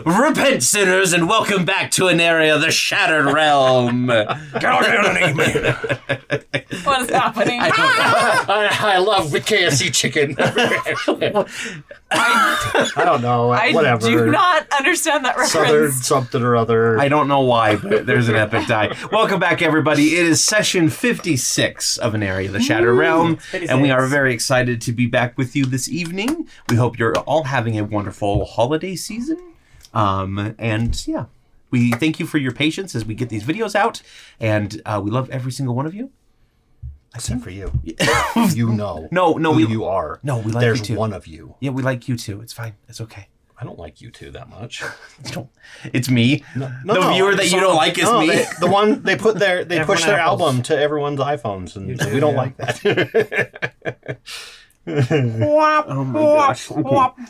Repent, sinners, and welcome back to Aneria, the Shattered Realm. Get on down and eat me. What is happening? I love the KFC chicken. I don't know. Whatever. I do not understand that reference. Southern something or other. I don't know why, but there's an epic die. Welcome back, everybody. It is session 56 of Aneria, the Shattered Realm, 56. and we are very excited to be back with you this evening. We hope you're all having a wonderful holiday season. And yeah, we thank you for your patience as we get these videos out, and we love every single one of you. Except for you. You know. No, who you are. No, we like There's you too. one of you. Yeah, we like you too. It's fine. It's okay. I don't like you two that much. It's me. No, the viewer that you don't like is me. They push their Apples. album to everyone's iPhones, and we don't like that. Oh my gosh.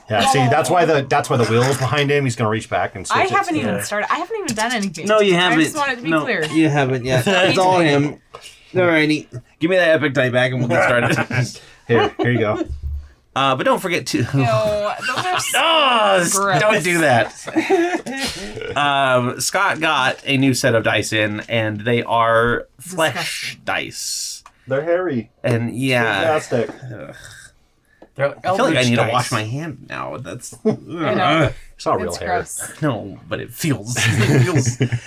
Yeah, see, that's why the wheel's behind him. He's gonna reach back and switch I it haven't to even the- started. I haven't even done anything. No, you haven't. I just want it to be clear. You haven't yet. It's all him. Alrighty. Give me that epic die back and we'll get started. Here you go. But don't forget to... No, those are so gross. Don't do that. Scott got a new set of dice in, and they are flesh dice. They're hairy. And yeah... Fantastic. They're I feel like I need to dice. wash my hand now. That's... I know. It's not real It's hair. gross. No, but it feels...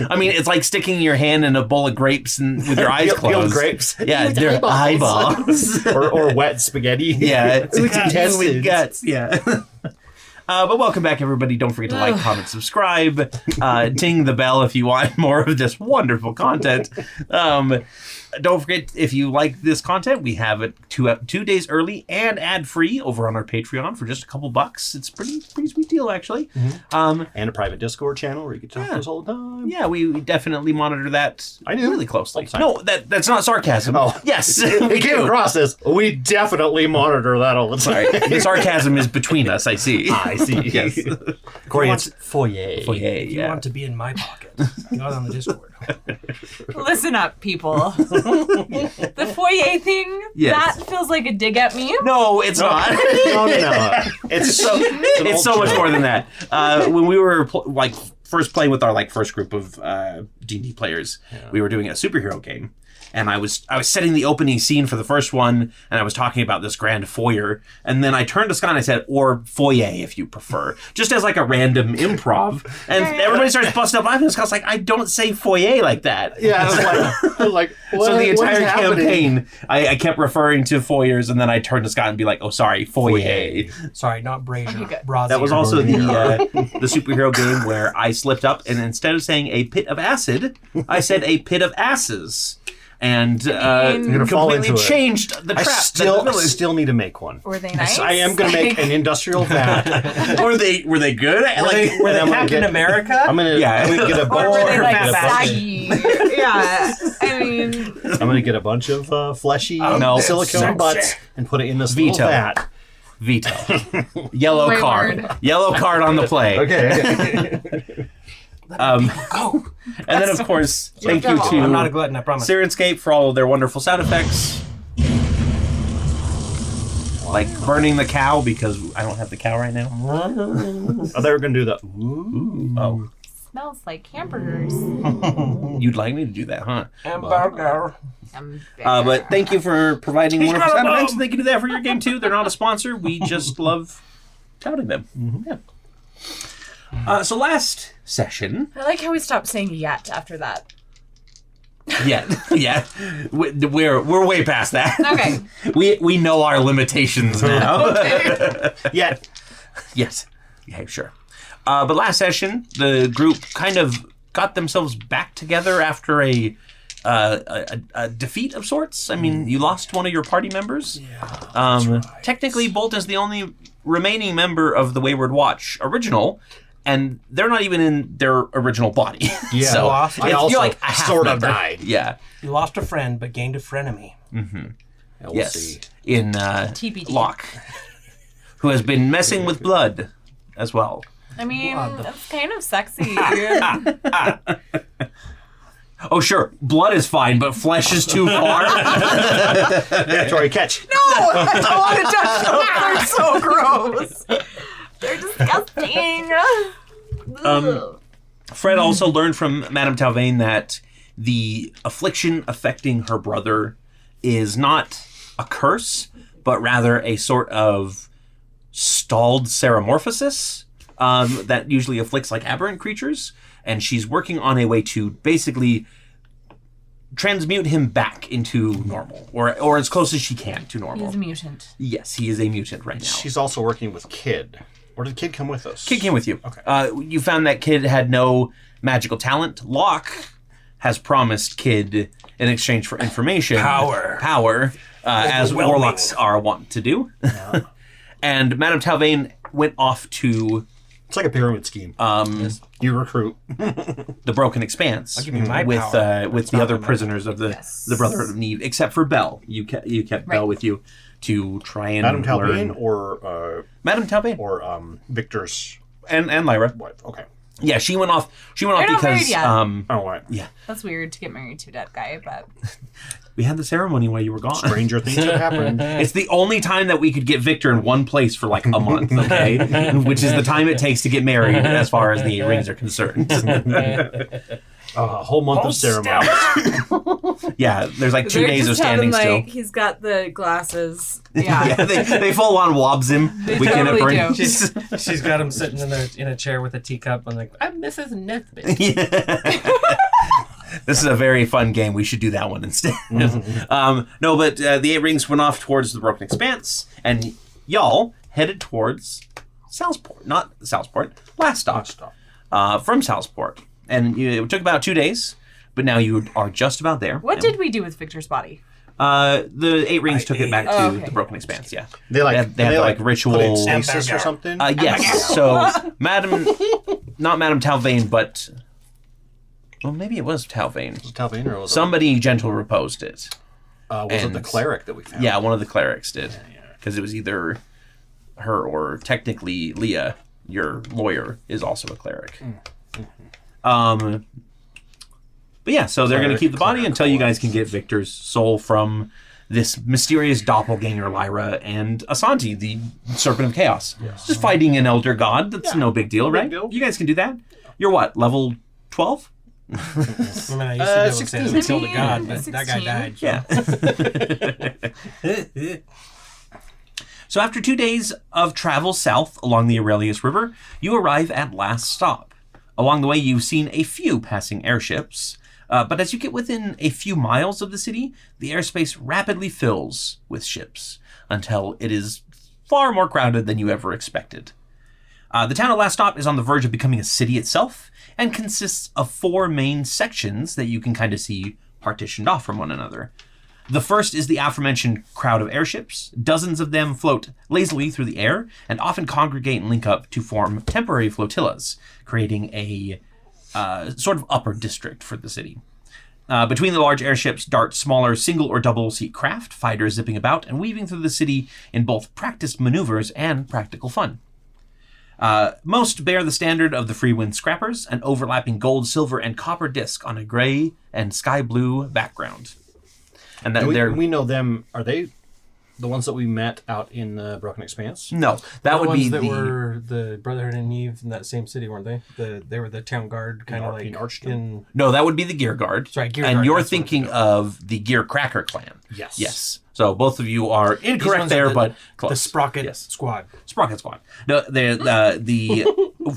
I mean, it's like sticking your hand in a bowl of grapes and with your eyes Peeled closed. grapes. Yeah, With they're eyeballs. or wet spaghetti. Yeah, it's With intestines. With intestines. guts. Yeah. But welcome back, everybody. Don't forget to like, comment, subscribe, ding the bell if you want more of this wonderful content. Don't forget, if you like this content, we have it 2 days early and ad-free over on our Patreon for just a couple bucks. It's pretty sweet deal, actually. And a private Discord channel where you can talk to us all the time. Yeah, we definitely monitor that I do. really closely. All the time. No, that's not sarcasm. Oh. Yes, We we came do. across this. We definitely monitor that all the time. Sorry, the sarcasm is between us, I see. I see. Yes. Corey, want it's foyer. Foyer, If you yeah. want to be in my pocket, go on the Discord. Listen up, people. The foyer thing, Yes. that feels like a dig at me. No, it's not. No. It's It's so much more than that. When we were first playing with our first group of D&D players, we were doing a superhero game, and I was setting the opening scene for the first one, and I was talking about this grand foyer, and then I turned to Scott and I said, or foyer if you prefer, just as like a random improv, and everybody starts busting up laughing, and Scott's like, I don't say foyer like that. Yeah, it's like what, So the what entire is happening? campaign, I kept referring to foyers, and then I turned to Scott and be like, oh, sorry, foyer. Sorry, not Brazier. Okay, good. Brazier. That was also the superhero game where I slipped up, and instead of saying a pit of acid, I said a pit of asses. And gonna fall completely into it. changed the I trap. still need to make one. Were they nice? I am going to make an industrial vat. were they good? Were they I'm gonna Captain get- America? I'm going to get a Or bunch. were they like get a bunch- saggy? Yeah, I mean, I'm going to get a bunch of fleshy no. silicone Sexy. butts and put it in this little Veto. vat. Veto. Yellow Wayward. card. Yellow card on the play. Okay. Go. And then, of course, thank you I'm not a to glutton, I promise. Syrinscape for all of their wonderful sound effects. Like burning the cow, because I don't have the cow right now. Oh, they were going to do the ooh. Oh, smells like hamburgers. you'd like me to do that, huh? Hamburger. But thank you for providing He's wonderful got a sound effects. bone. And they can do that for your game too. They're not a sponsor. We just love touting them. Yeah. So last session, I like how we stopped saying yet after that. yeah, we're way past that. Okay. we know our limitations now. Yeah. Yes. Yeah, sure. But last session, the group kind of got themselves back together after a defeat of sorts. I mean, you lost one of your party members. Yeah. Technically, Bolt is the only remaining member of the Wayward Watch original, and they're not even in their original body. Yeah. So Lost. I you're also like a half sort of member. died. Yeah. You lost a friend, but gained a frenemy. We'll Yes. see. In TBD. Locke, who has been messing with blood as well. I mean, it's kind of sexy. Oh, sure, blood is fine, but flesh is too far. Yeah, Torrey, catch. No, I don't want to touch them. They're so gross. They're disgusting. Fred also learned from Madame Talvain that the affliction affecting her brother is not a curse, but rather a sort of stalled ceramorphosis that usually afflicts like aberrant creatures, and she's working on a way to basically transmute him back into normal, or as close as she can to normal. He's a mutant. Yes, he is a mutant right now. She's also working with Kid. Or did Kid come with us? Kid came with you. Okay. You found that Kid had no magical talent. Locke has promised Kid in exchange for information. Power, as warlocks are wont to do. Yeah. And Madame Talvain went off to... It's like a pyramid scheme. You recruit. the Broken Expanse. I'll give you my with power. with the other prisoners of the Brotherhood of Neve, except for Belle. You kept Belle with you to try and Madame Talvain learn. or Madame Talvain or Victor's and Lyra. wife. Okay. Yeah, she went off. She went off They're not married because yet. Oh, right. yeah, That's weird to get married to a dead guy, but we had the ceremony while you were gone. Stranger things have happened. It's the only time that we could get Victor in one place for like a month, okay? Which is the time it takes to get married as far as the rings are concerned. A whole month of ceremonies. Yeah, there's like 2 they're days of just having, standing like, still. he's got the glasses. Yeah. Yeah, they full on wobs him. They Weekend at totally Bernie's. do. She's got him sitting in a chair with a teacup. I'm like, I'm Mrs. Nesbitt. This is a very fun game. We should do that one instead. No, but the 8 rings went off towards the Broken Expanse, and y'all headed towards Salsport. Not Salsport, last stop. From Salsport. And it took about 2 days, but now you are just about there. What did we do with Victor's body? The 8 rings took it back to okay. the Broken Expanse, yeah. They had like ritual... put it in stasis or something? Yes. So, not Madame Talvain, but... Well, maybe it was Talvain. Was it Talvain or was it? Somebody gentle reposed it. Was it the cleric that we found? Yeah, one of the clerics did. Because it was either her or technically Leah, your lawyer, is also a cleric. But yeah, so they're going to keep the body until you guys can get Victor's soul from this mysterious doppelganger Lyra and Asanti, the Serpent of Chaos. Just fighting an elder god. That's no big deal, right? deal. You guys can do that. You're what, level 12? I mean, I used to be able to say that we killed a god, but that guy died. So. Yeah. So after 2 days of travel south along the Aurelius River, you arrive at last stop. Along the way, you've seen a few passing airships, but as you get within a few miles of the city, the airspace rapidly fills with ships until it is far more crowded than you ever expected. The town at last stop is on the verge of becoming a city itself and consists of 4 main sections that you can kind of see partitioned off from one another. The first is the aforementioned crowd of airships. Dozens of them float lazily through the air and often congregate and link up to form temporary flotillas, creating a sort of upper district for the city. Between the large airships dart smaller single or double seat craft, fighters zipping about and weaving through the city in both practiced maneuvers and practical fun. Most bear the standard of the Freewind Scrappers, an overlapping gold, silver, and copper disc on a gray and sky blue background. And that we know them. Are they the ones that we met out in the Broken Expanse? No, that would be the ones that were the Brotherhood and Eve in that same city, weren't they? They were the town guard, kind of like in. No, that would be the Gear Guard. Sorry, Gear and Guard, you're that's what thinking of the Gear Cracker clan. Yes. Yes. So both of you are incorrect there, but close. The Sprocket Yes. Squad. Sprocket Squad. No, the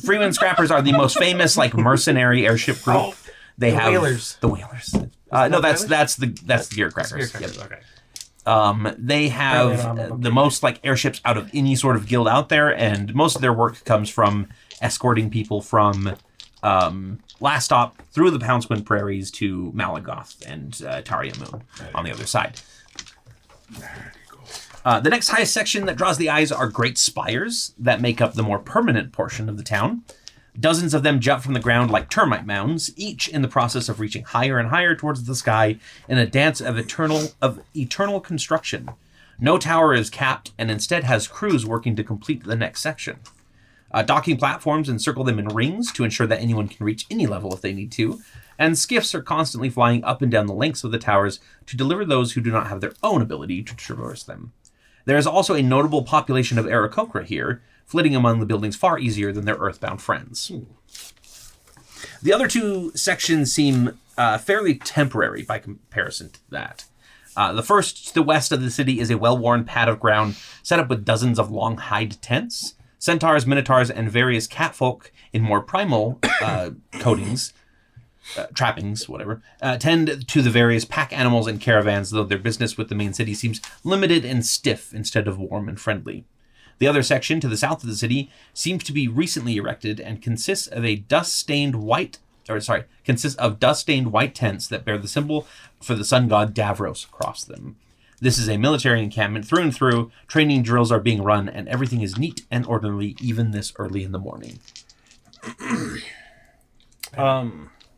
Freeman Scrappers are the most famous like mercenary airship group. They have Whalers. The Whalers. No, that's the Gear Crackers. Gear Crackers, Yep. okay. They have the most like airships out of any sort of guild out there, and most of their work comes from escorting people from last stop through the Poundswind Prairies to Malagoth and Taria Moon on the other side. The next highest section that draws the eyes are great spires that make up the more permanent portion of the town. Dozens of them jut from the ground like termite mounds, each in the process of reaching higher and higher towards the sky in a dance of eternal construction. No tower is capped and instead has crews working to complete the next section. Docking platforms encircle them in rings to ensure that anyone can reach any level if they need to, and skiffs are constantly flying up and down the lengths of the towers to deliver those who do not have their own ability to traverse them. There is also a notable population of Aarakocra here, flitting among the buildings far easier than their earthbound friends. The other two sections seem fairly temporary by comparison to that. The first, to the west of the city, is a well-worn pad of ground set up with dozens of long hide tents. Centaurs, minotaurs, and various catfolk in more primal coatings, trappings, whatever, tend to the various pack animals and caravans, though their business with the main city seems limited and stiff instead of warm and friendly. The other section, to the south of the city, seems to be recently erected and consists of dust-stained white tents that bear the symbol for the sun god Davros across them. This is a military encampment through and through. Training drills are being run, and everything is neat and orderly, even this early in the morning.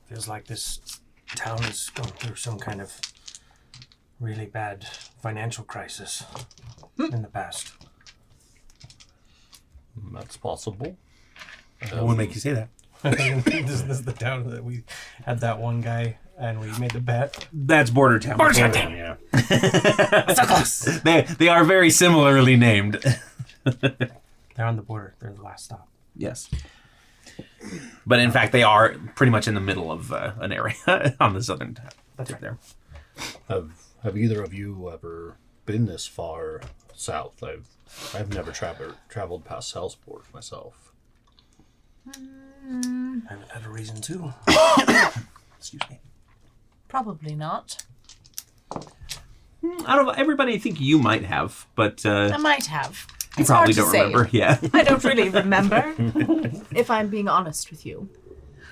Feels like this town is going through some kind of really bad financial crisis in the past. That's possible. What would make you say that? This is the town that we had that one guy and we made the bet. That's Border Town. Border Town, yeah. So close. They are very similarly named. They're on the border. They're the last stop. Yes. But in fact, they are pretty much in the middle of an area on the southern tip. That's right. There. Have either of you ever been this far south? I've never traveled past Salesport myself. I haven't had a reason to. Excuse me. Probably not. Out of everybody, I think you might have, but I might have. you It's hard probably to don't say. remember. Yeah. I don't really remember, if I'm being honest with you.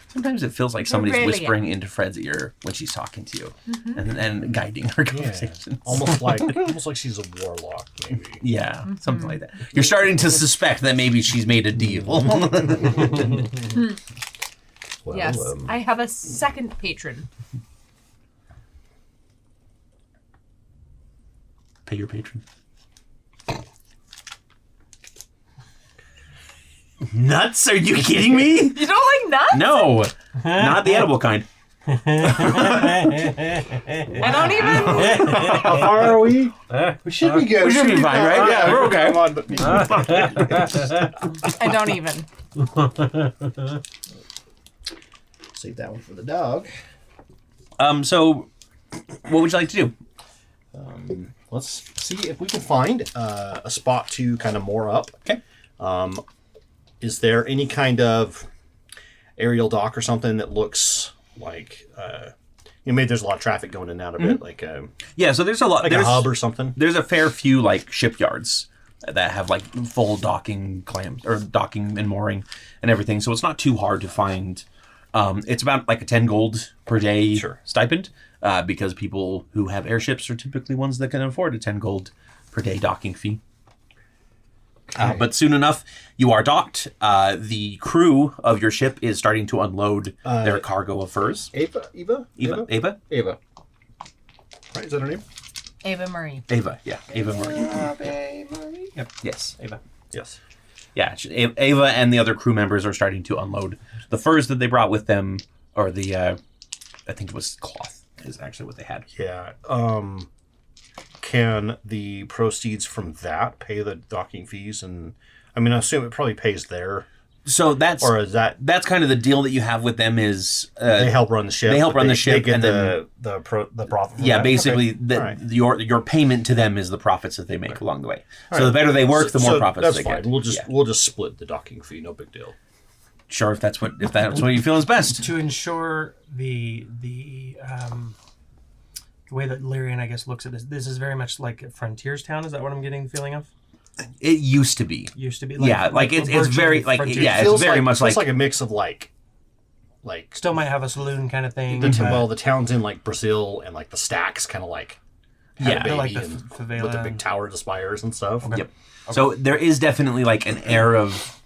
Sometimes it feels like somebody's really whispering into Fred's ear when she's talking to you and guiding her conversations. Almost like she's a warlock, maybe. Yeah, something like that. You're starting to suspect that maybe she's made a deal. Well, Yes, I have a second patron. Pay your patron. Nuts? Are you kidding me? You don't like nuts? No, not the edible kind. I don't even. how far are we? We should be good. We should be fine, right? Yeah, we're okay. I don't even. Save that one for the dog. So, what would you like to do? Let's see if we can find a spot to kind of moor up. Okay. Is there any kind of aerial dock or something that looks like, maybe there's a lot of traffic going in and out of it, like Yeah, so there's a lot. like a hub or something? There's a fair few like shipyards that have like full docking clams or docking and mooring and everything. So it's not too hard to find. It's about like a 10 gold per day stipend because people who have airships are typically ones that can afford a 10 gold per day docking fee. But soon enough, you are docked. The crew of your ship is starting to unload their cargo of furs. Ava. Ava? Right, is that her name? Ava Marie. Ava, yeah. Ava Marie. Yep. Yes. Ava. Yes. Yeah, Ava and the other crew members are starting to unload the furs that they brought with them, or the, I think it was cloth is actually what they had. Yeah. Can the proceeds from that pay the docking fees? And I mean, I assume it probably pays there. So that's kind of the deal that you have with them is they help run the ship. They help run the ship, They get and the profit. From yeah, that? basically, Okay. your payment to them is the profits that they make along the way. So the better they work, the more profits that's they fine. get. We'll just split the docking fee. No big deal. Sure, if that's what you feel is best. To ensure the way that Lyrian, I guess, looks at this is very much like a frontiers town. Is that what I'm getting the feeling of? It used to be. Used to be. It's very like frontiers. it's very much feels like a mix of like Still might have a saloon kind of thing. the town's in like Brazil and like the stacks kind of like had a baby like the and favela with the big tower, the spires and stuff. Yep. So there is definitely like an air of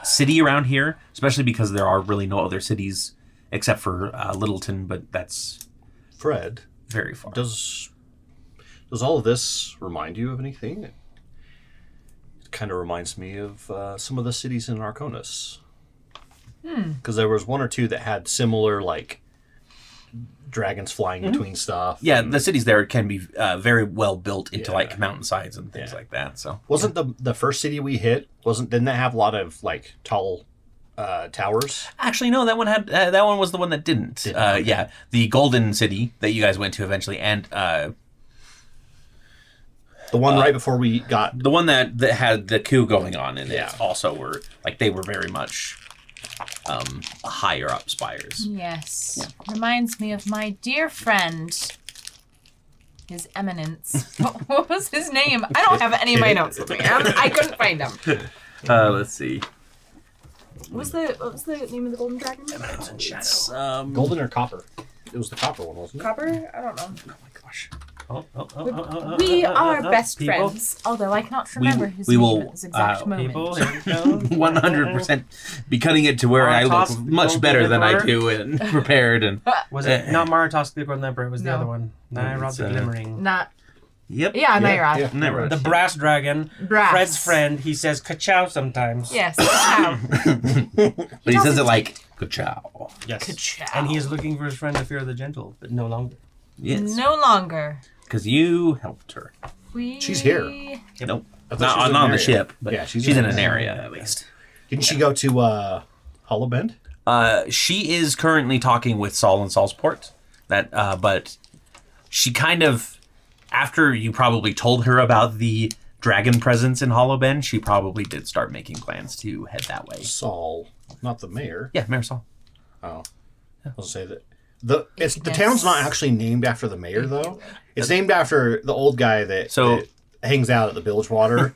city around here, especially because there are really no other cities except for Littleton, but that's Fred, very far. Does all of this remind you of anything? It kind of reminds me of some of the cities in Arconis. Because there was one or two that had similar like dragons flying between stuff. Yeah, the cities there can be very well built into like mountainsides and things like that. So wasn't the first city we hit didn't that have a lot of like tall towers? Actually, no. That one had that one was the one that didn't. Okay. Yeah, the Golden City that you guys went to eventually, and The one right before we got... the one that had the coup going on in Yeah. it also were they were very much higher up spires. Yes. Reminds me of my dear friend, His Eminence. What was his name? I don't have any of my notes with me. I couldn't find him. Let's see. What was the name of the golden dragon? It's, Golden or copper? It was the copper one, wasn't it? Copper? I don't know. oh my gosh. We are best people. friends, although I cannot remember his we name will, at this exact moment. People, here we go. 100% be cutting it to where I look Martos, much Golden better than I Emperor. do and prepared and. Was it not Maratos the Golden Emperor? It was the No. other one. Nairod the Glimmering. Not. Yep. Yeah, Nairod. Yeah. Never. The brass dragon. Brass. Fred's friend. He says ka-chow sometimes. Yes. Ka-chow. But he says it like ka-chow. Yes. Ka-chow. And he is looking for his friend to fear the gentle, but no longer. Yes. No longer. Because you helped her. She's here. Nope. I thought Not, she was in not on the Aneria. ship, but Yeah, she's she's in in an Aneria. area at least. Didn't she go to Hollow Bend? She is currently talking with Saul in Saulsport. But she kind of, after you probably told her about the dragon presence in Hollow Bend, she probably did start making plans to head that way. Saul, not the mayor. Yeah, Mayor Saul. Oh, I'll say that. The town's not actually named after the mayor though. It's named after the old guy that hangs out at the bilge water.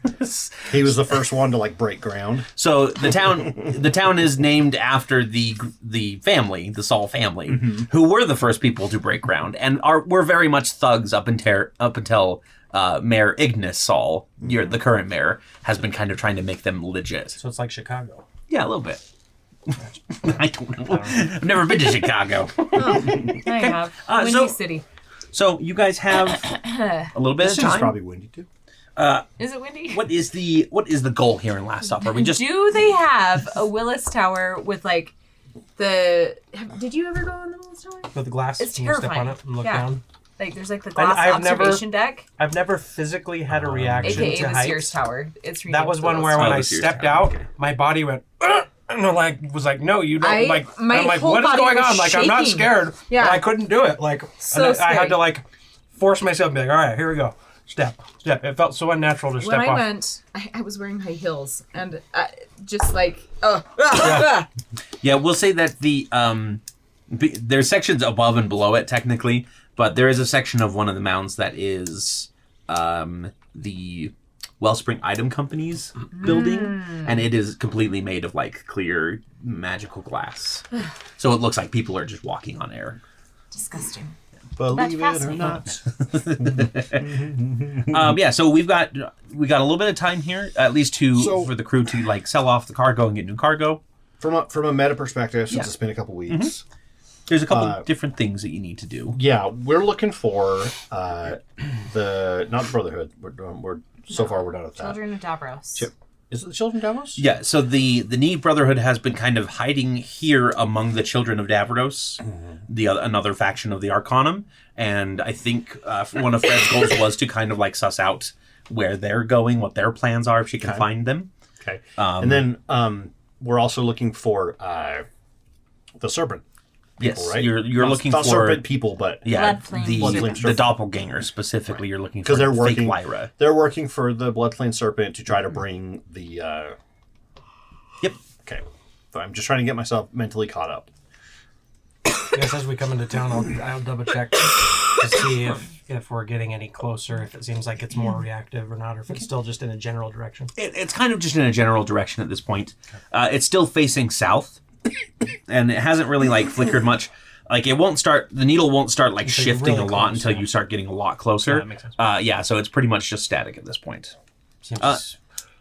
He was the first one to like break ground. So the town is named after the family, the Saul family, who were the first people to break ground and were very much thugs up until Mayor Ignis Saul, the current mayor, has been kind of trying to make them legit. So it's like Chicago. Yeah, a little bit. I don't know. I've never been to Chicago. I have. Windy City. So you guys have a little bit This of is time. probably windy too. Is it windy? What is the goal here in Last Stop? Are we just Do they have a Willis Tower with like the? Did you ever go on the Willis Tower? With the glass. It's and you step on terrifying. it and look Yeah. down. Like there's like the glass I've never- observation deck, I've never physically had a reaction aka to the heights. Sears Tower. It's That was renamed one the where Willis when Oh, I the Sears stepped Tower, out, okay. my body went, and I was like, no, you don't. My I'm like, whole what is body going was on? Like, I'm not shaking. scared. Yeah. But I couldn't do it. Like, So and I had scary. to like force myself to be like, all right, here we go. Step. It felt so unnatural to When step I off. went, I was wearing high heels and just like, Yeah, we'll say that there's sections above and below it technically, but there is a section of one of the mounds that is the Wellspring Item Company's building, and it is completely made of like clear magical glass. So it looks like people are just walking on air. disgusting. Believe That's it or not. Yeah, so we got a little bit of time here, at least for the crew to like sell off the cargo and get new cargo. From a meta perspective, since Yeah. it's been a couple weeks, There's a couple different things that you need to do. yeah, we're looking for not the Brotherhood. We're so far we're done with that. Children of Davros. Is it the Children of Davros? Yeah, so the Neve Brotherhood has been kind of hiding here among the Children of Davros, another faction of the Arcanum, and I think one of Fred's goals was to kind of like suss out where they're going, what their plans are, if she can find them. Okay. And then we're also looking for the Serpent people, Yes, right? you're looking not for Serpent people, but yeah, Bloodflame the Serpent. doppelganger specifically. You're looking for because they're fake working. Lyra. They're working for the Bloodflame Serpent to try to bring the. Yep. Okay. So I'm just trying to get myself mentally caught up. Yes, as we come into town, I'll double check to see if we're getting any closer, if it seems like it's more reactive or not, or if it's still just in a general direction. It's kind of just in a general direction at this point. It's still facing south, and it hasn't really like flickered much. Like it won't start. The needle won't start like Until you're shifting really a lot close, until yeah. you start getting a lot closer. Yeah, that makes sense. Yeah, so it's pretty much just static at this point. Seems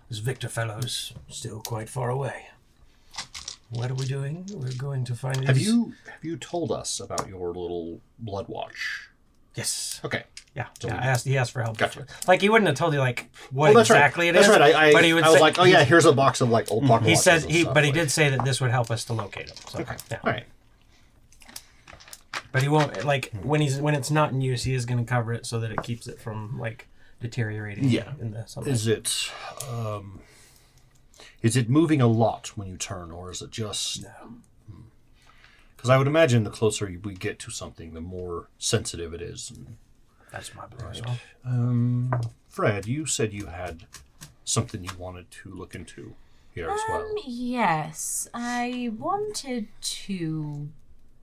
this Victor fellow's still quite far away. What are we doing? We're going to find Have his... you told us about your little Blood Watch? Yes. Okay. Yeah. So Yeah, he asked for help. Gotcha. Like, he wouldn't have told you, like, what Well, that's exactly right. it is. That's right. but he would I was say, like, oh yeah, here's a box of like old pocket He watches said, and stuff, but he like- did say that this would help us to locate him. So, Okay. yeah. All right. But he won't, like, when it's not in use, he is going to cover it so that it keeps it from, like, deteriorating Yeah. in the sunlight. Is it? Is it moving a lot when you turn, or is it just... No. Because I would imagine the closer we get to something, the more sensitive it is. That's my belief as well. Fred, you said you had something you wanted to look into here as well. Yes. I wanted to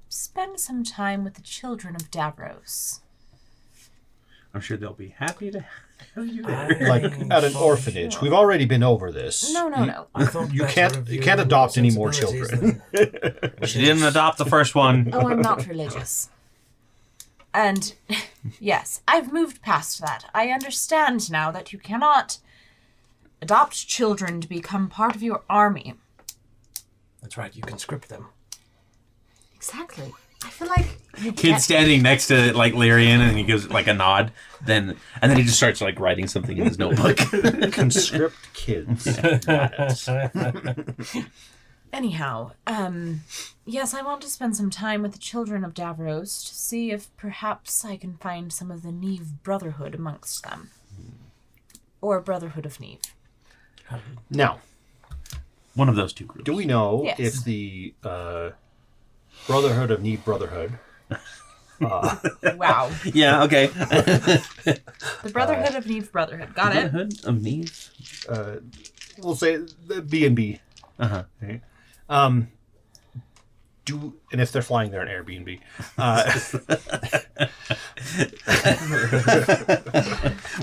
spend some time with the Children of Davros. I'm sure they'll be happy to have you there. Like at an orphanage. We've already been over this. No. I thought You better can't of you can't adopt any more sensibilities children. She didn't adopt the first one. Oh, I'm not religious. And yes, I've moved past that. I understand now that you cannot adopt children to become part of your army. That's right, you can script them. Exactly. I feel like you Kid can't... standing next to like Lyrian, and he gives like a nod. Then he just starts like writing something in his notebook. Conscript kids. Got it. Anyhow, yes, I want to spend some time with the Children of Davros to see if perhaps I can find some of the Neve Brotherhood amongst them. Or Brotherhood of Neve. Now, One of those two groups. do we know Yes. if the Brotherhood of Need Brotherhood... Wow. Yeah. Okay. The Brotherhood of Neve Brotherhood. Got it? Brotherhood of Neve. we'll say the B&B. Uh-huh. Okay. And if they're flying there in Airbnb,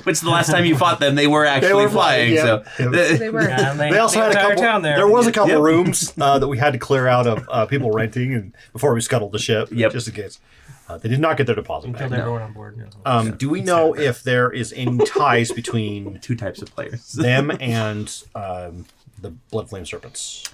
Which the last time you fought them, they were actually flying. yeah. So They were. Yeah, they also had a couple. town there. There was a couple Yep. rooms that we had to clear out of people renting, and before we scuttled the ship, Yep. just in case. They did not get their deposit back. Killed everyone on board. Yeah. Do we know if there is any ties between two types of players. them and the Blood Flame Serpents?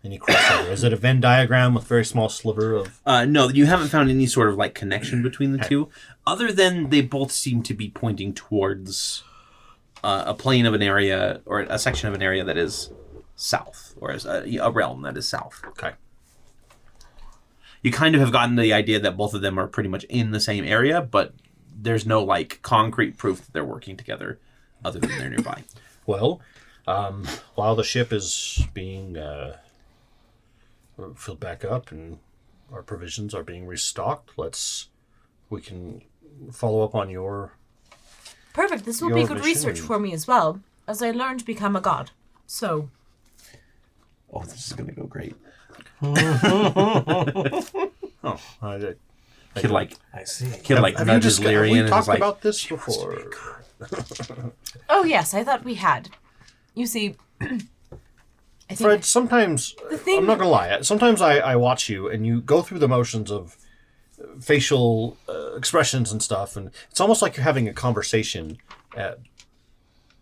Any crossover? Is it a Venn diagram with a very small sliver of... No, you haven't found any sort of like connection between the two, other than they both seem to be pointing towards a plane of an area or a section of an area that is south, or as a realm that is south. Okay. You kind of have gotten the idea that both of them are pretty much in the same area, but there's no like concrete proof that they're working together, other than they're nearby. Well, while the ship is being filled back up and our provisions are being restocked, we can follow up on your... Perfect. This will Your be good mission research and- for me as well, as I learn to become a god. So, Oh, this is gonna go great. Oh, Kid like I see. have you nudges have we Lyrian and is talked like, about this before? oh yes, I thought we had. You see, I think Fred, sometimes, thing- I'm not going to lie, sometimes I watch you and you go through the motions of facial expressions and stuff, and it's almost like you're having a conversation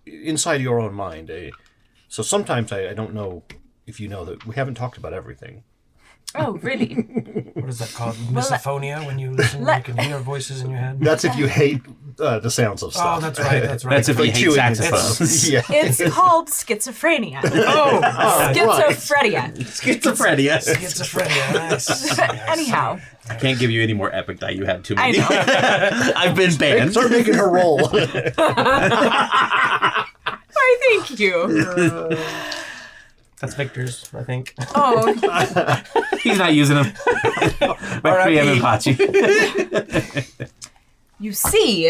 inside your own mind. So sometimes I don't know if you know that we haven't talked about everything. Oh, really? What is that called? Misophonia? When you listen, you can hear voices in your head? That's if you hate the sounds of stuff. Oh, that's right. That's right. That's if you Like hate chewing saxophones. Yeah. It's called schizophrenia. Oh, Schizophrenia. Schizophrenia. schizophrenia. Nice. Anyhow, I can't give you any more epic die. You had too I many. know. I've been banned. Start making her roll. Why, thank you. That's Victor's, I think. Oh, He's not using them. Requiem and Pachi. you see,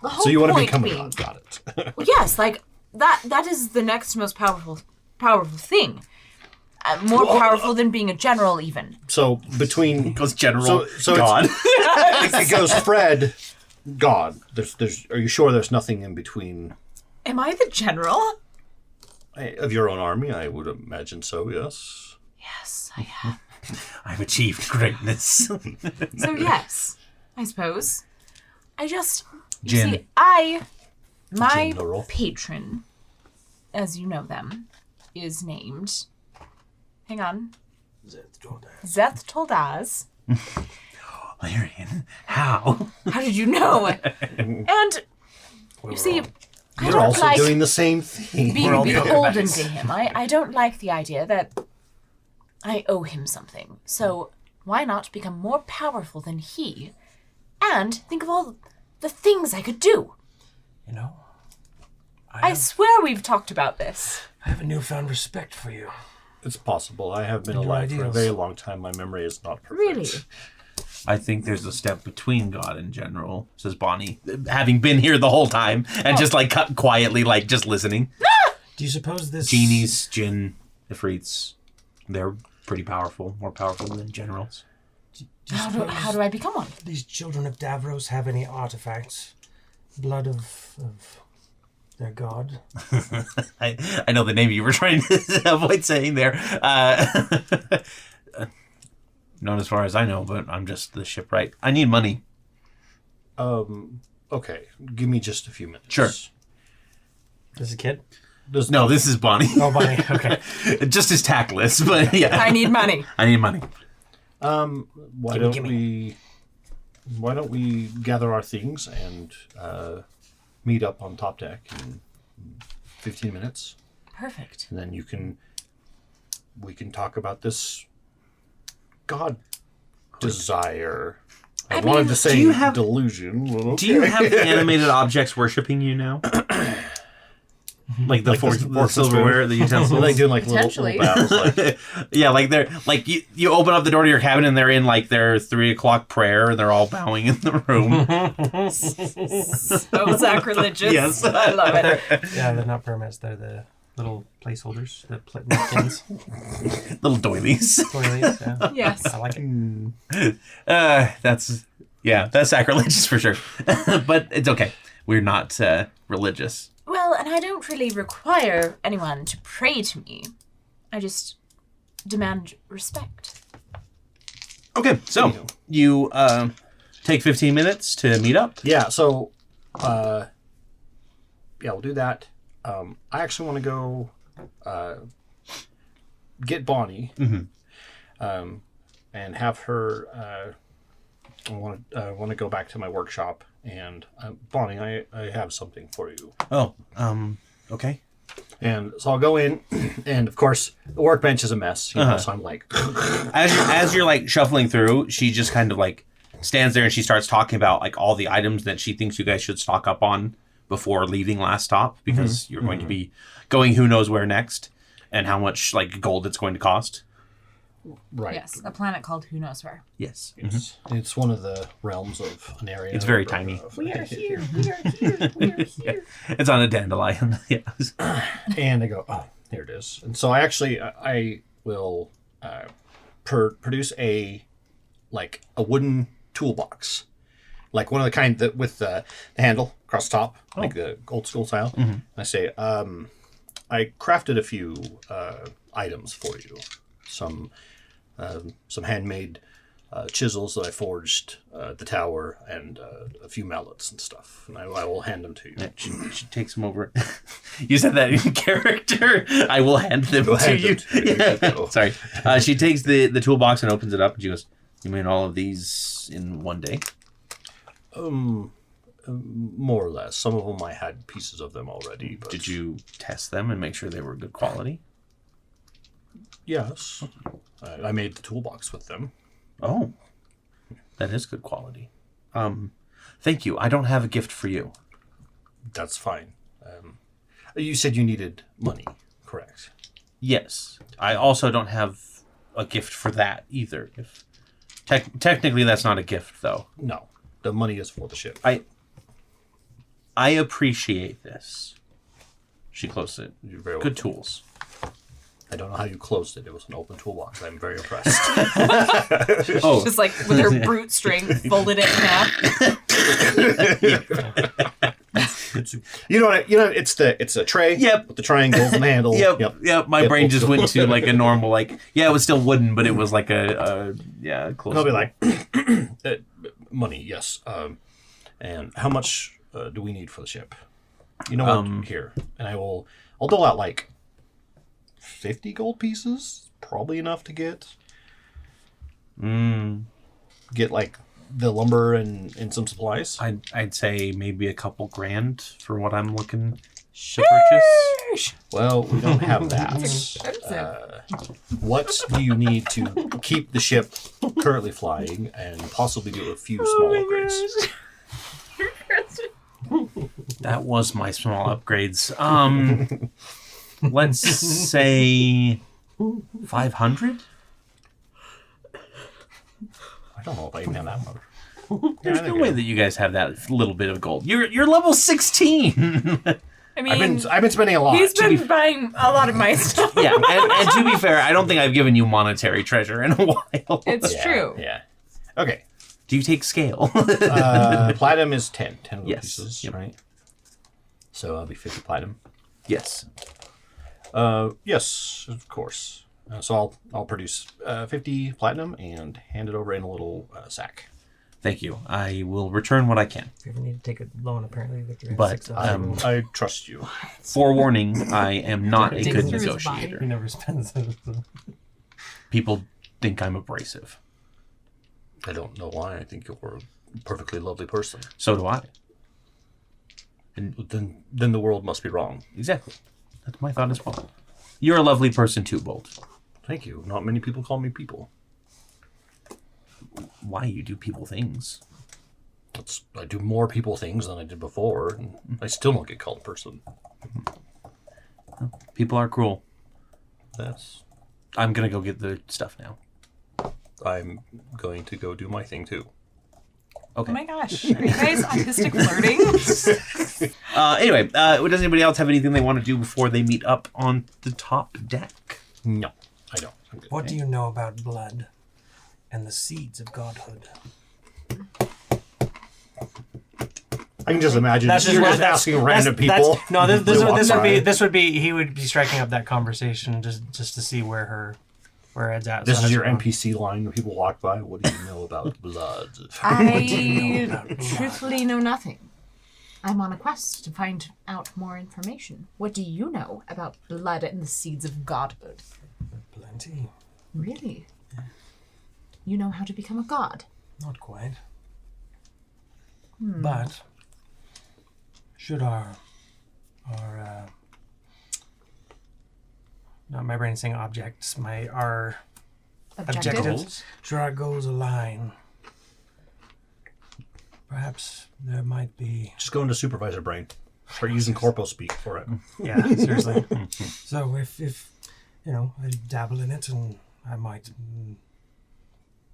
the whole So you want to point become a being, god. Got it. well, yes, like that is the next most powerful thing. More powerful than being a general, even. So between... Goes general So God. it goes Fred, God. Are you sure there's nothing in between Am I the general? of your own army? I would imagine so, yes. Yes, I am. I've achieved greatness. So yes, I suppose. I just you Jin. see, my General. patron, as you know them, is named. Hang on, Zeth Toldaz. Lyrian, how? How did you know? And you see, I You're don't also like doing the same thing. being all beholden diplomats. to him. I don't like the idea that I owe him something. So why not become more powerful than he, and think of all the things I could do? You know? I swear we've talked about this. I have a newfound respect for you. It's possible. I have been And your alive for a ideals. very long time. My memory is not perfect. Really? I think there's a step between God and general, says Bonnie, having been here the whole time and just like quietly, like just listening. Do you suppose this... Genies, jinn, ifrits, they're pretty powerful, more powerful than generals. Do you How suppose do I become one? these children of Davros have any artifacts? Blood of their god? I know the name you were trying to avoid saying there. Not as far as I know, but I'm just the shipwright. I need money. Okay. Give me just a few minutes. Sure. This is a kid? No, this is Bonnie. Oh, Bonnie. Okay. Just as tactless, but yeah. I need money. I need money. Why don't we gather our things and meet up on top deck in 15 minutes, Perfect. and then we can talk about this god desire. I wanted to say delusion. But okay. Do you have the animated objects worshiping you now? Like the the silverware, the utensils? Like doing like little Potentially. bows, like, Yeah, like they're like you open up the door to your cabin and they're in like their 3:00 prayer and they're all bowing in the room. So sacrilegious. Yes. I love it. Yeah, they're not permits. They're the little placeholders, the napkins. Little doilies. Toilies, yeah. Yes. I like it. That's sacrilegious for sure. But it's okay. We're not religious. Well, and I don't really require anyone to pray to me. I just demand respect. Okay, so you take 15 minutes to meet up. yeah. So, we'll do that. I actually want to go get Bonnie, and have her. I want to go back to my workshop, and Bonnie, I have something for you. Oh, okay. And so I'll go in, and of course the workbench is a mess. You know, so I'm like, As you're like shuffling through, she just kind of like stands there and she starts talking about like all the items that she thinks you guys should stock up on before leaving last stop, because you're going to be going who knows where next, and how much like gold it's going to cost. right. Yes, a planet called Who Knows Where. Yes. It's one of the realms of Aneria. It's very tiny. We are here. We are here. We are here. It's on a dandelion. Yes. And I go, oh, here it is. And so I will produce a wooden toolbox, like one of the kind that with the handle across the top, like the old school style. I say, I crafted a few items for you, some handmade chisels that I forged at the tower, and a few mallets and stuff. And I will hand them to you. She takes them over. You said that in character. I will hand them to you. Yeah. Sorry. She takes the toolbox and opens it up, and she goes, "You mean all of these in one day?" More or less. Some of them I had pieces of them already. But Did you test them and make sure they were good quality? Yes. I made the toolbox with them. Oh, that is good quality. Thank you. I don't have a gift for you. That's fine. You said you needed money, correct? Yes. I also don't have a gift for that either. If technically that's not a gift, though. No. The money is for the ship. I appreciate this. She closed it. You're very Good welcome. tools. I don't know how you closed it. It was an open toolbox. I'm very impressed. Oh, Just like with her brute strength, folded it in half. You know, it's a tray. Yep. With the triangles and the handle. Yep. My brain just went to like a normal, like, yeah, it was still wooden, but it was like close. And I'll be like, money, yes. And how much do we need for the ship? You know what? Here. And I'll dole out like 50 gold pieces. Probably enough to get like the lumber and some supplies. I'd say maybe a couple grand for what I'm looking to purchase. Well, we don't have that. Expensive. What do you need to keep the ship currently flying and possibly do a few small upgrades? That was my small upgrades. Let's say 500. I don't know if I even have that much. There's no way that you guys have that little bit of gold. You're level 16. I mean, I've been spending a lot. he's been buying a lot of my stuff. Yeah, and to be fair, I don't think I've given you monetary treasure in a while. It's true. Yeah. Okay. Do you take scale? Platinum is 10 gold Yes. pieces, Yep. right? So I'll be 50 platinum. Yes. Yes, of course. So I'll produce 50 platinum and hand it over in a little sack. Thank you. I will return what I can. If you ever need to take a loan, apparently, Victor has But, 6,000. I trust you. Forewarning, I am not a Take good it through his he negotiator. never spends it. People think I'm abrasive. I don't know why. I think you're a perfectly lovely person. So do I. Then the world must be wrong. Exactly. That's my thought as well. You're a lovely person too, Bolt. Thank you. Not many people call me people. Why you do people things? I do more people things than I did before, and I still don't get called person. People are cruel. That's. I'm gonna go get the stuff now. I'm going to go do my thing too. Okay. Oh my gosh. Are you guys autistic flirting? Anyway, does anybody else have anything they want to do before they meet up on the top deck? No, I don't. I'm good. What do you know about blood and the seeds of godhood? I can just imagine That's you're what- just asking random people. No, They walk by. this would be he would be striking up that conversation just to see where her head's at. This So is your that's- NPC line when people walk by. What do you know about blood? I truthfully know nothing. I'm on a quest to find out more information. What do you know about blood and the seeds of godhood? Plenty. Really? You know how to become a god? Not quite. But should our not my brain saying objects, our objectives, should our goals align, perhaps there might be. Just go into supervisor brain. Start using corpo speak for it. Yeah, seriously. So if I dabble in it, and I might.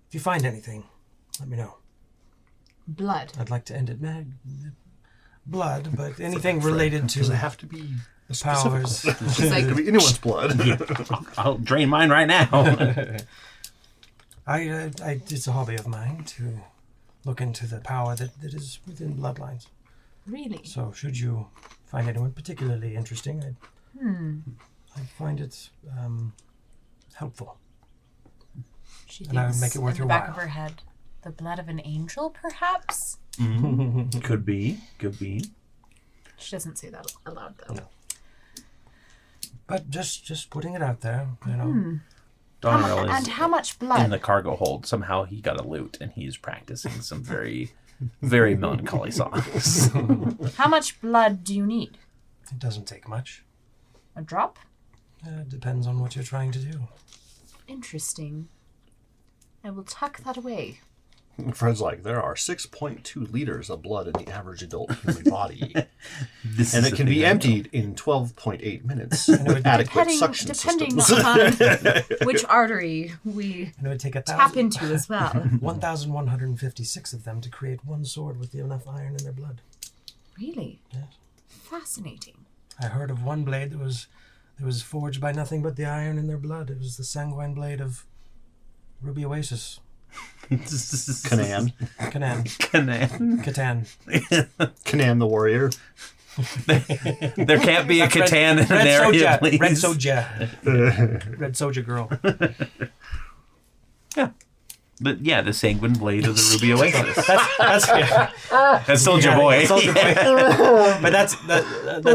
If you find anything, let me know. Blood. I'd like to end it. Blood, but anything related to Does it have to be powers. She's It like, could be anyone's blood. I'll drain mine right now. It's a hobby of mine to look into the power that is within bloodlines. really? So should you find anyone particularly interesting, I'd find it helpful. She And I would thinks make it worth in your the back while. of her head. The blood of an angel, perhaps? Could be. She doesn't say that aloud, though. No. But just putting it out there, you know. Donrel And is how much in blood? the cargo hold. Somehow he got a loot and he's practicing some very, very melancholy songs. How much blood do you need? It doesn't take much. A drop? It depends on what you're trying to do. Interesting. I will tuck that away. Fred's like, there are 6.2 liters of blood in the average adult human body. This And is it the can thing be I know. emptied in 12.8 minutes with adequate suction Depending systems. on which artery we And it would take tap into as well. 1,156 of them to create one sword with enough iron in their blood. Really? Yes. Fascinating. I heard of one blade that was forged by nothing but the iron in their blood. It was the sanguine blade of Ruby Oasis. Kanan. Kanan. Kanan. Catan. Kanan the warrior. There can't be a Catan in Aneria, please. Red Soja. Red Soja girl. Yeah. But yeah, the sanguine blade of the Ruby Oasis. Yeah. That's Soldier Boy. Soulja Boy. But that's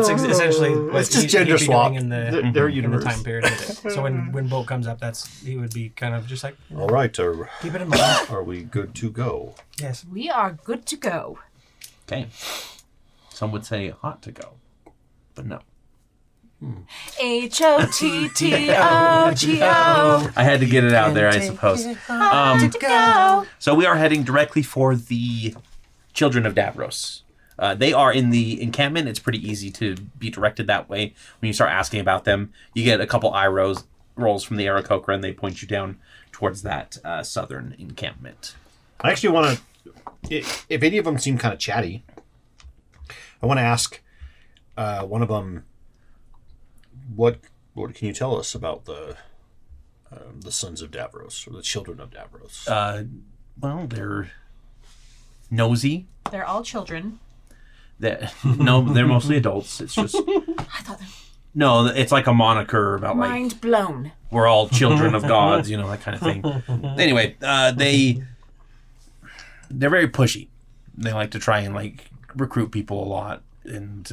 essentially what It's just he'd gender be swap. doing in the Their in the universe. time period of it. So when Bolt comes up, he would be kind of just like, All right, keep it in mind. are we good to go? Yes. We are good to go. Okay. Some would say hot to go, but no. HOTTOGO. I had to get it out there, I suppose. Good to go. So we are heading directly for the Children of Davros. They are in the encampment. It's pretty easy to be directed that way. When you start asking about them, you get a couple eye rolls from the Aarakocra, and they point you down towards that southern encampment. I actually want to, if any of them seem kind of chatty, I want to ask one of them, what can you tell us about the sons of Davros, or the children of Davros? Well, they're nosy. They're all children. They're mostly adults. It's just I thought they no. It's like a moniker about like mind blown. we're all children of gods, that kind of thing. Anyway, they're very pushy. They like to try and like recruit people a lot, and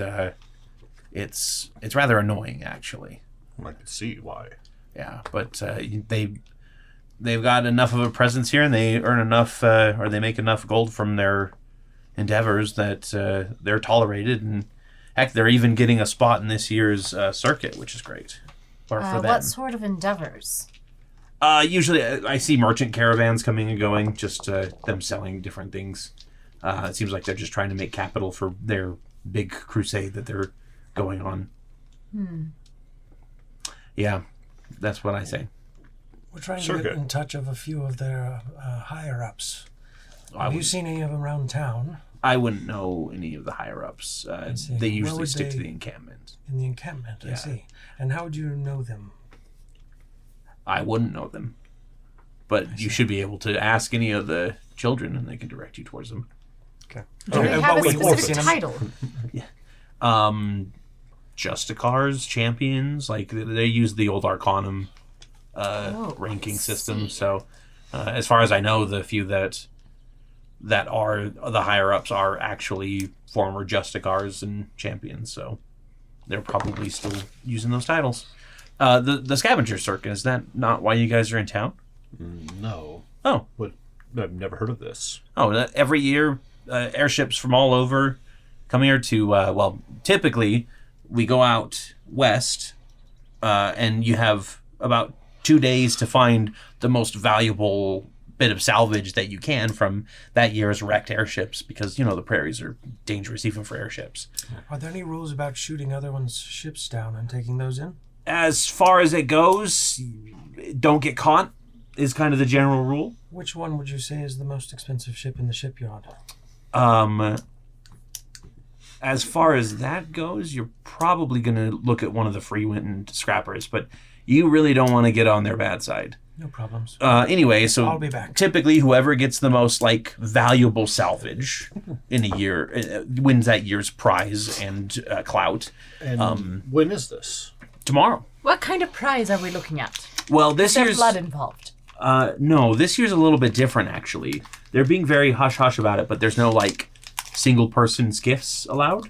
it's rather annoying actually. I can see why. Yeah, but they've got enough of a presence here, and they earn enough, or they make enough gold from their endeavors that they're tolerated, and heck, they're even getting a spot in this year's circuit, which is great. For them. What sort of endeavors? Usually, I see merchant caravans coming and going, just them selling different things. It seems like they're just trying to make capital for their big crusade that they're going on. Yeah, that's what I say. We're trying to get in touch of a few of their higher-ups. Have you seen any of them around town? I wouldn't know any of the higher-ups. They usually stick to the encampment. In the encampment, I see. And how would you know them? I wouldn't know them. But you should be able to ask any of the children, and they can direct you towards them. Okay. Do they have a specific title? Justicars, champions, like they use the old Arcanum ranking system. So, as far as I know, the few that are the higher ups are actually former Justicars and champions. So, they're probably still using those titles. The scavenger circuit, is that not why you guys are in town? No. Oh, I've never heard of this. Oh, every year, airships from all over come here to, typically we go out west, and you have about 2 days to find the most valuable bit of salvage that you can from that year's wrecked airships, because, the prairies are dangerous even for airships. Are there any rules about shooting other one's ships down and taking those in? As far as it goes, don't get caught is kind of the general rule. Which one would you say is the most expensive ship in the shipyard? As far as that goes, you're probably going to look at one of the free-wind scrappers, but you really don't want to get on their bad side. No problems. Anyway, so I'll be back. Typically whoever gets the most valuable salvage in a year wins that year's prize and clout. And when is this? Tomorrow. What kind of prize are we looking at? Well, this Is there year's blood involved? No, this year's a little bit different actually. They're being very hush-hush about it, but there's no single-person skiffs allowed.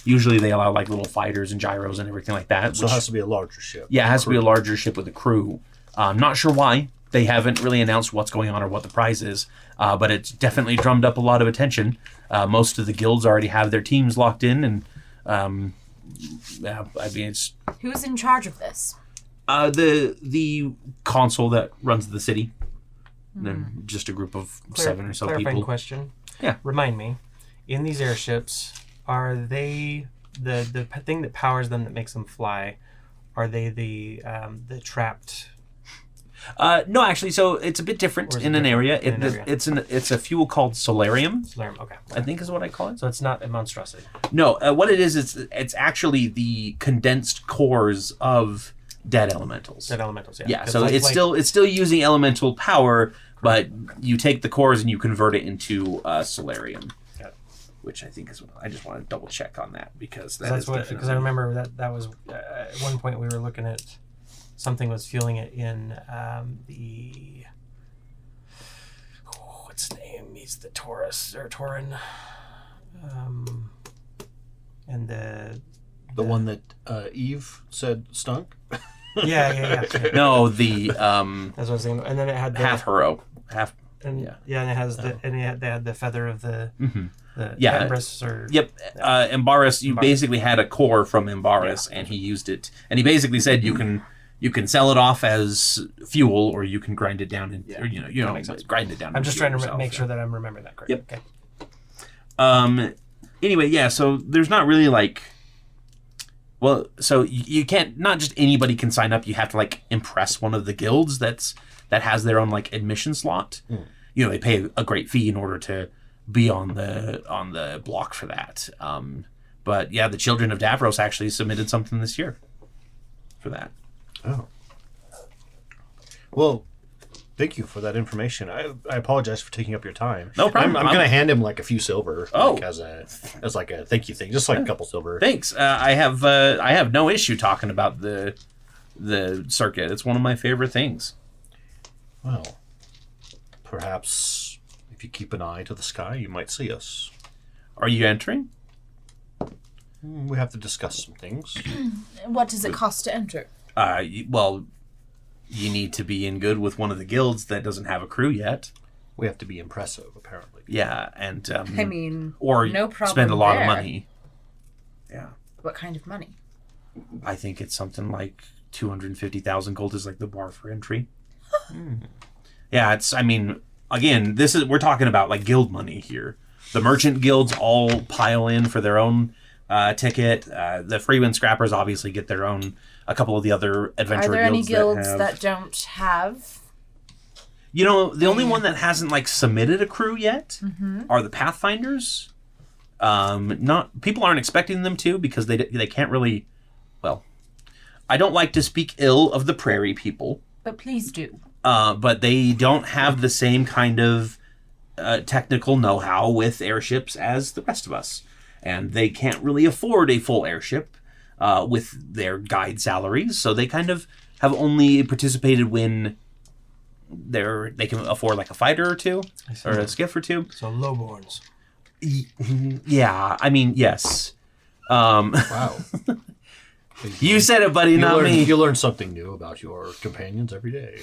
Usually they allow little fighters and gyros and everything like that. So it has to be a larger ship. Yeah, it has to be a larger ship with a crew. I'm not sure why. They haven't really announced what's going on or what the prize is, but it's definitely drummed up a lot of attention. Most of the guilds already have their teams locked in, and it's... Who's in charge of this? The consul that runs the city. Then just a group of 7 or so clarifying people. Question. Yeah. Remind me, in these airships, are they the thing that powers them that makes them fly? Are they the trapped? No, actually, so it's a bit different in Aneria. It's a fuel called solarium. Solarium, okay. I think is what I call it. So it's not a monstrosity. No, what it is, it's actually the condensed cores of dead elementals. Dead elementals, yeah. Yeah, so it's still using elemental power, but you take the cores and you convert it into solarium. Got it. Which I think is what I just want to double check on that because because I remember that was at one point we were looking at something was fueling it in the what's his name? He's the Taurus or Torrey, and the one that Eve said stunk. Yeah. No, the that's what I was thinking. And then it had the half hero, and and it has they had the feather of the Empress or Embarrass. You basically had a core from Embarrass, and he used it, and he basically said you can sell it off as fuel, or you can grind it down grind it down. I'm just trying to make sure that I'm remembering that correctly. Yep. Okay. anyway, yeah. So there's not really like. Well, so you can't. Not just anybody can sign up. You have to like impress one of the guilds that has their own like admission slot. You know, they pay a great fee in order to be on the block for that. But yeah, the Children of Davros actually submitted something this year for that. Oh. Well, thank you for that information. I apologize for taking up your time. No problem. I'm going to hand him like a few silver, Oh. like, as like a thank you thing, just like a couple silver. Thanks. I have no issue talking about the circuit. It's one of my favorite things. Well, perhaps if you keep an eye to the sky, you might see us. Are you entering? We have to discuss some things. What does it cost to enter? Well, you need to be in good with one of the guilds that doesn't have a crew yet. We have to be impressive, apparently. Yeah, and I mean, or no problem spend a lot there. of money. Yeah, What kind of money? I think it's something like 250,000 gold is like the bar for entry. Yeah, it's. I mean, again, we're talking about like guild money here. The merchant guilds all pile in for their own ticket. The Freewind Scrappers obviously get their own. A couple of the other adventurer Are there any guilds guilds that don't have? You know, the only one that hasn't like submitted a crew yet are the Pathfinders. Not people aren't expecting them to because they can't really. Well, I don't like to speak ill of the prairie people, But please do. but they don't have the same kind of technical know-how with airships as the rest of us, and they can't really afford a full airship with their guide salaries. So they kind of have only participated when they can afford like a fighter or two or a skiff or two. So lowborns. Yeah, I mean, yes. Wow. You said it, buddy, not me. You learn something new about your companions every day.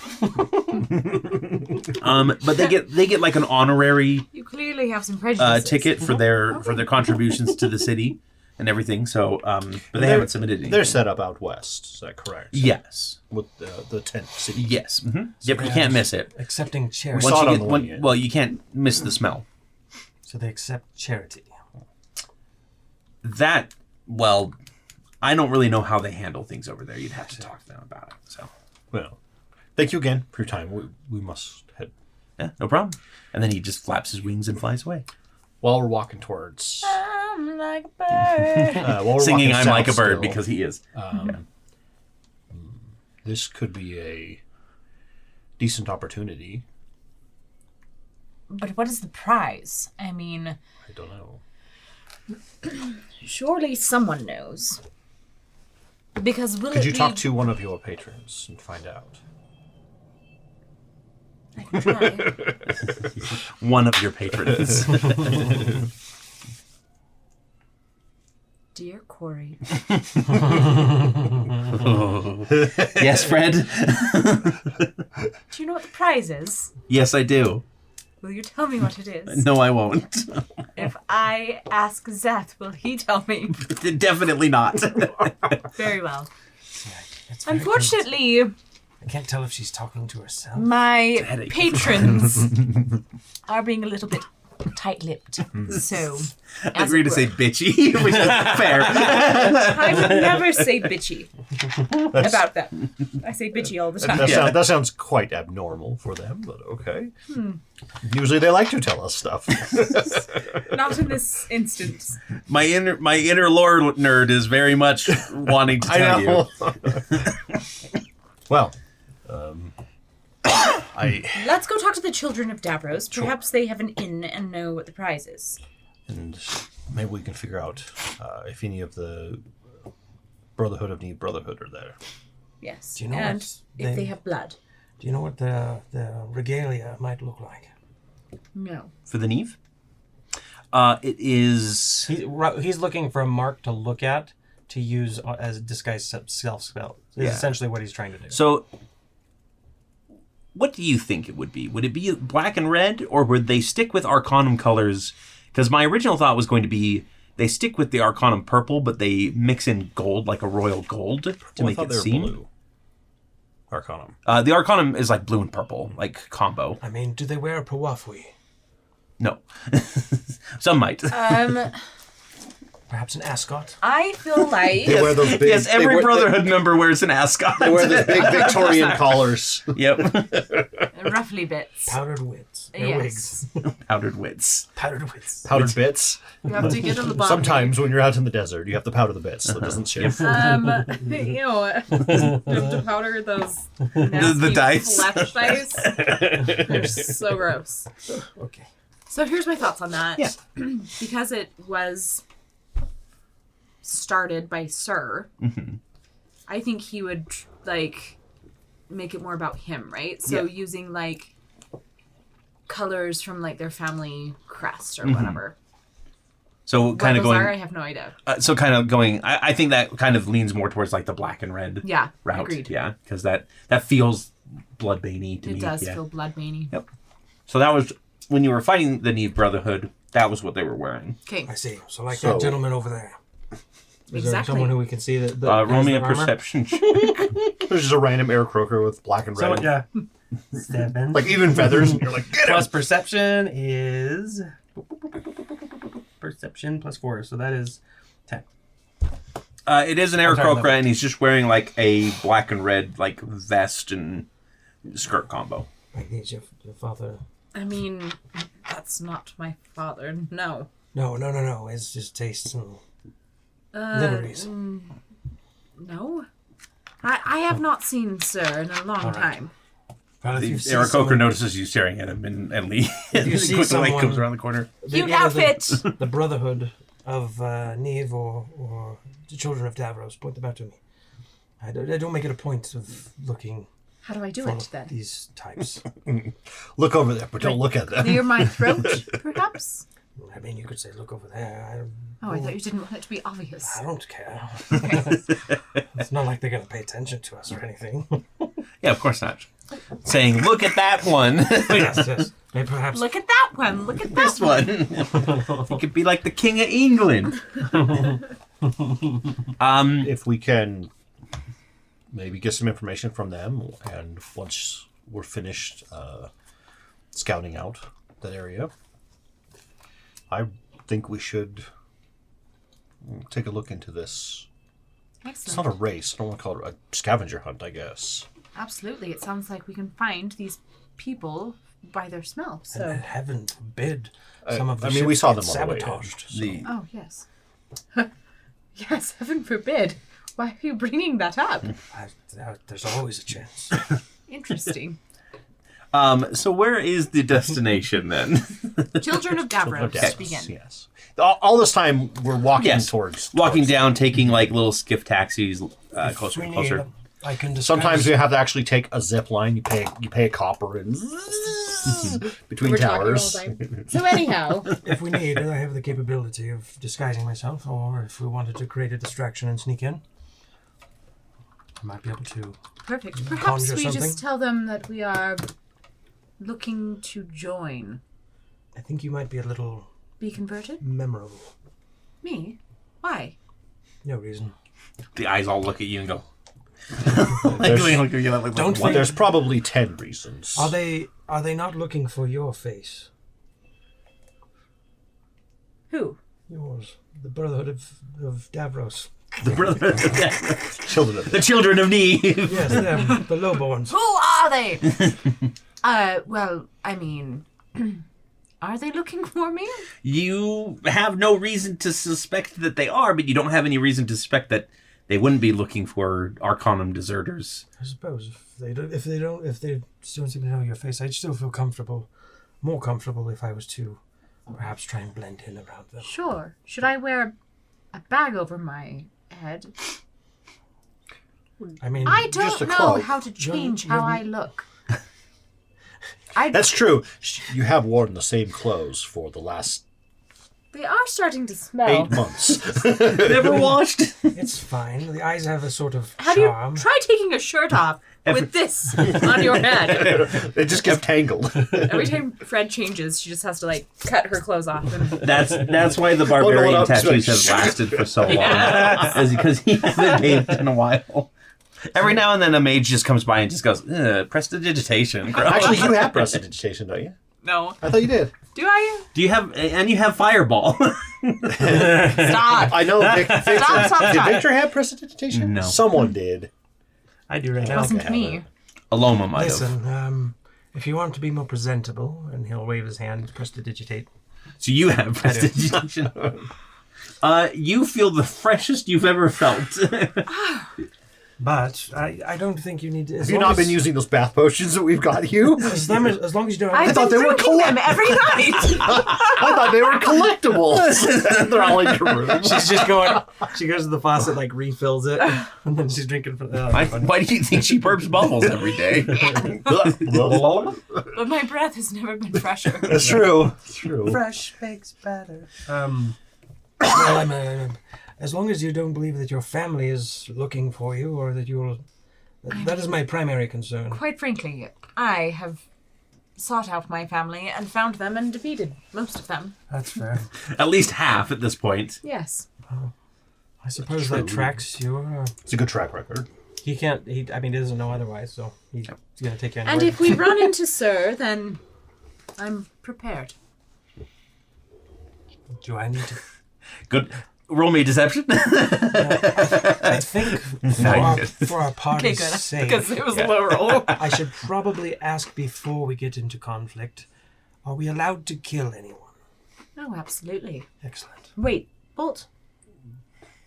But they get like an honorary You clearly have some prejudices. ticket for their contributions to the city and everything. So, but they haven't submitted anything. They're set up out west. Is that correct? Yes. With the tent city. Yes. Mm-hmm. Yep. You can't miss it. Accepting charity. saw it on the way in. Well, you can't miss the smell. So they accept charity. That, well, I don't really know how they handle things over there. You'd have to talk to them about it. So, Well, thank you again for your time. We must head. yeah, no problem. And then he just flaps his wings and flies away. While we're walking towards... I'm like a bird. while we're Singing walking I'm like a south bird still, because he is. this could be a decent opportunity. But what is the prize? I mean, I don't know. surely someone knows. Because Could you talk to one of your patrons and find out? I can try. One of your patrons. Dear Cory. Yes, Fred? Do you know what the prize is? Yes, I do. Will you tell me what it is? No, I won't. If I ask Zeth, will he tell me? Definitely not. Very well. It's very Unfortunately, close. I can't tell if she's talking to herself. my Headache. patrons are being a little bit tight-lipped. So, I as agree it to say were. bitchy, which is fair. I would never say bitchy about them. I say bitchy all the time. That sounds quite abnormal for them, but okay. Usually they like to tell us stuff. Not in this instance. My inner lore nerd is very much wanting to tell you. Well, Let's go talk to the Children of Davros. Perhaps they have an inn and know what the prize is. and maybe we can figure out if any of the Brotherhood of Need Brotherhood are there. Yes. Do you know and what if they have blood. Do you know what the regalia might look like? No. For the Neve? It is... He's looking for a mark to look at to use as a disguise self-spell. Is essentially what he's trying to do. So, what do you think it would be? Would it be black and red, or would they stick with Arcanum colors? Because my original thought was going to be they stick with the Arcanum purple, but they mix in gold, like a royal gold, to make it seem. Blue. Arcanum. The Arcanum is like blue and purple, like combo. I mean, do they wear a pawafui? No. Some might. Perhaps an ascot? I feel like... They wear those big... Yes, every Brotherhood member wears an ascot. They wear those big Victorian collars. Yep. Roughly bits. Powdered wits. Or Yes. wigs. Powdered wits. Powdered wits. Powdered bits. You have to get on the bottom. Sometimes when you're out in the desert, you have to powder the bits so it doesn't shift. You have to powder those nasty dice. flesh dice. They're so gross. Okay. So here's my thoughts on that. Yeah. Because it was started by Sir, I think he would like make it more about him, right? So using like colors from like their family crest or whatever. So kind of What those going. are, I have no idea. So kind of going. I think that kind of leans more towards like the black and red Yeah, route. agreed. Yeah, because that feels bloodbaney to me. It does yeah. feel bloodbaney. Yep. So that was when you were fighting the Neve Brotherhood. That was what they were wearing. Okay. I see. So like So- that gentleman over there. Is there Exactly. someone who we can see that Roll me a has their armor? perception check. There's just a random air croaker with black and red. So, yeah. 7. Like even feathers, and you're like, get him! Plus perception is perception plus 4, so that is 10. It is an sorry, Aarakocra, level. and he's just wearing like a black and red like vest and skirt combo. Like he's your father. I mean, that's not my father. No. No. It's just tastes and Uh, liveries. No. I have not seen Sir in a long right. time. Well, if The you see Aarakocra someone- notices you staring at him and leaves. If you see quickly like, someone- comes around the corner. Cute either outfit! The Brotherhood of Neve or the Children of Davros, point them out to me. I don't make it a point of looking How do I do for it then? these types. Look over there, but don't look at them. Near my throat, perhaps? I mean, you could say, look over there. Oh, I thought you didn't want it to be obvious. I don't care. It's not like they're going to pay attention to us or anything. Yeah, of course not. Saying, look at that one. yes. Maybe perhaps Look at that one! Look at that This one. He could be like the King of England. If we can maybe get some information from them, and once we're finished scouting out that area, I think we should take a look into this. It's Excellent. not a race. I don't want to call it a scavenger hunt, I guess. Absolutely. It sounds like we can find these people by their smell. and So. heaven forbid some of the I mean, we ships saw get them on the way in, sabotaged. so- The Oh, yes. Yes, heaven forbid. Why are you bringing that up? There's always a chance. Interesting. So where is the destination then? Children of Davros, Yes, begin. yes. All this time we're walking Yes. towards Walking down, taking like little skiff taxis closer We and need- closer. I can disguise. Sometimes you have to actually take a zip line. You pay a copper and between We're talking all towers. the time. So anyhow, If we need, I have the capability of disguising myself, or if we wanted to create a distraction and sneak in, I might be able to. perfect. Perhaps Conjure we something? just tell them that we are looking to join. I think you might be a little Be converted? memorable. Me? Why? No reason. The eyes all look at you and go. There's, Don't what? there's probably 10 reasons. Are they not looking for your face? Who? Yours. The Brotherhood of Davros. The brother, Children of the children of Neve. Yes, them, the lowborns. Who are they? Well, I mean, are they looking for me? You have no reason to suspect that they are, but you don't have any reason to suspect that they wouldn't be looking for Arcanum deserters. I suppose if they don't seem to know your face, I'd still feel more comfortable if I was to perhaps try and blend in around them. Sure. Should I wear a bag over my head? I mean, I Just don't a know cloak. how to change You're- how I look. That's true. You have worn the same clothes for the last They are starting to smell. 8 months. Never washed? it's fine. The eyes have a sort of Have you charm. try taking a shirt off with this on your head? It just gets tangled. Every time Fred changes, she just has to like cut her clothes off. And That's why the Bundle it barbarian up, tattoos just have like, lasted for so long. Yeah. Is because he hasn't bathed in a while. Every now and then a mage just comes by and just goes, prestidigitation. Actually, you have prestidigitation, don't you? no, I thought you did. do I? Do you have, and you have fireball. Stop. I know Victor. Stop. Did Victor have prestidigitation? No. Someone did. I do right It now. wasn't me. Aloma might have. Listen, if you want to be more presentable, and he'll wave his hand, prestidigitate. So you have prestidigitation. You feel the freshest you've ever felt. But I don't think you need to. Have you not been using those bath potions that we've got you? As long as you don't. I've thought been they were drinking them every night. I thought they were collectibles. They're all in your room. She's just going. She goes to the faucet, like refills it, and then she's drinking from. Why do you think she burps bubbles every day? But my breath has never been fresher. That's true. It's true. Fresh makes better. Well, as long as you don't believe that your family is looking for you, or that you'll. That is my primary concern. Quite frankly, I have sought out my family and found them and defeated most of them. That's fair. At least half at this point. Yes. I suppose that tracks you. It's a good track record. He can't. He doesn't know otherwise, so he's gonna take you. And if we run into Sir, then I'm prepared. do I need to? Good. Roll me deception. I think for our Okay, party's good. sake, Because it was a low roll. I should probably ask before we get into conflict. Are we allowed to kill anyone? Oh, absolutely. Excellent. Wait, Bolt.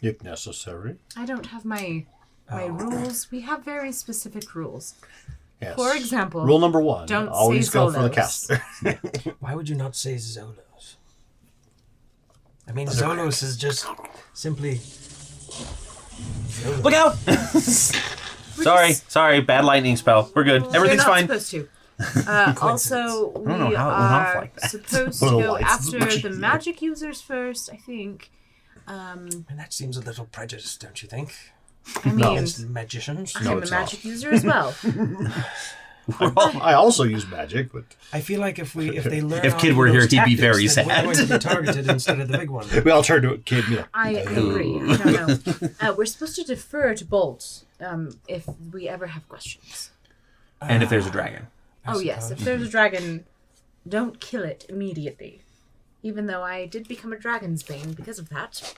If necessary. I don't have my rules. We have very specific rules. Yes. For example, Rule number 1. don't always say go for the Zolos. caster. Why would you not say Zolos? I mean, Zolos is just simply. Zolos. Look out! Sorry. Bad lightning spell. We're good. Everything's You're not fine. supposed to. Also, we don't know how it went off are like that. supposed to One of the go lights is after magic the user. magic users first, I think. And that seems a little prejudiced, don't you think? I mean, Against magicians. No, I'm a it's not. magic user as well. I also use magic, but I feel like if they learn. If all Kid of were those here, he'd be tactics, very then sad. We're going to be targeted instead of the big one. we all turn to a kid. Yeah. I agree. I don't know. We're supposed to defer to Bolt if we ever have questions. And if there's a dragon. Oh, yes. If there's a dragon, don't kill it immediately. Even though I did become a dragon's bane because of that.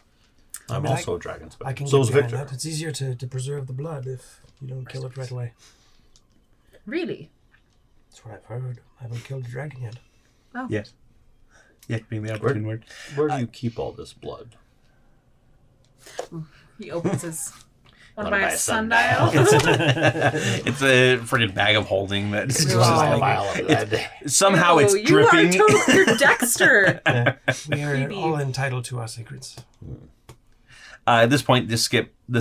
I'm mean, also a dragon's I can So get is behind Victor. that. It's easier to preserve the blood if you don't kill it right away. Really? That's what I've heard. I haven't killed a dragon yet. Yes. Yeah, being the opportune word. Where do you keep all this blood? He opens his... Wanna Wanna buy buy a a sundial? It's a friggin' bag of holding that's Really? just Oh, like, vial of lead. somehow Oh, it's dripping. You are totally... You're Dexter! We are Creepy. all entitled to our secrets. At this point, the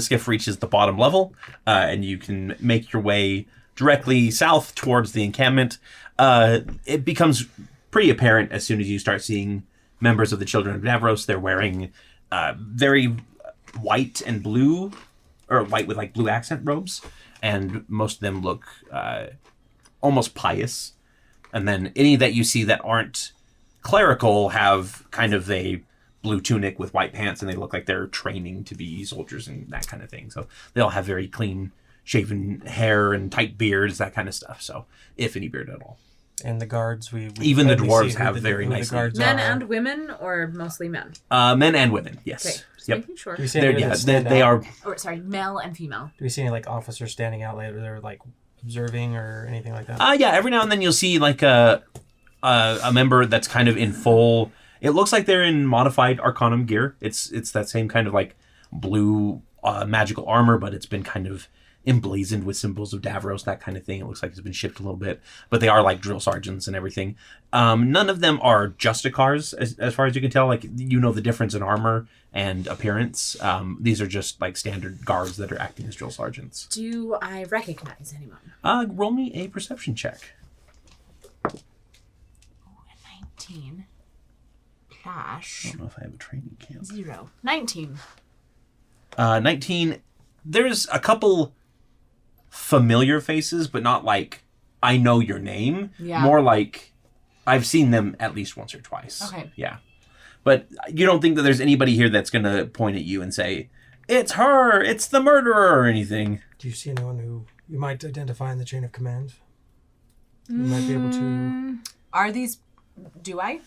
skiff reaches the bottom level, and you can make your way directly south towards the encampment. It becomes pretty apparent as soon as you start seeing members of the Children of Davros. They're wearing very white and blue, or white with like blue accent robes, and most of them look almost pious. And then any that you see that aren't clerical have kind of a blue tunic with white pants, and they look like they're training to be soldiers and that kind of thing. So they all have very clean shaven hair and tight beards, that kind of stuff. So if any beard at all. And the guards, we Even the clearly dwarves see who have the- very who the nice guards Men are. and women, or mostly men? Men and women, yes. Okay, just Yep. making sure. Do we see any They're, that yeah, stand they out? are. Or, sorry, male and female. Do we see any like officers standing out later? They're like observing or anything like that. Yeah, every now and then you'll see like a member that's kind of in full. It looks like they're in modified Arcanum gear. It's that same kind of like blue magical armor, but it's been kind of emblazoned with symbols of Davros, that kind of thing. It looks like it's been shipped a little bit, but they are like drill sergeants and everything. None of them are Justicars, as far as you can tell. Like, you know the difference in armor and appearance. These are just like standard guards that are acting as drill sergeants. Do I recognize anyone? Roll me a perception check. 19. I Plus don't know if I have a training camp. 0. 19. 19. There's a couple familiar faces, but not like I know your name. Yeah. More like I've seen them at least once or twice. Okay. Yeah. But you don't think that there's anybody here that's going to point at you and say, it's her, it's the murderer, or anything. Do you see anyone who you might identify in the chain of command? You might be able to. Are these... Do I?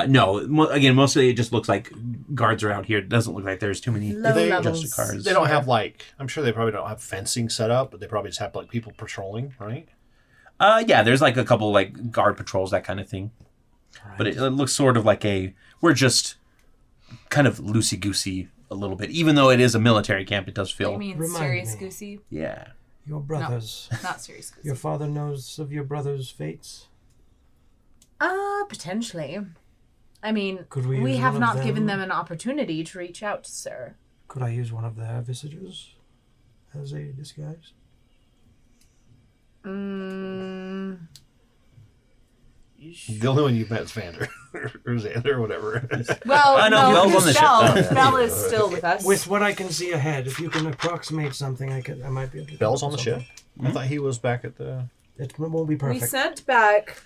No. Again, mostly it just looks like guards are out here. It doesn't look like there's too many Low levels. Justicars. They don't have I'm sure they probably don't have fencing set up, but they probably just have like people patrolling, right? Yeah, there's like a couple like guard patrols, that kind of thing. Right. But it looks sort of like we're just kind of loosey-goosey a little bit. Even though it is a military camp, it does feel... You mean Remind serious me. goosey? Yeah. Your brothers. Not serious goosey. Your father knows of your brother's fates? Potentially. I mean, Could we we use have one of not given them? them an opportunity to reach out, sir. Could I use one of their visitors as a disguise? Mm, The only one you've met is Vander. or Xander, or whatever. well, no, Belle's on the ship. Belle is still with us. With what I can see ahead, if you can approximate something, I might be able to... Bell's on the something. ship. I thought he was back at the... It won't be we perfect. sent back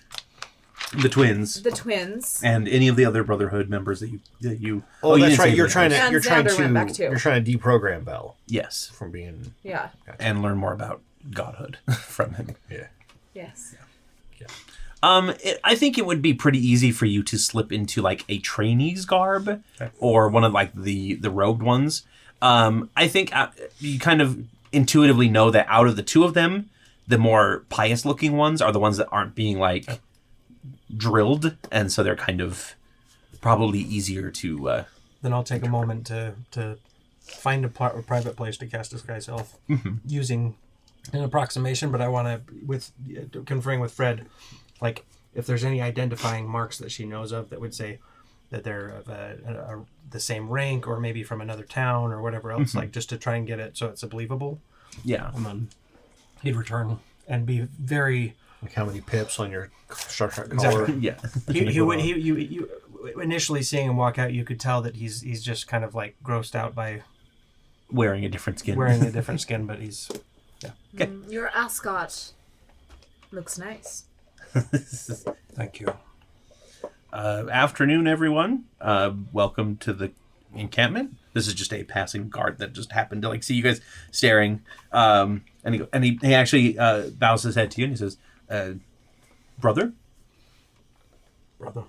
The twins. the twins. And any of the other Brotherhood members that you... Oh, you that's didn't right. say You're the trying names. to. And You're trying Xander went back to. too. You're trying to deprogram Bell Yes. from being. Yeah. And learn more about godhood from him. Yeah. Yes. I think it would be pretty easy for you to slip into like a trainee's garb or one of like the robed ones. I think you kind of intuitively know that out of the two of them, the more pious looking ones are the ones that aren't being like drilled, and so they're kind of probably easier to. Then I'll take a moment to find a private place to cast Disguise Self using an approximation, but I want to, conferring with Fred, like if there's any identifying marks that she knows of that would say that they're of the same rank or maybe from another town or whatever else, like just to try and get it so it's believable. Yeah. And then he'd return and be very... Like how many pips on your Star Trek collar? Exactly. Yeah. You initially seeing him walk out, you could tell that he's just kind of like grossed out by Wearing a different skin. wearing a different skin, but he's... Okay. Your ascot looks nice. Thank you. Afternoon, everyone. Welcome to the encampment. This is just a passing guard that just happened to like see you guys staring. And he actually bows his head to you and he says, "Brother, Brother.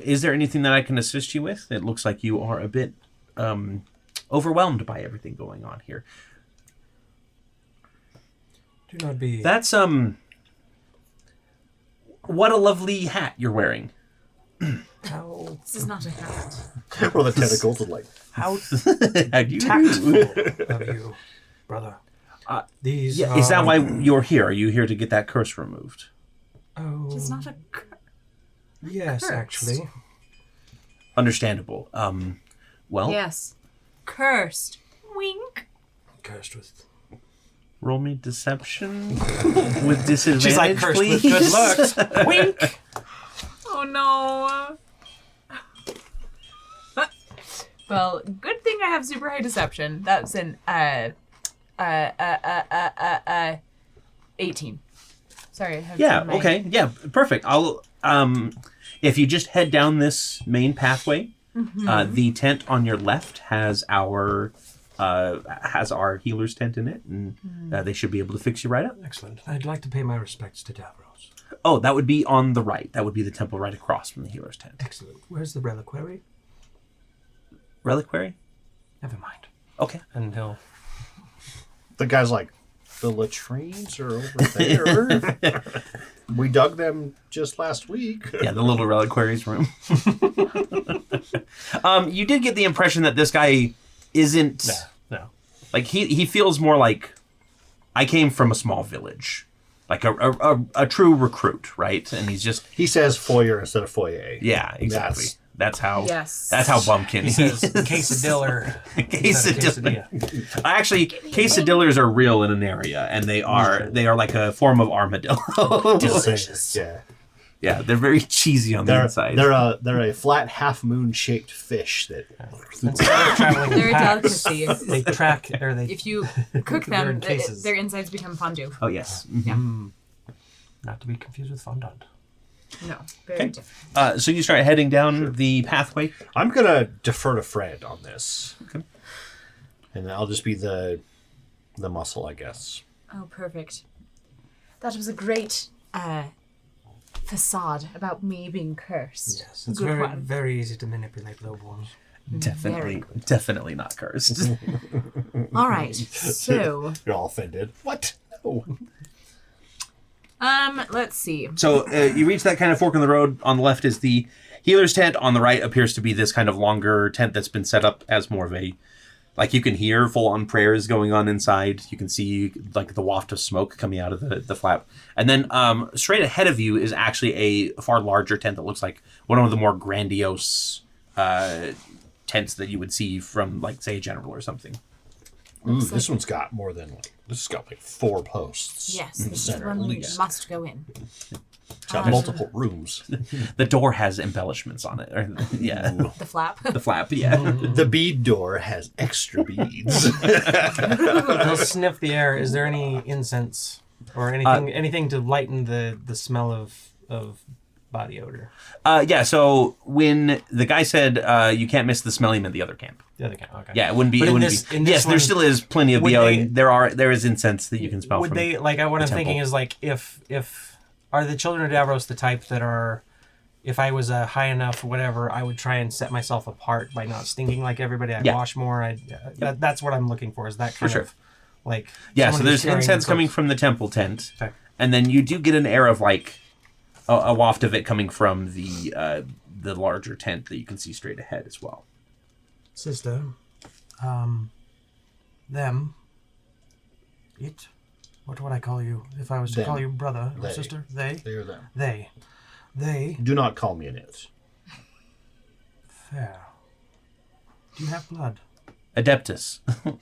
is there anything that I can assist you with? It looks like you are a bit overwhelmed by everything going on here." Do not be... That's what a lovely hat you're wearing. How This is not a hat. Or the tentacles would like. how How do you? tactful of you, brother. These Yeah, is that why you're here? Are you here to get that curse removed? Oh, It's not a yes, curse. actually. Understandable. Well, yes. Cursed. Wink. Cursed with... roll me deception with disadvantage, She's like, cursed please. with good looks. Wink! Oh no. Well, good thing I have super high deception. That's an 18. Sorry, I have Yeah. my- Okay. Yeah. Perfect. I'll. If you just head down this main pathway, the tent on your left has our healer's tent in it, and they should be able to fix you right up. Excellent. I'd like to pay my respects to Davros. Oh, that would be on the right. That would be the temple right across from the healer's tent. Excellent. Where's the reliquary? Reliquary. Never mind. Okay. And he'll... The guy's like, the latrines are over there. We dug them just last week. Yeah, the little reliquaries room. You did get the impression that this guy isn't No. like he feels more like I came from a small village, like a true recruit, right? And he's just He says foyer instead of foyer. yeah, exactly. That's how Yes. that's how bumpkin he Says is. quesadilla. Quesadilla. Actually, quesadillas are real in Aneria, and they are like a form of armadillo. Delicious. Yeah. Yeah, they're very cheesy on the They're inside. they're a flat half moon shaped fish that Traveling They're a in packs. delicacy. They track, or they... If you cook They're them, in cases. their insides become fondue. Oh yes. Mhm. Not to be confused with fondant. No, very Okay. different. So you start heading down the pathway. I'm gonna defer to Fred on this. Okay. And I'll just be the muscle, I guess. Oh, perfect. That was a great facade about me being cursed. Yes, it's Good very, one. very easy to manipulate loved ones. Definitely not cursed. All right, so You're all offended. What? No. let's see. So you reach that kind of fork in the road. On the left is the healer's tent. On the right appears to be this kind of longer tent that's been set up as more of a, like, you can hear full-on prayers going on inside. You can see like the waft of smoke coming out of the flap. And then straight ahead of you is actually a far larger tent that looks like one of the more grandiose tents that you would see from, like, say, a general or something. Ooh, this one's got more than this has got like 4 posts. Yes, in the this center at one least. must go in. It's got multiple rooms. The door has embellishments on it. Yeah. The flap. The flap, yeah. The bead door has extra beads. I'll sniff the air. Is there any incense or anything to lighten the smell of body odor? Yeah, so when the guy said you can't miss the smell, he meant the other camp. The other camp. Okay. Yeah, it wouldn't be. But It in wouldn't this- be. in this Yes, there one- still is plenty of would BOing. they- There is incense that you can smell Would from. they like? What I'm thinking temple. is like if are the Children of Davros the type that are, if I was a high enough whatever, I would try and set myself apart by not stinking like everybody. I Yeah. wash more. That's what I'm looking for. Is that kind sure. of like Yeah, so someone there's who's carrying incense coming themselves- from the temple tent, Okay. and then you do get an air of like a waft of it coming from the larger tent that you can see straight ahead as well. Sister, them, it. What would I call you if I was to Them. call you brother or They. sister? They. They're them. They. Do not call me an it. Fair. Do you have blood? Adeptus,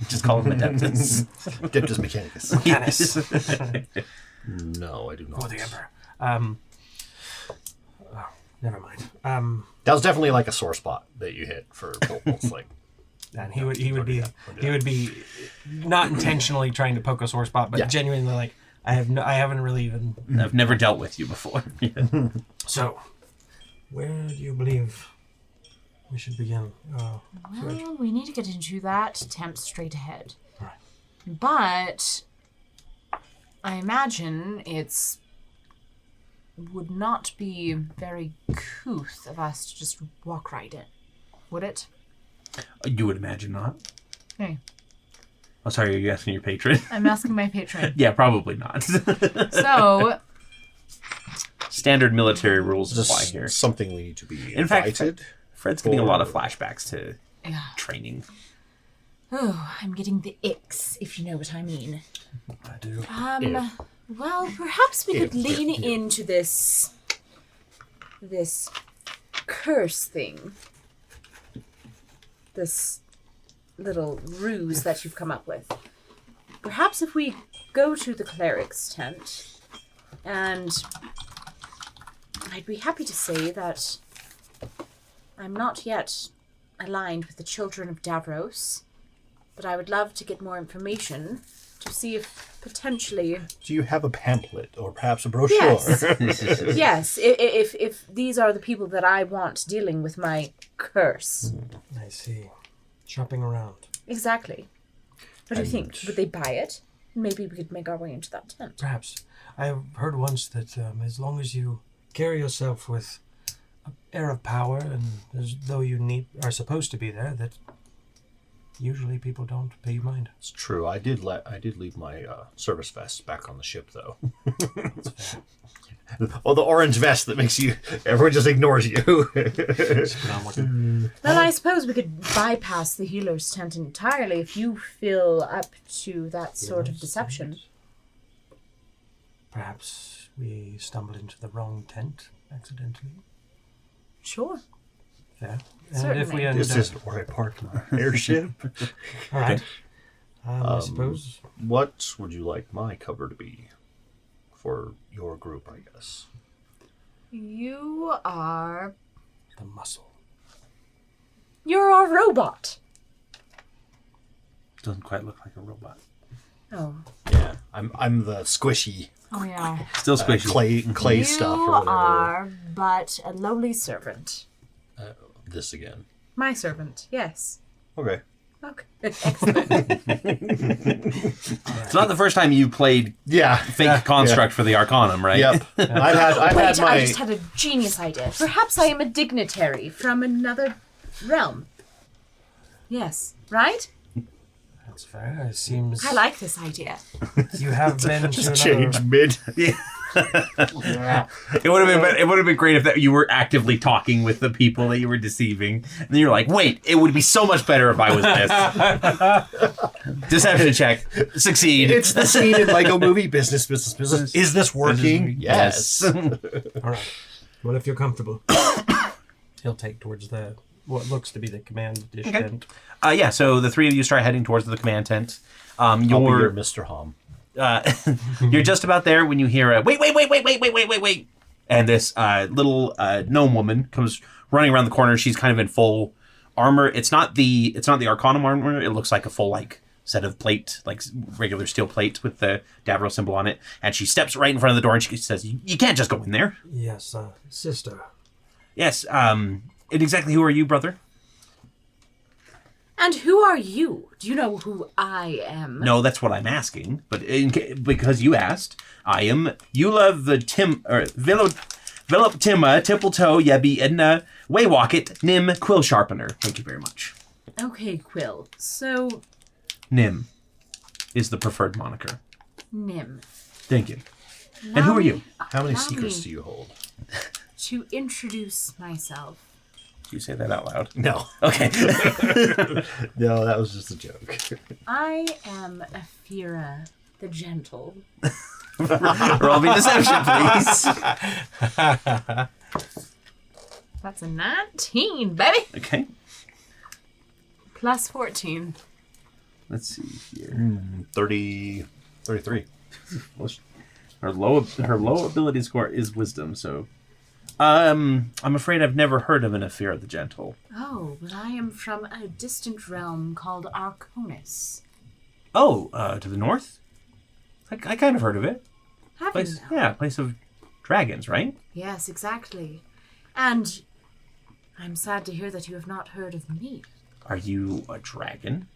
just call him Adeptus. Adeptus Mechanicus. Canis. No, I do not. For the Emperor. Never mind. That was definitely like a sore spot that you hit for Bolt's like. And he would be Don't do that. not intentionally trying to poke a sore spot, but Yeah. genuinely like I haven't really even. I've never dealt with you before. So, where do you believe we should begin? Well, we need to get into that tent straight ahead. Right. But I imagine would not be very couth of us to just walk right in, would it? You would imagine not. Okay. Oh, sorry, are you asking your patron? I'm asking my patron. Yeah, probably not. So, Standard military rules Is apply this here. something we need to be In fact, invited? Fred's getting a lot of flashbacks to yeah. training. Oh, I'm getting the icks, if you know what I mean. I do. Well, perhaps we could If. lean into this curse thing. This little ruse that you've come up with. Perhaps if we go to the cleric's tent, and I'd be happy to say that I'm not yet aligned with the Children of Davros, but I would love to get more information to see if potentially... Do you have a pamphlet or perhaps a brochure? Yes. Yes, if these are the people that I want dealing with my curse. I see. Shopping around. Exactly. What do you think? And- Would they buy it? Maybe we could make our way into that tent. Perhaps. I heard once that as long as you carry yourself with an air of power and as though you are supposed to be there, that usually people don't pay you mind. It's true. I did leave my service vest back on the ship, though. Oh, the orange vest that makes everyone just ignores you. Well, I suppose we could bypass the healer's tent entirely if you feel up to that sort of deception. Perhaps we stumbled into the wrong tent accidentally. Sure. Yeah. And Certainly. if we end This up... is where I parked my airship. All right. I suppose... What would you like my cover to be for your group, I guess? You are... The muscle. You're our robot. Doesn't quite look like a robot. Oh. Yeah, I'm the squishy Oh, yeah. Still squishy. clay You stuff or whatever. are but a lowly servant. This again. My servant, yes. Okay. Okay. Excellent. It's not the first time you played Yeah. fake construct for the Arcanum, right? Yep. I've Wait, had my. I just had a genius idea. Perhaps I am a dignitary from another realm. Yes, right? That's fair. It seems I like this idea. you have been to Just another... change mid. It would have been great if that you were actively talking with the people that you were deceiving, and then you're like, "Wait, it would be so much better if I was this." Deception check, succeed. It's the scene in Lego Movie. Business. Is this working? Yes. All right. Well, if you're comfortable, he'll take towards what looks to be the command dish Okay. tent. Yeah. So the three of you start heading towards the command tent. I'll be your You're Mr. Hom. you're just about there when you hear a wait, and this little gnome woman comes running around the corner. She's kind of in full armor. It's not the Arcanum armor. It looks like a full set of plate, like regular steel plate with the Davros symbol on it. And she steps right in front of the door and she says, "You can't just go in there." Yes, sister. Yes. And exactly who are you, brother? And who are you? Do you know who I am? No, that's what I'm asking. But because you asked, I am Eula Velop Timma Tippletoe Yebi Edna Waywalkit Nim Quill Sharpener. Thank you very much. Okay, Quill. So, Nim is the preferred moniker. Nim. Thank you. And who are you? How many Allow secrets me do you hold? to introduce myself. Do you say that out loud? No. Okay. No, that was just a joke. I am Aphira the Gentle. Roll me deception, please. That's a 19, baby. Okay. Plus 14. Let's see here. 33. Her low ability score is wisdom, so I'm afraid I've never heard of an Aphira the Gentle. Oh, but I am from a distant realm called Arconis. Oh, to the north? I kind of heard of it. Have Place, you now? yeah, place of dragons, right? Yes, exactly. And I'm sad to hear that you have not heard of me. Are you a dragon?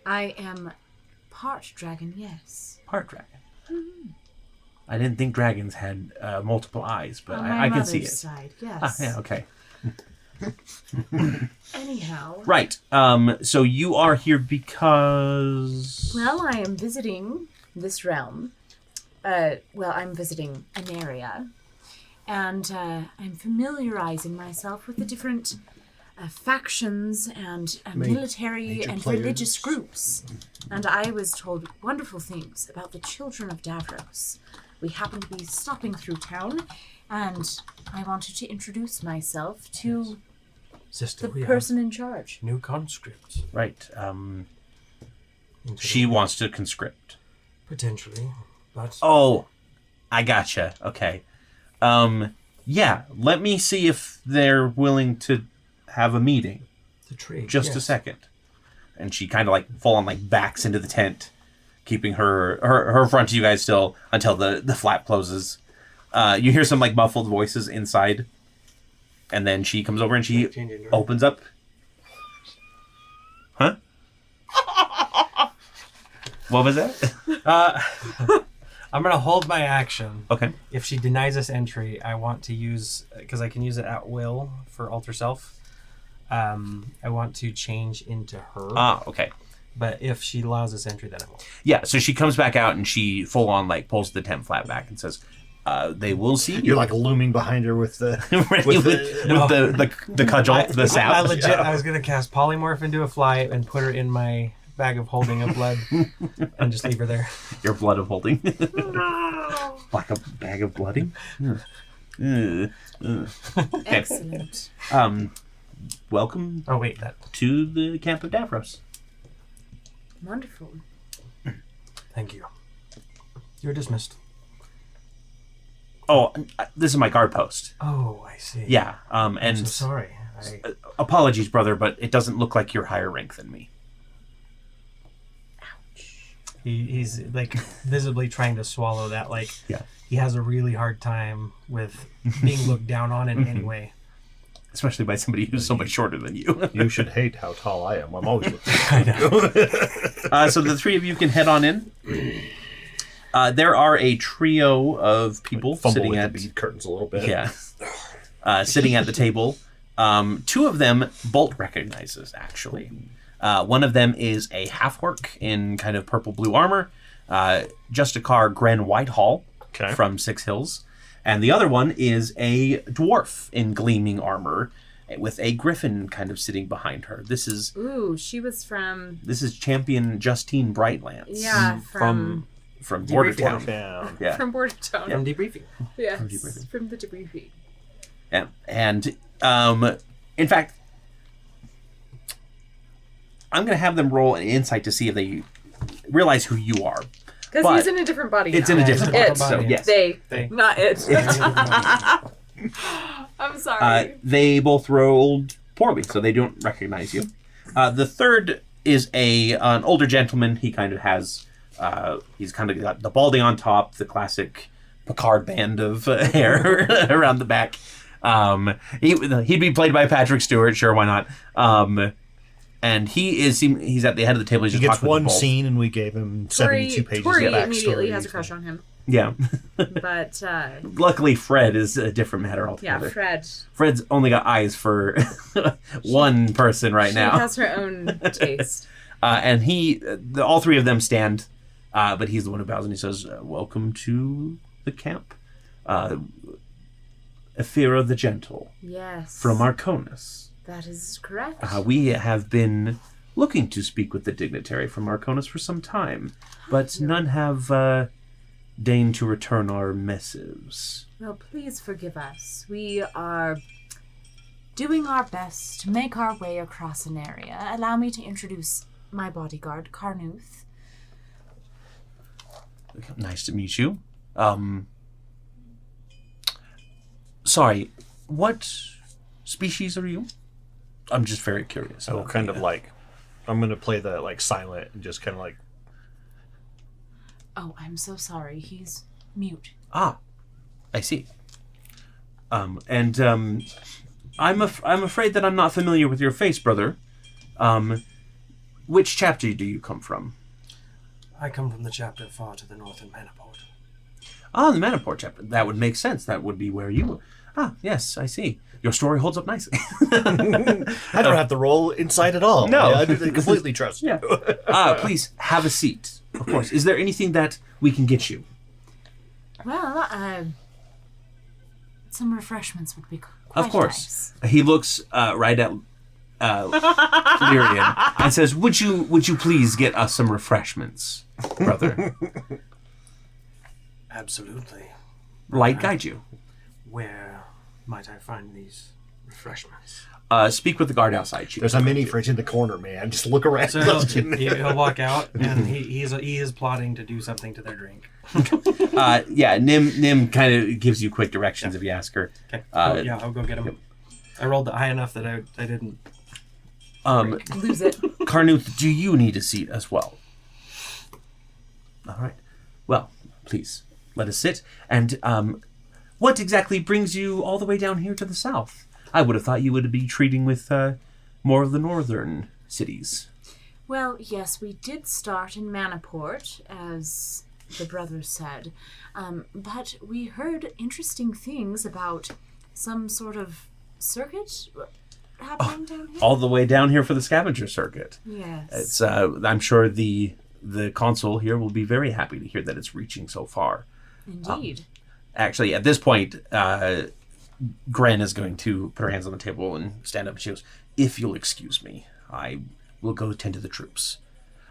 I am part dragon, yes. Part dragon. I didn't think dragons had multiple eyes, but On my I can see mother's it. side, Ah, yes. yeah, okay. Anyhow. Right. So you are here because... Well, I am visiting this realm. I'm visiting Aneria. And I'm familiarizing myself with the different factions and military major and players. religious groups. And I was told wonderful things about the Children of Davros. We happened to be stopping through town, and I wanted to introduce myself to Sister, the we person in charge. have new conscripts. Right. into She the- wants to conscript. Potentially, but... Oh, I gotcha. Okay. Yeah, let me see if they're willing to have a meeting. The trade. Just a yes. second. And she kind of full on backs into the tent, keeping her front to you guys still until the flap closes. You hear some muffled voices inside, and then she comes over and she Changing direction. opens up. Huh? What was that? I'm going to hold my action. Okay. If she denies us entry, I want to use... Because I can use it at will for Alter Self. I want to change into her. Ah, okay. But if she allows us entry, then I won't. Yeah, so she comes back out and she full on pulls the tent flap back and says, "They will see you." You're looming behind her with the with the cudgel, the I sap. legit, I was going to cast Polymorph into a fly and put her in my bag of holding of blood and just leave her there. Your blood of holding. Like a bag of blooding. Excellent. Welcome Oh, wait, that... to the camp of Davros. Wonderful. Thank you. You're dismissed. Oh, this is my guard post. Oh, I see. Yeah. I'm And so sorry. apologies, brother, but it doesn't look like you're higher rank than me. He's visibly trying to swallow that. Yeah. He has a really hard time with being looked down on in any way. especially by somebody who's so much shorter than you. You should hate how tall I am. I'm always looking at you. So the three of you can head on in. There are a trio of people Fumble sitting with at the bead curtains a little bit. sitting at the table. Two of them Bolt recognizes, actually. One of them is a half-orc in kind of purple-blue armor, Justicar Gren Whitehall from Six Hills. And the other one is a dwarf in gleaming armor with a griffin kind of sitting behind her. This is... Ooh, she was from... This is Champion Justine Brightlands. Yeah, from Bordertown. Yeah. From Bordertown. From debriefing. Yes, From debriefing. from the debriefing. Yeah. And, in fact, I'm going to have them roll an insight to see if they realize who you are. Because he's in a different body It's now. in a different It. body, so yes. They. Not it. Yeah. I'm sorry. They both rolled poorly, so they don't recognize you. The third is an older gentleman. He kind of has, he's kind of got the balding on top, the classic Picard band of hair around the back. He'd be played by Patrick Stewart, sure, why not? And he's at the head of the table. He's He just gets talking with one the Bolt. scene, and we gave him 72 pages Torrey of backstory. immediately has a crush on him. Yeah. But, Luckily, Fred is a different matter yeah, altogether. Fred. Fred's only got eyes for one person right now. She has her own taste. And all three of them stand, but he's the one who bows and he says, "Welcome to the camp, Ephira the Gentle, Yes. from Arconus. That is correct. We have been looking to speak with the dignitary from Arconus for some time, but none have deigned to return our missives." Well, please forgive us. We are doing our best to make our way across Aneria. Allow me to introduce my bodyguard, Carnuth. Nice to meet you. Sorry, what species are you? I'm just very curious. So about kind the, of like, I'm going to play the like silent and just kind of like, Oh, I'm so sorry. He's mute. Ah, I see. I'm afraid that I'm not familiar with your face, brother. Which chapter do you come from? I come from the chapter far to the north in Manaport. Ah, the Manaport chapter. That would make sense. That would be where you... Ah, yes, I see. Your story holds up nicely. I don't have to roll inside at all. No. I completely trust you. Please, have a seat. Of course. Is there anything that we can get you? Well, some refreshments would be quite Of course. nice. He looks right at Lyrian and says, Would you please get us some refreshments, brother? Absolutely. Light guide you. Where might I find these refreshments? Speak with the guard outside. Chief. There's a mini fridge in the corner, man. Just look around. So he'll walk out, and he is plotting to do something to their drink. Nim kind of gives you quick directions if you ask her. Okay. I'll go get him. I rolled high enough that I didn't. Lose it. Carnuth, do you need a seat as well? All right. Well, please, let us sit. And what exactly brings you all the way down here to the south? I would have thought you would be treating with more of the northern cities. Well, yes, we did start in Manaport, as the brothers said. But we heard interesting things about some sort of circuit happening down here. All the way down here for the scavenger circuit. Yes. It's. I'm sure the consul here will be very happy to hear that it's reaching so far. Indeed. Actually, at this point, Gren is going to put her hands on the table and stand up, and she goes, "If you'll excuse me, I will go tend to the troops."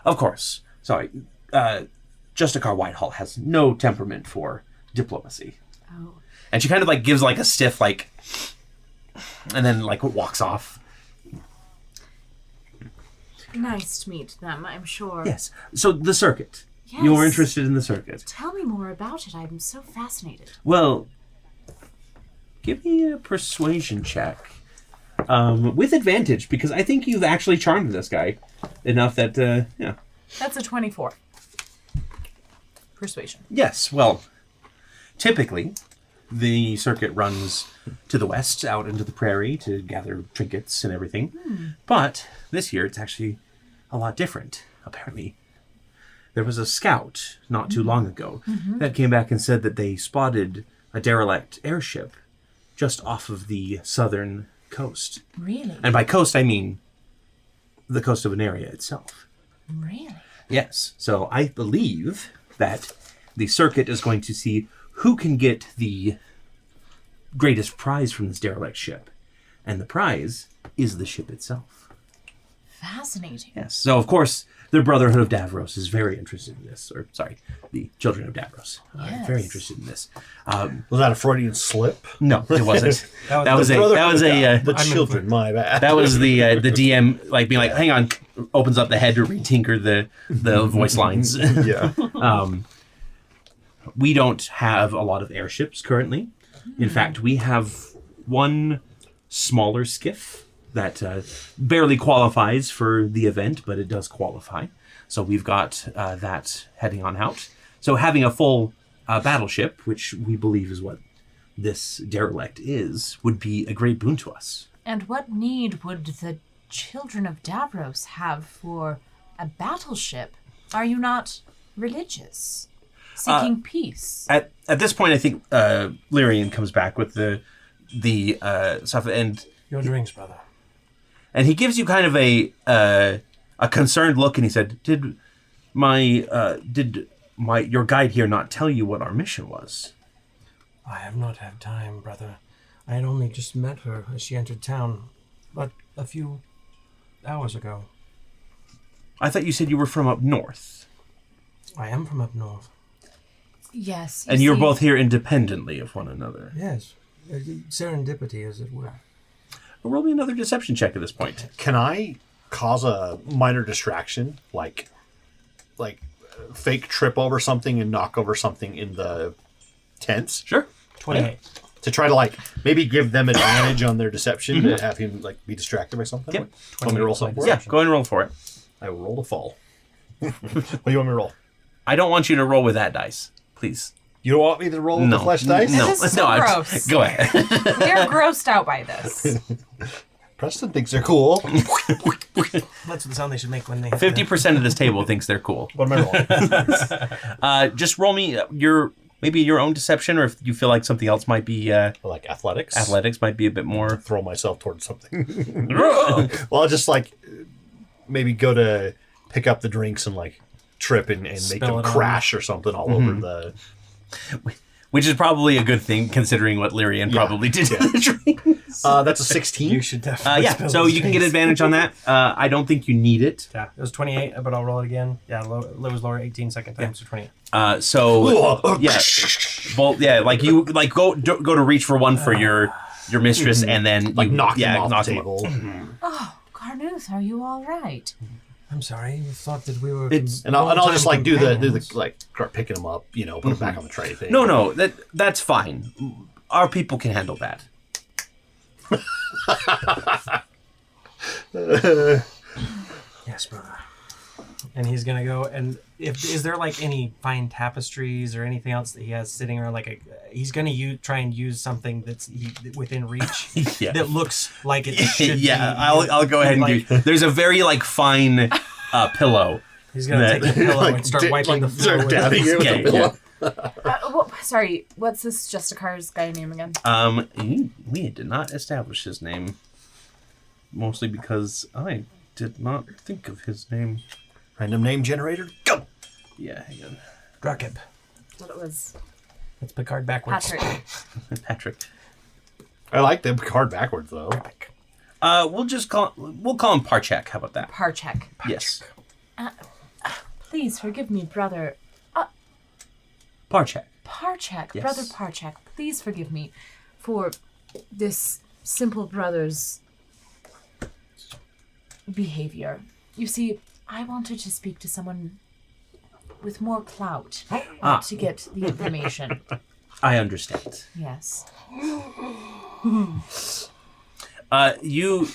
Of course. Sorry. Justicar Whitehall has no temperament for diplomacy. Oh. And she kind of gives a stiff and then walks off. Nice to meet them, I'm sure. Yes. So the circuit. Yes. You're interested in the circuit. Tell me more about it. I'm so fascinated. Well, give me a persuasion check. With advantage, because I think you've actually charmed this guy enough that, yeah. That's a 24. Persuasion. Yes, well, typically, the circuit runs to the west, out into the prairie to gather trinkets and everything. But this year it's actually a lot different. Apparently, there was a scout not too long ago that came back and said that they spotted a derelict airship just off of the southern coast. Really? And by coast, I mean the coast of Aneria itself. Really? Yes. So I believe that the circuit is going to see who can get the greatest prize from this derelict ship. And the prize is the ship itself. Fascinating. Yes. So, of course, the Brotherhood of Davros is very interested in this. Or, sorry, the Children of Davros are Yes. very interested in this. Was that a Freudian slip? No, it wasn't. That was the Children, my bad. That was the DM like being like, hang on, opens up the head to retinker the voice lines. Yeah. We don't have a lot of airships currently. In fact, we have one smaller skiff that barely qualifies for the event, but it does qualify. So we've got that heading on out. So having a full battleship, which we believe is what this derelict is, would be a great boon to us. And what need would the Children of Davros have for a battleship? Are you not religious? Seeking peace? At this point, I think Lyrian comes back with the stuff, and Your drinks, brother. he gives you kind of a concerned look, and he said, "Did your guide here not tell you what our mission was?" I have not had time, brother. I had only just met her as she entered town, but a few hours ago. I thought you said you were from up north, I am from up north. Yes. and you're see- both here independently of one another. Yes, serendipity, as it were. Roll me another deception check at this point. Can I cause a minor distraction, like fake trip over something and knock over something in the tents? Sure. 28. To try to what give them advantage on their deception to have him be distracted by something? Yep. Want me to roll something for Yeah, it? go ahead and roll for it. I will roll to fall. What do you want me to roll? I don't want you to roll with that dice, please. You don't want me to roll the flesh dice? No, This is so no. gross. Go ahead. We're grossed out by this. Preston thinks they're cool. That's the sound they should make when they hit 50% of this table thinks they're cool. What am I rolling? Just roll me maybe your own deception, or if you feel like something else might be Like athletics? athletics might be a bit more. Throw myself towards something. Well, I'll just maybe go to pick up the drinks and trip and make Spill them it on crash or something all over the... Which is probably a good thing considering what Lyrian probably did to the drinks. That's a 16. You should definitely. Yeah, spill so those you can get drinks. advantage on that. I don't think you need it. Yeah, it was 28, but I'll roll it again. Yeah, low was lower 18 second time, so 28. You go to reach for one for your mistress, and then knock him off knock the him table. Oh, Carnuth, are you all right? I'm sorry, you thought that we were. And I'll just do the companions. start picking them up, put them back on the tray thing. No, that's fine. Our people can handle that. Yes, brother. And he's gonna go and is there any fine tapestries or anything else that he has sitting around? He's gonna try and use something that's within reach Yeah. that looks like it should Yeah, be. I'll go ahead and do. There's a very fine pillow. He's gonna take the pillow and start wiping the floor. Start with dabbing it. it with Yeah, the pillow. Sorry, what's this Justicar's guy name again? We did not establish his name, mostly because I did not think of his name. Random name generator, go! Yeah, hang on. Drakip. Thought it was That's Picard backwards. Patrick. Patrick. I like the card backwards, though. We'll call him Parchak. How about that? Parchek. Yes, Please forgive me, brother. Parchak. Parchek, Yes. brother Parchek, please forgive me for this simple brother's behavior. You see, I wanted to speak to someone with more clout to get the information. I understand. Yes. You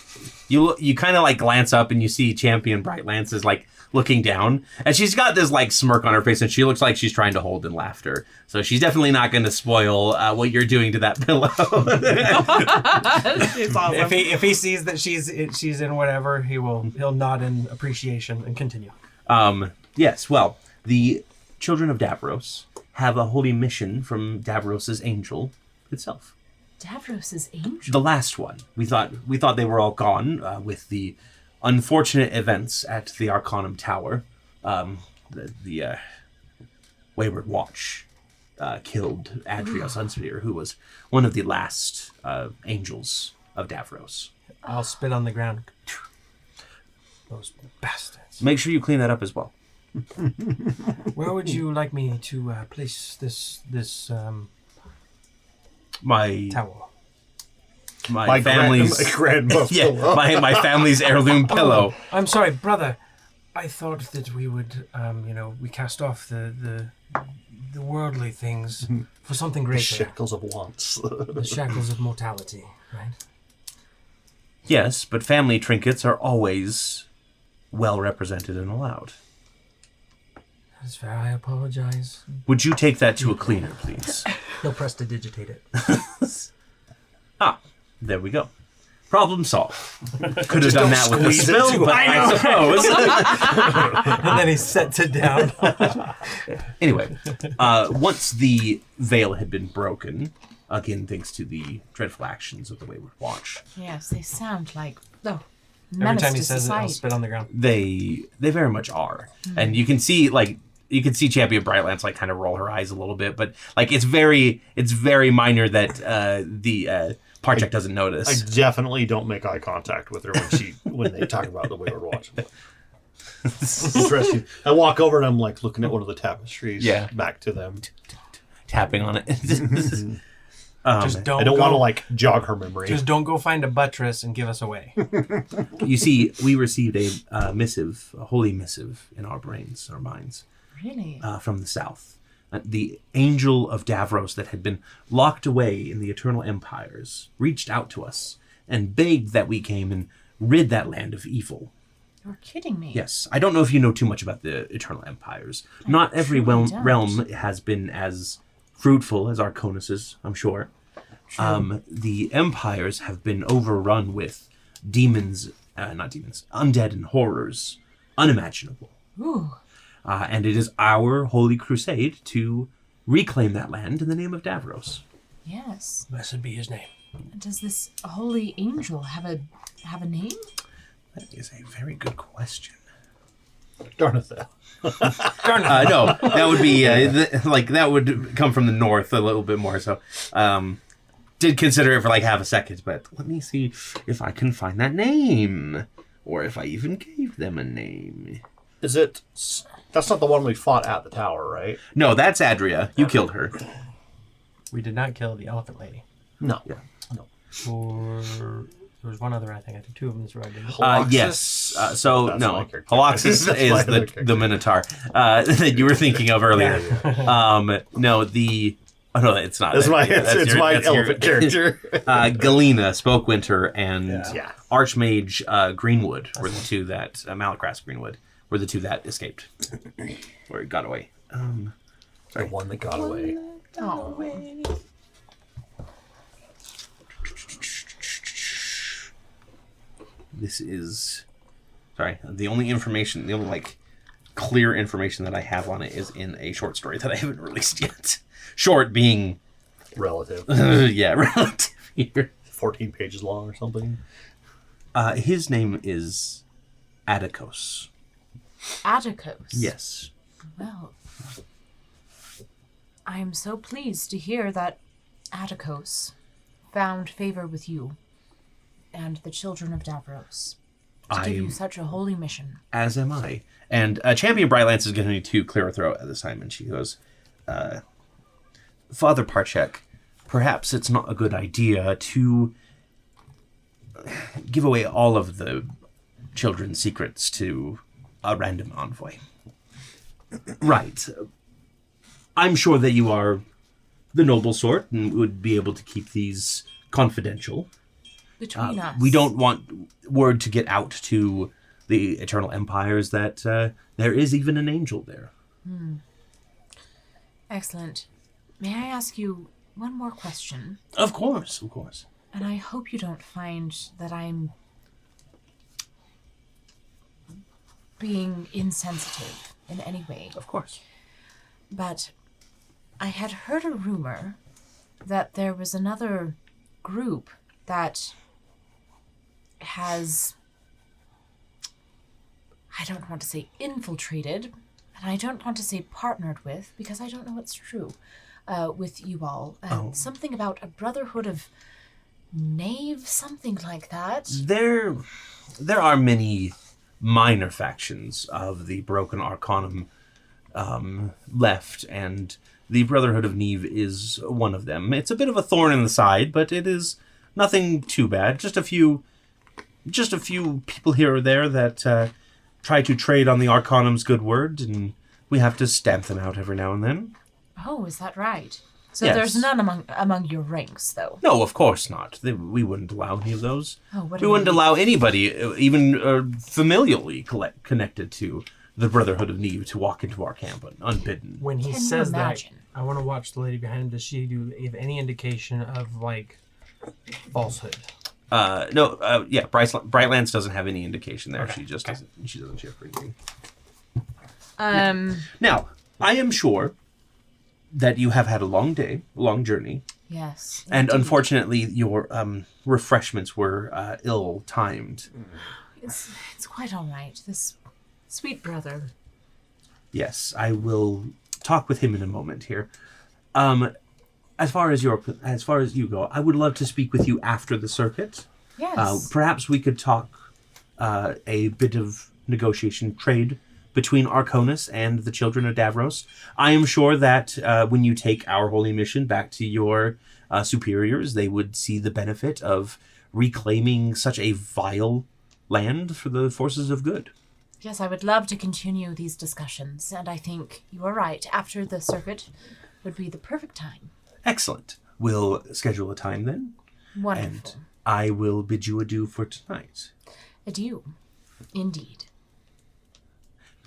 kind of glance up and you see Champion Brightlance is looking down. And she's got this like smirk on her face, and she looks like she's trying to hold in laughter. So she's definitely not going to spoil what you're doing to that pillow. It's awesome. If he sees that she's in whatever, he'll nod in appreciation and continue. Yes, well, the Children of Davros have a holy mission from Davros's angel itself. Davros's angel? The last one. We thought they were all gone with the unfortunate events at the Arcanum Tower. The Wayward Watch killed Adria Sunspear, who was one of the last angels of Davros. I'll spit on the ground. Those bastards. Make sure you clean that up as well. Where would you like me to place this My towel? my family's grandma. yeah, my family's heirloom pillow. I'm sorry, brother. I thought that we would, we cast off the worldly things for something greater. Shackles of wants. The shackles of mortality, right? Yes, but family trinkets are always well represented and allowed. That's fair. I apologize. Would you take that to a cleaner, please? He'll prestidigitate it. There we go. Problem solved. Could have done that with a spill, but I suppose. And then he sets it down. Anyway, once the veil had been broken, again thanks to the dreadful actions of the Wayward Watch, Yes, they sound like Every menace time he to says it, I'll society. spit on the ground. they very much are, and you can see Champion Brightlands like kind of roll her eyes a little bit, but like it's very minor that the Parchek doesn't notice. I definitely don't make eye contact with her when they talk about the Wayward Watch. Interesting. I walk over and I'm like looking at one of the tapestries. Yeah. Back to them. Tapping on it. Just don't. I don't go, want to like jog her memory. Just don't go find a buttress and give us away. You see, we received a missive, a holy missive in our brains, our minds, Really? from the south. The angel of Davros that had been locked away in the Eternal Empires reached out to us and begged that we came and rid that land of evil. You're kidding me. Yes, I don't know if you know too much about the Eternal Empires. Not every truly don't. realm has been as fruitful as Arconus's, I'm sure. The empires have been overrun with demons, undead and horrors, unimaginable. Ooh. And it is our holy crusade to reclaim that land in the name of Davros. Yes. Blessed be his name. Does this holy angel have a name? That is a very good question. Darnatha. No, that would be that would come from the north a little bit more. So, did consider it for like half a second, but let me see if I can find that name, or if I even gave them a name. Is it? That's not the one we fought at the tower, right? No, that's Adria. You killed her. We did not kill the elephant lady. No. Yeah. No. Or there was one other. I think two of them is where I did. Yes. So That's no, my character. Holoxus That's is my other character. the Minotaur that you were thinking of earlier. No, no, it's not. That's my That's my that's elephant character. Galena, Spokewinter, and Yeah. Archmage Greenwood were the two that Malacras Greenwood were the two that escaped or got away. The one that got away. Oh. This is the only clear information that I have on it is in a short story that I haven't released yet. Short being Relative. relative here. 14 pages long or something. His name is Atticos. Atticos. Yes. Well, I am so pleased to hear that Atticos found favor with you and the Children of Davros to give you such a holy mission. As am I. And Champion Brightlands is going to clear her throat at this time, and she goes, Father Parchek, perhaps it's not a good idea to give away all of the children's secrets to a random envoy. Right. I'm sure that you are the noble sort and would be able to keep these confidential. Between us. We don't want word to get out to the Eternal Empires that there is even an angel there. Excellent. May I ask you one more question? Of course. And I hope you don't find that I'm being insensitive in any way. Of course. But I had heard a rumor that there was another group that has, I don't want to say infiltrated, and I don't want to say partnered with, because I don't know what's true, with you all. Something about a brotherhood of knave, something like that. There are many minor factions of the Broken Arcanum left, and the Brotherhood of Neve is one of them. It's a bit of a thorn in the side, but it is nothing too bad. Just a few people here or there that try to trade on the Arcanum's good word, and we have to stamp them out every now and then. Oh, is that right? So Yes. there's none among your ranks, though. No, of course not. We wouldn't allow any of those. Oh, what We wouldn't allow anybody, even familially connected to the Brotherhood of Neve, to walk into our camp unbidden. When he Can you says that, imagine? I want to watch the lady behind him. Does she give any indication of, like, falsehood? Yeah, Brightlands doesn't have any indication there. Okay, She just doesn't. She doesn't share for anything. Now, I am sure that you have had a long day, a long journey, Yes. and indeed. unfortunately, your refreshments were ill-timed. It's quite all right. This sweet brother. Yes, I will talk with him in a moment here. As far as you go, I would love to speak with you after the circuit. Yes. Perhaps we could talk a bit of negotiation trade between Arconis and the Children of Davros. I am sure that when you take our holy mission back to your superiors, they would see the benefit of reclaiming such a vile land for the forces of good. Yes, I would love to continue these discussions, and I think you are right. After the circuit would be the perfect time. Excellent. We'll schedule a time then, Wonderful. and I will bid you adieu for tonight. Adieu. Indeed.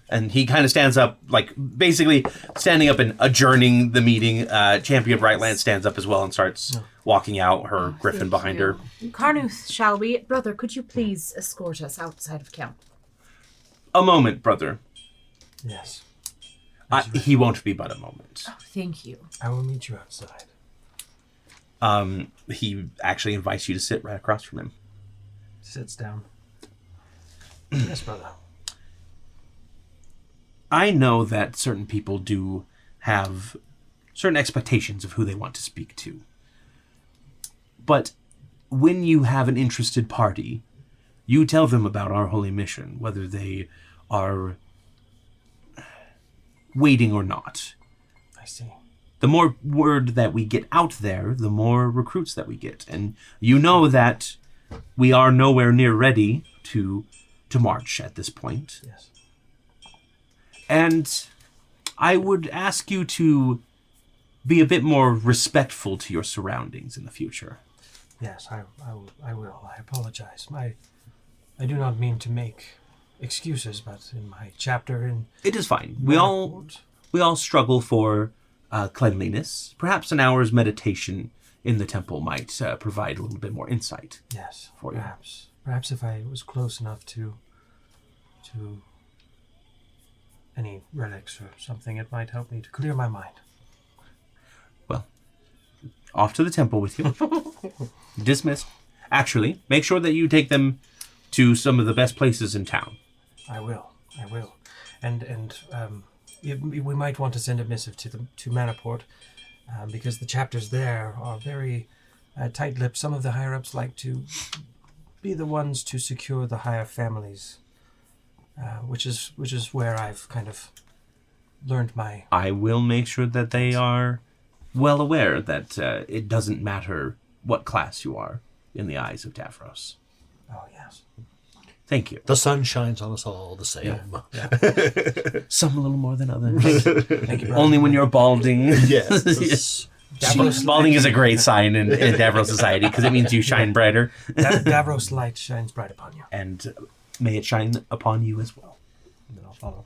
And he kind of stands up, like, basically standing up and adjourning the meeting. Champion Brightland stands up as well and starts walking out, her griffin behind her. Carnuth, shall we? Brother, could you please escort us outside of camp? A moment, brother. Yes. He won't be but a moment. Oh, thank you. I will meet you outside. He actually invites you to sit right across from him. Sits down. Yes, brother. I know that certain people do have certain expectations of who they want to speak to. But when you have an interested party, you tell them about our holy mission, whether they are waiting or not. I see. The more word that we get out there, the more recruits that we get. And you know that we are nowhere near ready to march at this point. Yes. And I would ask you to be a bit more respectful to your surroundings in the future. Yes, I will. I apologize. I do not mean to make excuses, but in my chapter in It is fine. We all struggle for cleanliness. Perhaps an hour's meditation in the temple might provide a little bit more insight. yes, For you. perhaps if I was close enough to any relics or something, it might help me to clear my mind. Well, off to the temple with you. Dismissed. Actually, make sure that you take them to some of the best places in town. I will. And we might want to send a missive to Manaport, because the chapters there are very tight-lipped. Some of the higher-ups like to be the ones to secure the higher families, which is where I've kind of learned my... I will make sure that they are well aware that it doesn't matter what class you are in the eyes of Davros. Oh, yes. Thank you. The sun shines on us all the same. Some a little more than others. Thank you, brother. Only when you're balding. Yes. Davros Balding is a great sign in Davros society because it means you shine brighter. Davros light shines bright upon you. And may it shine upon you as well. And then I'll follow.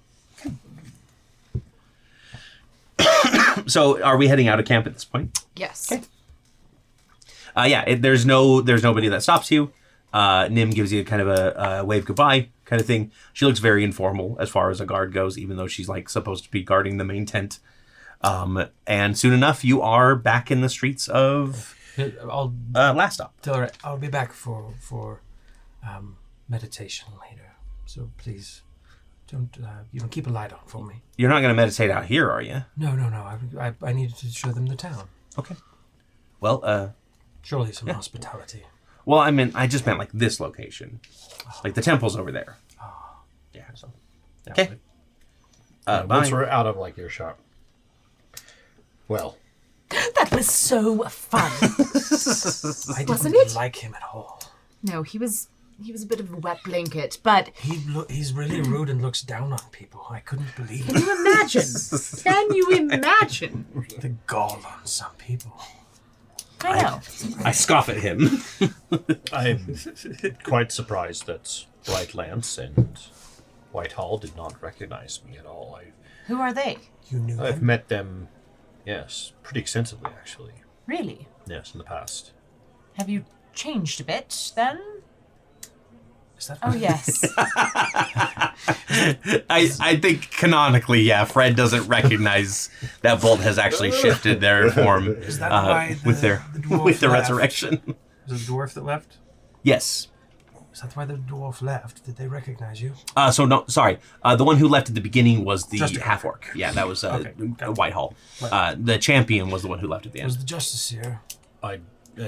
So, are we heading out of camp at this point? Yes. Okay. There's nobody that stops you. Nim gives you kind of a wave goodbye kind of thing. She looks very informal as far as a guard goes, even though she's like supposed to be guarding the main tent. And soon enough, you are back in the streets of Last Stop. Tell her I'll be back for meditation later. So please don't keep a light on for me. You're not going to meditate out here, are you? No. I needed to show them the town. Okay. Well, Surely some hospitality. Well, I just meant like this location. Like the temple's over there. Yeah. So, yeah, Okay. Once Bye. we're out of like earshot. Well, That was so fun. I Wasn't didn't it? like him at all. No, he was a bit of a wet blanket, but He's really rude and looks down on people. I couldn't believe can it. you imagine? Can you imagine? The gall on some people. I know. I scoff at him. I'm quite surprised that Bright Lance and Whitehall did not recognize me at all. Who are they? You knew I've him? met them, yes, pretty extensively actually. Really? Yes, in the past. Have you changed a bit then? Is that Oh yes. I think canonically, yeah, Fred doesn't recognize that Bolt has actually shifted their form Is that why with the dwarf with the left? resurrection. Was it the dwarf that left? Yes. Is that why the dwarf left? Did they recognize you? Sorry. The one who left at the beginning was the Justice. half orc. Yeah, that was Okay, got it. Whitehall. The champion was the one who left at the It was end. the justice here. I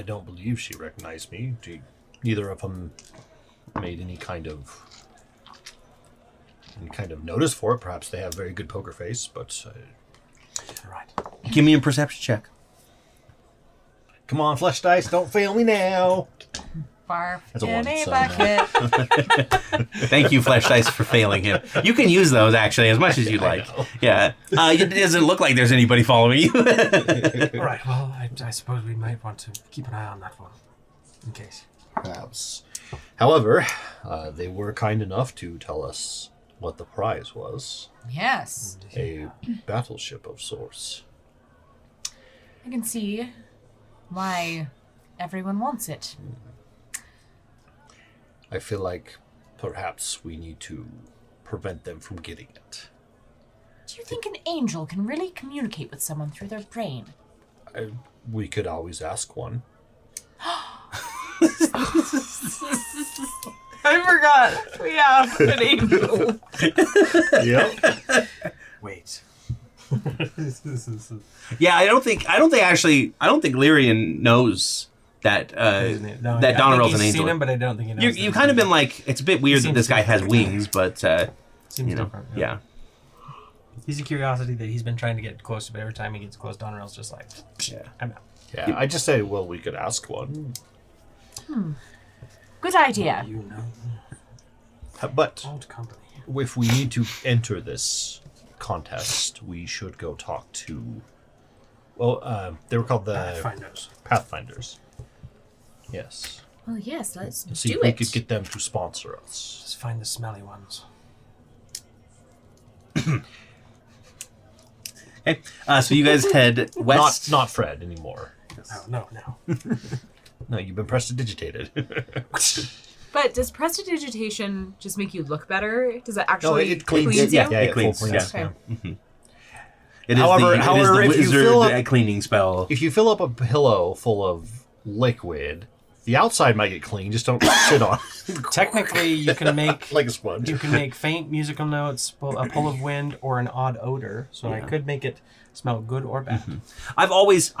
don't believe she recognized me. Neither of them made any kind of notice for it. Perhaps they have very good poker face, but Right. Give me a perception check. come on, flesh dice, don't fail me now. Barf That's a in one, a so- bucket. Thank you, Flesh Dice, for failing him. You can use those, actually, as much as you like. know. Yeah. It doesn't look like there's anybody following you. All right. Well, I suppose we might want to keep an eye on that one, in case. Perhaps. However, they were kind enough to tell us what the prize was. Yes. A battleship of sorts. I can see why everyone wants it. I feel like perhaps we need to prevent them from getting it. Do you think an angel can really communicate with someone through their brain? We could always ask one. I forgot. We have an angel. Yep. Wait. Yeah, I don't think Lyrian knows that No, that I Donnerell's think an he's seen angel. him, but I don't think he knows. You've kind of been like, it's a bit weird that seems this guy has different. wings, but Seems you know, different. yeah. He's a curiosity that he's been trying to get close to, but every time he gets close, Donnerell's just like, Yeah. I'm out. Yeah, I just say, well, we could ask one. Good idea. You know, But old company. if we need to enter this contest, we should go talk to... Well, they were called the Pathfinders. Pathfinders. Yes. Well, yes, let's See do if we it. could get them to sponsor us. Just find the smelly ones. Okay. So you guys head west. Not Fred anymore. No. No, you've been prestidigitated. But does prestidigitation just make you look better? Does it No, actually it cleans. you? Yeah, It it cleans, full cleans. yeah. Yeah. It is However- the however, if you wizard fill up- cleaning spell. If you fill up a pillow full of liquid, the outside might get clean. Just don't sit on it Technically, you can make like a sponge. you can make faint musical notes, a pull of wind, or an odd odor. So I could make it smell good or bad. I've always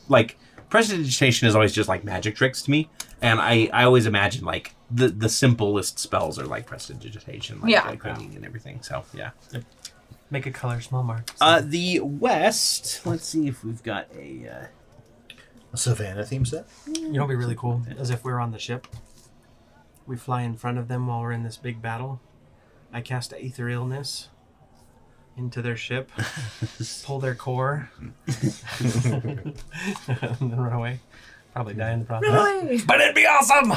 like prestidigitation is always just like magic tricks to me, and I always imagine like the simplest spells are like prestidigitation, like Yeah. cleaning and everything. So yeah. Make a color small mark. The west. Let's see if we've got a. Savannah theme set. You know, what'd be really cool, as if we're on the ship. We fly in front of them while we're in this big battle. I cast etherealness into their ship, pull their core, and then run away. Probably die in the process. Really? But it'd be awesome.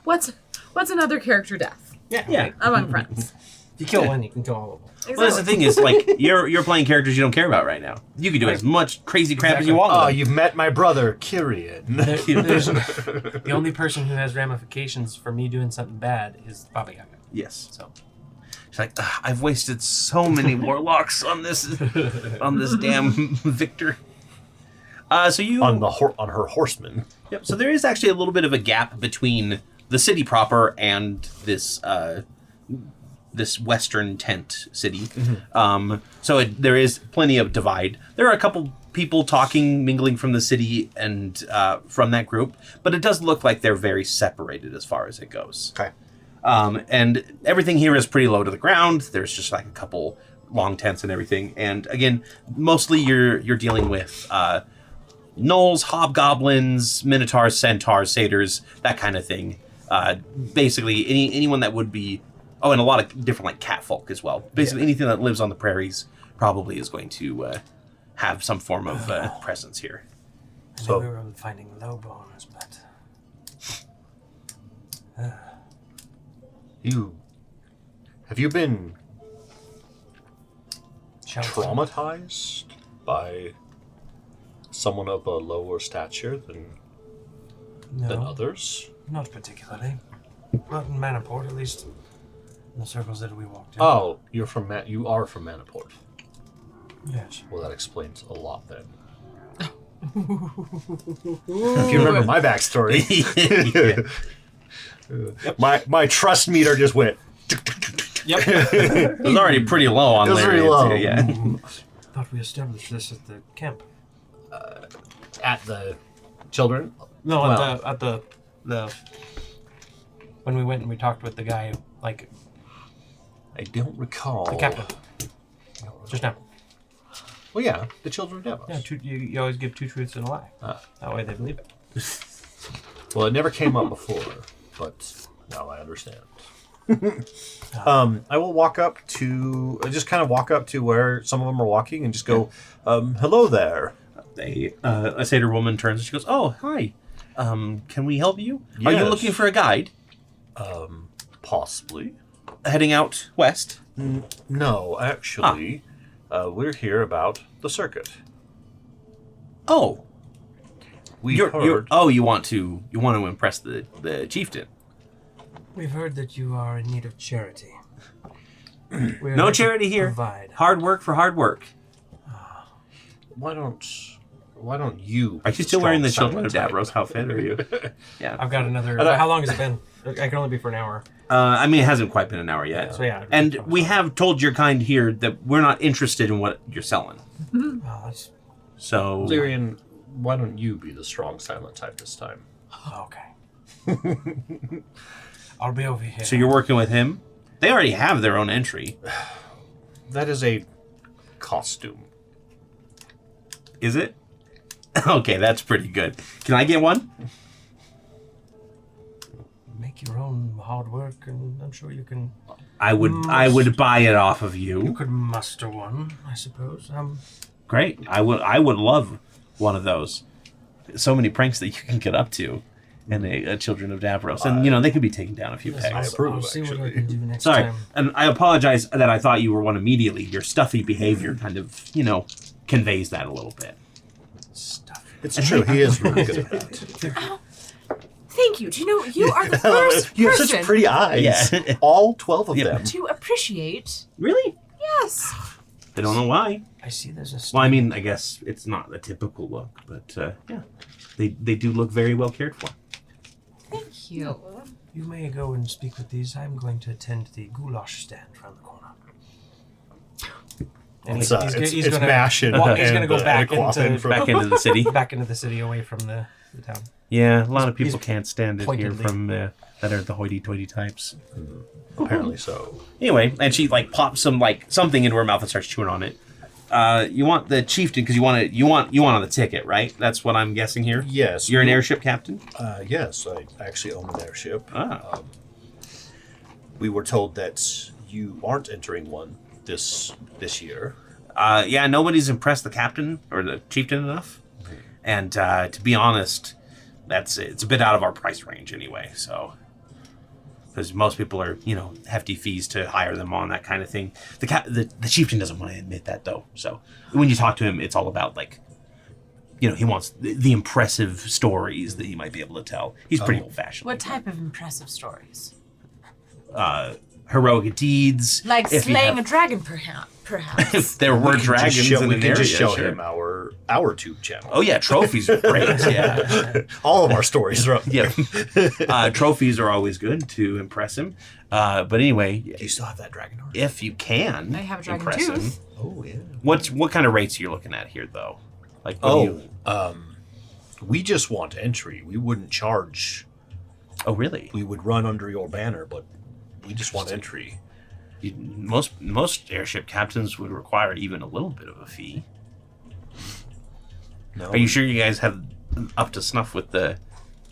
What's What's another character death Yeah. among friends? If you kill one, you can kill all of them. Exactly. Well, that's the thing is, like, you're playing characters you don't care about right now. You can do as much crazy crap as you want. Oh, with them. you've met my brother, Kyrian. The only person who has ramifications for me doing something bad is Baba Yaga. Yes. So She's like, "Ugh, I've wasted so many warlocks on this damn Victor. So you on her horseman. Yep. So there is actually a little bit of a gap between the city proper and this this western tent city. So there is plenty of divide. There are a couple people talking, mingling from the city and from that group, but it does look like they're very separated as far as it goes. Okay. And everything here is pretty low to the ground. There's just like a couple long tents and everything. And again, mostly you're dealing with gnolls, hobgoblins, minotaurs, centaurs, satyrs, that kind of thing. Basically, anyone that would be... Oh, and a lot of different like catfolk as well. Basically, anything that lives on the prairies probably is going to have some form of presence here. I So- know we were finding low bones, but Have you been shelter. traumatized by someone of a lower stature than No, others? not particularly. Not in Manaport, at least in the circles that we walked in. Oh, you are from Manaport. Yes. Well, that explains a lot then. If you remember my backstory, my trust meter just went. Yep. It was already pretty low on It was Larry. pretty low. Yeah. Thought we established this at the camp. At the children. No, Well- at the when we went and we talked with the guy, like I don't recall. the captain, just now. Well, yeah, the Children of Davros. Yeah, you always give two truths and a lie. That way they believe it. Well, it never came up before, but now I understand. I will walk up to, just kind of walk up to where some of them are walking and just go, hello there. A satyr woman turns and she goes, "Oh, hi. Can we help you? Are you Yes. looking for a guide Possibly. heading out west?" No, actually, we're here about the circuit. Oh, We've you're, heard. you want to impress the chieftain. We've heard that you are in need of charity. We're No here to charity here. Provide. Hard work for hard work. Why don't you? Are you still wearing the strong Children of silent type? Davros outfit? Are you? Yeah. I've got another. I- How long has it been? I can only be for an hour. I mean, it hasn't quite been an hour yet. So yeah. And we have told your kind here that we're not interested in what you're selling. Oh, that's So Lyrian, why don't you be the strong silent type this time? okay. I'll be over here. So you're working with him? They already have their own entry. That is a costume. Is it? Okay, that's pretty good. Can I get one? Make your own hard work, and I'm sure you can. I would buy it off of You you. could muster one, I suppose. Great. I would love one of those. So many pranks that you can get up to in a Children of Davros. And they could be taken down a few I pegs. approve, I'll see what I actually. can do next Sorry. time. And I apologize that I thought you were one immediately. Your stuffy behavior kind of, conveys that a little bit. Stuff. It's true. He is really good at that. Thank you. Do you know you are the first You have person such pretty eyes. Yeah. All 12 of Yeah. them. to appreciate. Really? Yes. I don't know why. I see there's a. Well, I mean, I guess it's not the typical look, but yeah. They do look very well cared for. Thank you. You may go and speak with these. I'm going to attend the goulash stand around the corner. And It's, he's it's gonna, mash and, well, he's and, going to go back aquafin into from- Back into the city. back into the city, away from the town. Yeah, a lot of He's people can't stand it here pointedly. from that are the hoity-toity types. Apparently so. Anyway, and she pops something into her mouth and starts chewing on it. You want the chieftain because you want on the ticket, right? That's what I'm guessing here. Yes. You're an airship captain. Yes, I actually own an airship. Ah. We were told that you aren't entering one this year. Yeah, nobody's impressed the captain or the chieftain enough, and to be honest, it's a bit out of our price range anyway. So, because most people are, hefty fees to hire them on, that kind of thing. The chieftain doesn't want to admit that, though. So when you talk to him, it's all about, like, he wants the impressive stories that he might be able to tell. He's pretty old-fashioned. What type of impressive stories? Heroic deeds. Like if you slaying have- a dragon, perhaps. If there were dragons in we an can area, just show sure. him our tube channel. Oh, yeah, trophies are great, yeah. All of our stories are up. Yeah. Trophies are always good to impress him. But anyway, Do you still have that dragon heart? if you can I have a dragon impress him. tooth. Oh, yeah. What kind of rates are you looking at here, though? Like, We just want entry. We wouldn't charge. Oh, really? We would run under your banner, but we just want entry. Most airship captains would require even a little bit of a fee. No. Are you sure you guys have up to snuff with the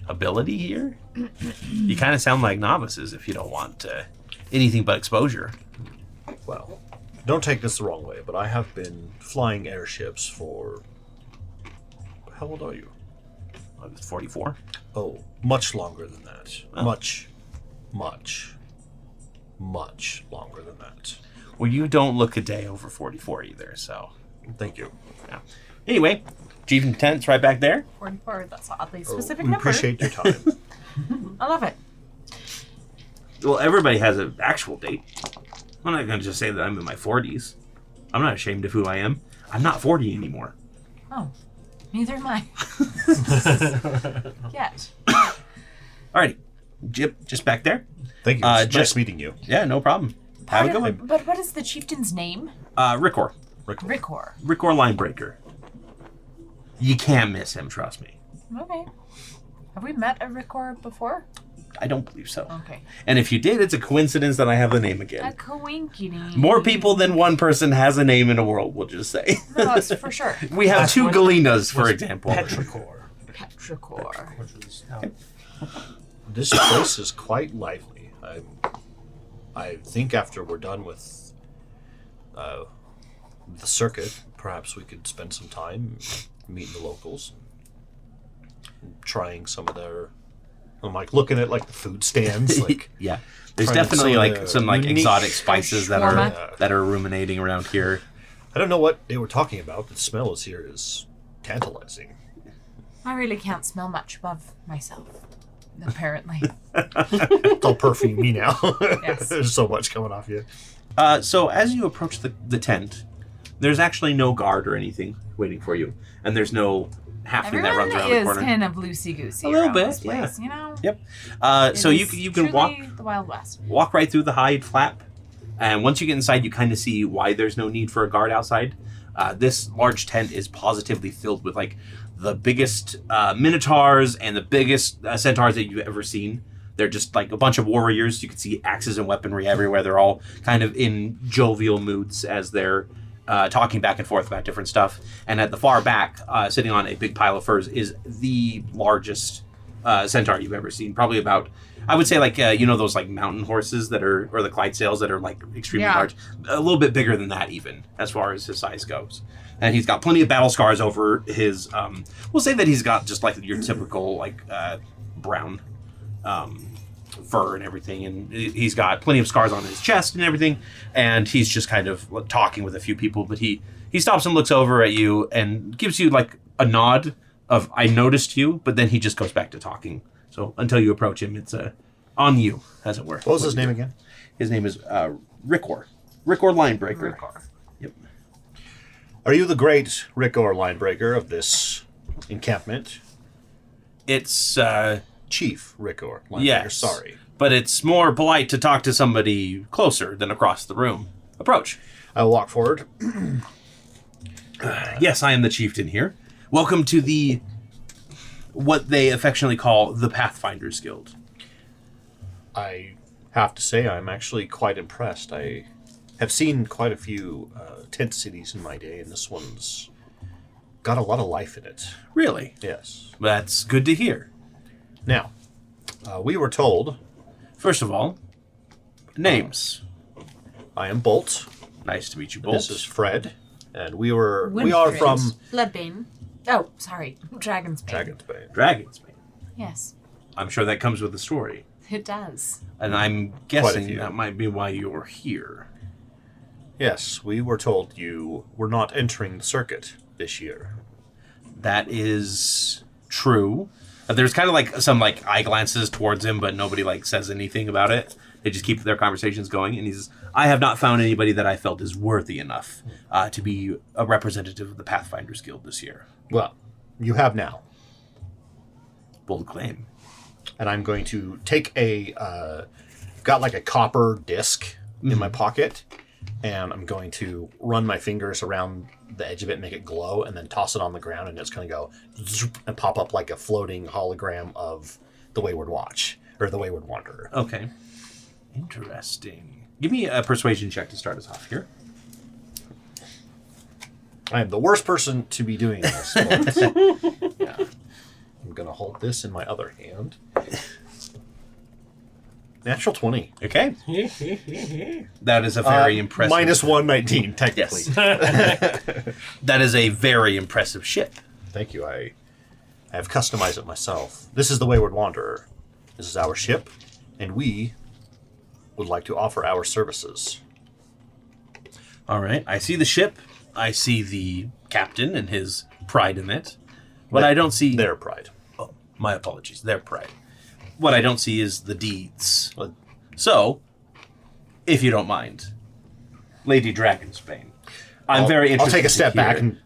ability here? You kind of sound like novices if you don't want anything but exposure. Well, don't take this the wrong way, but I have been flying airships for... How old are you? 44? Oh, much longer than that. Oh. Much longer than that. Well, you don't look a day over 44 either, so... Thank you. Yeah. Anyway, Chief Intent's right back there. 44, that's an oddly Oh, specific we number. appreciate your time. I love it. Well, everybody has an actual date. I'm not going to just say that I'm in my 40s. I'm not ashamed of who I am. I'm not 40 anymore. Oh, neither am I. Yet. Alrighty. Jip, just back there. Thank you. It's just- nice meeting you. Yeah, no problem. Have a good one. But what is the chieftain's name? Rickor. Rickor. Rickor Linebreaker. You can't miss him, trust me. Okay. Have we met a Rickor before? I don't believe so. Okay. And if you did, it's a coincidence that I have the name A again. coinkydink. More people than one person has a name in the world, we'll just say. No, that's for sure. We have Last two one Galenas, for example. Petrichor. Petrichor. Which was This place is quite lively. I think after we're done with the circuit, perhaps we could spend some time meeting the locals, trying some of their. I'm like looking at like the food stands, like Yeah. There's Trying definitely some of like the some like unique exotic spices that shawarma. are ruminating around here. I don't know what they were talking about, but the smell is here is tantalizing. I really can't smell much above myself, apparently. It's all perfumey now. Yes. There's so much coming off you. So as you approach the tent, there's actually no guard or anything waiting for you, and there's no halfling that runs Everyone around the is corner. kind of loosey-goosey A little around bit, this place, you know? Yep. It So is you can walk truly the Wild West. right through the hide flap, and once you get inside, you kind of see why there's no need for a guard outside. This large tent is positively filled with like the biggest minotaurs and the biggest centaurs that you've ever seen. They're just like a bunch of warriors. You can see axes and weaponry everywhere. They're all kind of in jovial moods as they're talking back and forth about different stuff. And at the far back, sitting on a big pile of furs, is the largest centaur you've ever seen. Probably about, I would say, like those like mountain horses that are, or the Clydesdales that are like extremely Yeah. large. A little bit bigger than that, even as far as his size goes. And he's got plenty of battle scars over his. We'll say that he's got just like your typical like brown fur and everything, and he's got plenty of scars on his chest and everything. And he's just kind of talking with a few people, but he stops and looks over at you and gives you like a nod of "I noticed you," but then he just goes back to talking. So until you approach him, it's on you, as it were. What was his name again? His name is Rickor. Rickor Linebreaker. Rickor. Yep. Are you the great Rickor Linebreaker of this encampment? It's Chief Rickor Linebreaker, yes. sorry. But it's more polite to talk to somebody closer than across the room. Approach. I will walk forward. Yes, I am the chieftain here. Welcome to what they affectionately call the Pathfinders Guild. I have to say I'm actually quite impressed. I have seen quite a few tent cities in my day, and this one's got a lot of life in it. Really? Yes. That's good to hear. Now, we were told First of all, names. I am Bolt. Nice to meet you, and Bolt. This is Fred, and we are from Bloodbane. Oh, sorry. Dragon's Bane. Dragon's Bane. Dragonsbane. Yes. I'm sure that comes with the story. It does. And I'm Quite a guessing few. that might be why you're here. Yes, we were told you were not entering the circuit this year. That is true. There's kind of like some like eye glances towards him, but nobody like says anything about it. They just keep their conversations going. And I have not found anybody that I felt is worthy enough to be a representative of the Pathfinders Guild this year. Well, you have now. Bold claim. And I'm going to take got like a copper disc in my pocket, and I'm going to run my fingers around the edge of it and make it glow, and then toss it on the ground, and it's going to go zoop and pop up like a floating hologram of the Wayward Watch, or the Wayward Wanderer. Okay. Interesting. Give me a persuasion check to start us off here. I am the worst person to be doing this. But, yeah. I'm going to hold this in my other hand. Natural 20. Okay. That is a very impressive... Minus 119, technically. Yes. That is a very impressive ship. Thank you. I have customized it myself. This is the Wayward Wanderer. This is our ship, and we would like to offer our services. All right. I see the ship. I see the captain and his pride in it. What I don't see... Their pride. Oh, my apologies. Their pride. What I don't see is the deeds. Well, So, if you don't mind, Lady Dragonsbane, I'm very interested. I'll take a step to hear- back and...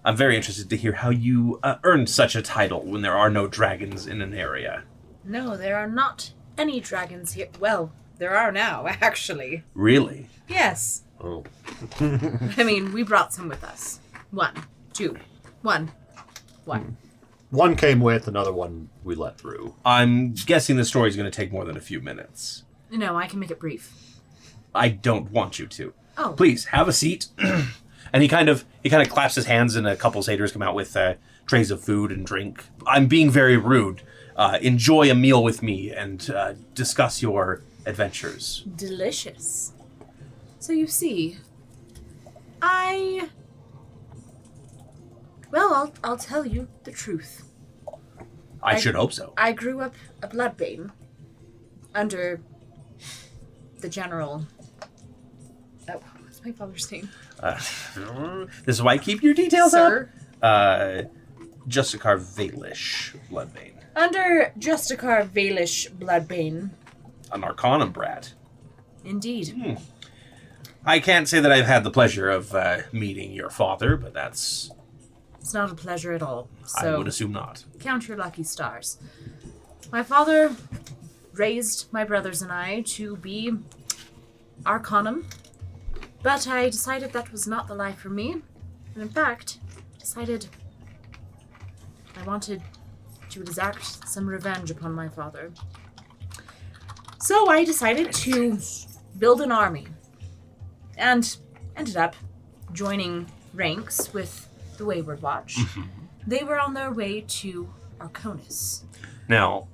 I'm very interested to hear how you earned such a title when there are no dragons in Aneria. No, there are not any dragons here. Well, there are now, actually. Really? Yes. Oh. I mean, we brought some with us. 1, 2, 1. One came with, another one we let through. I'm guessing the story's going to take more than a few minutes. No, I can make it brief. I don't want you to. Oh. Please, have a seat. And he kind of claps his hands, and a couple satyrs come out with trays of food and drink. I'm being very rude. Enjoy a meal with me and discuss your adventures. Delicious. So you see, Well, I'll tell you the truth. I should hope so. I grew up a bloodbane under the general... Oh, what's my father's name? This is why I keep your details Sir? up. Justicar Valish Bloodbane. Under Justicar Valish Bloodbane. An Arcanum brat. Indeed. I can't say that I've had the pleasure of meeting your father, but that's... It's not a pleasure at all. So I would assume not. count your lucky stars. My father raised my brothers and I to be Arcanum, but I decided that was not the life for me, and in fact, decided I wanted to exact some revenge upon my father. So I decided to build an army, and ended up joining ranks with the Wayward Watch. They were on their way to Arconis. Now,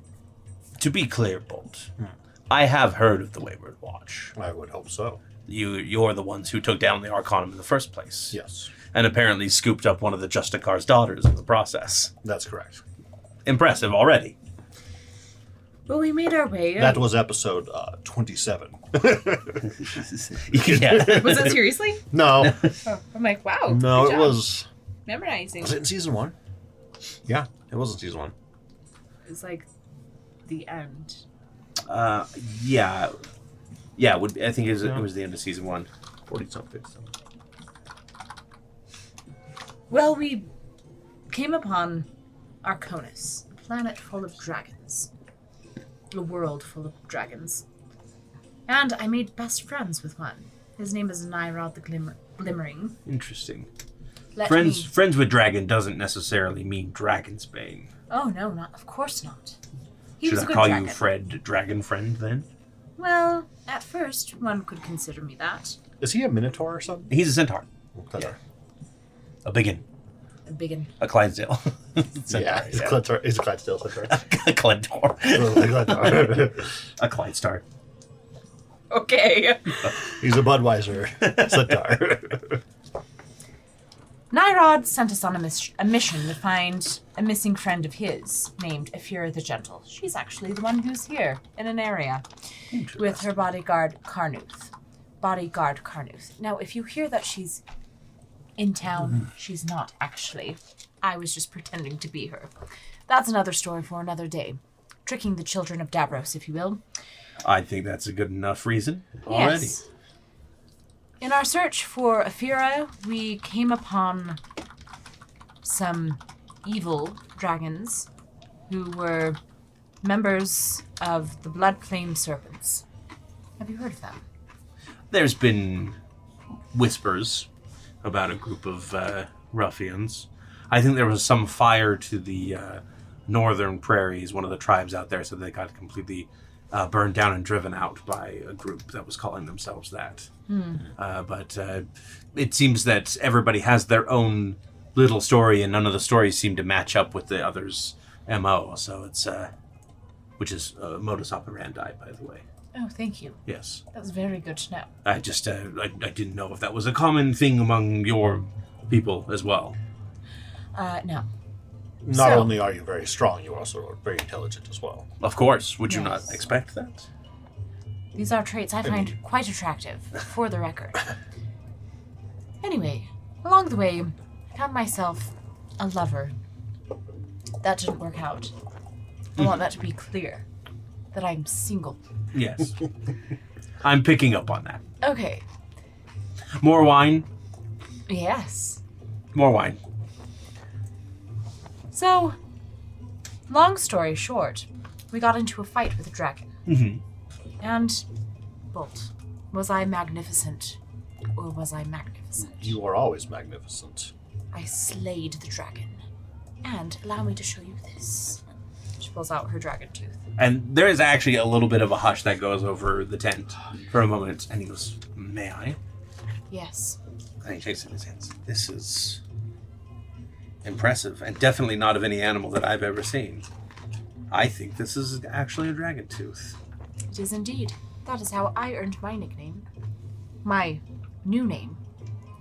to be clear, Bolt, I have heard of the Wayward Watch. I would hope so. You're the ones who took down the Arcanum in the first place. Yes, And apparently scooped up one of the Justicar's daughters in the process. that's correct. Impressive already. Well, we made our way. That was episode 27. Yeah. Was that seriously? No, Oh, I'm like, wow. no, good it job. was... Memorizing. Was it in season 1? Yeah, it was in season 1. It's like the end. Yeah. Yeah, I think it was the end of season 1. 40-something. Well, we came upon Arconis, a planet full of dragons. A world full of dragons. And I made best friends with one. His name is Nyrod the Glimmering. Interesting. Let Friends with dragon doesn't necessarily mean Dragonsbane. Oh, no, not. Of course not. He Should was I a good call dragon. you Fred Dragon Friend then? Well, at first, one could consider me that. Is he a Minotaur or something? He's a centaur. Centaur. A biggin. A biggin. A Clydesdale. Yeah, he's a Centaur. He's a Clydesdale Centaur. A Clentor. A Clydestar. Okay. He's a Budweiser Centaur. Nyrod sent us on a mission to find a missing friend of his named Aphira the Gentle. She's actually the one who's here in Aneria with her bodyguard Carnuth. Now, if you hear that she's in town, she's not actually. I was just pretending to be her. That's another story for another day. Tricking the children of Davros, if you will. I think that's a good enough reason already. Yes. In our search for Aphira, we came upon some evil dragons who were members of the Blood Flame Serpents. Have you heard of them? There's been whispers about a group of ruffians. I think there was some fire to the northern prairies, one of the tribes out there, so they got completely burned down and driven out by a group that was calling themselves that. But it seems that everybody has their own little story, and none of the stories seem to match up with the other's MO. So it's, which is modus operandi, by the way. Oh, thank you. Yes. That's very good to know. I just, I didn't know if that was a common thing among your people as well. No. Not only are you very strong, you also are very intelligent as well. Of course. Would you Yes. not expect that? These are traits I find quite attractive, for the record. Anyway, along the way, I found myself a lover. That didn't work out. I want that to be clear, that I'm single. Yes. I'm picking up on that. Okay, More wine? yes. More wine. So, long story short, we got into a fight with a dragon. Mm-hmm. And, Bolt, was I magnificent, or was I magnificent? You are always magnificent. I slayed the dragon. And allow me to show you this. She pulls out her dragon tooth. And there is actually a little bit of a hush that goes over the tent for a moment, and he goes, "May I?" Yes. And he takes it in his hands. This is impressive, and definitely not of any animal that I've ever seen. I think this is actually a dragon tooth. It is indeed. That is how I earned my nickname. My new name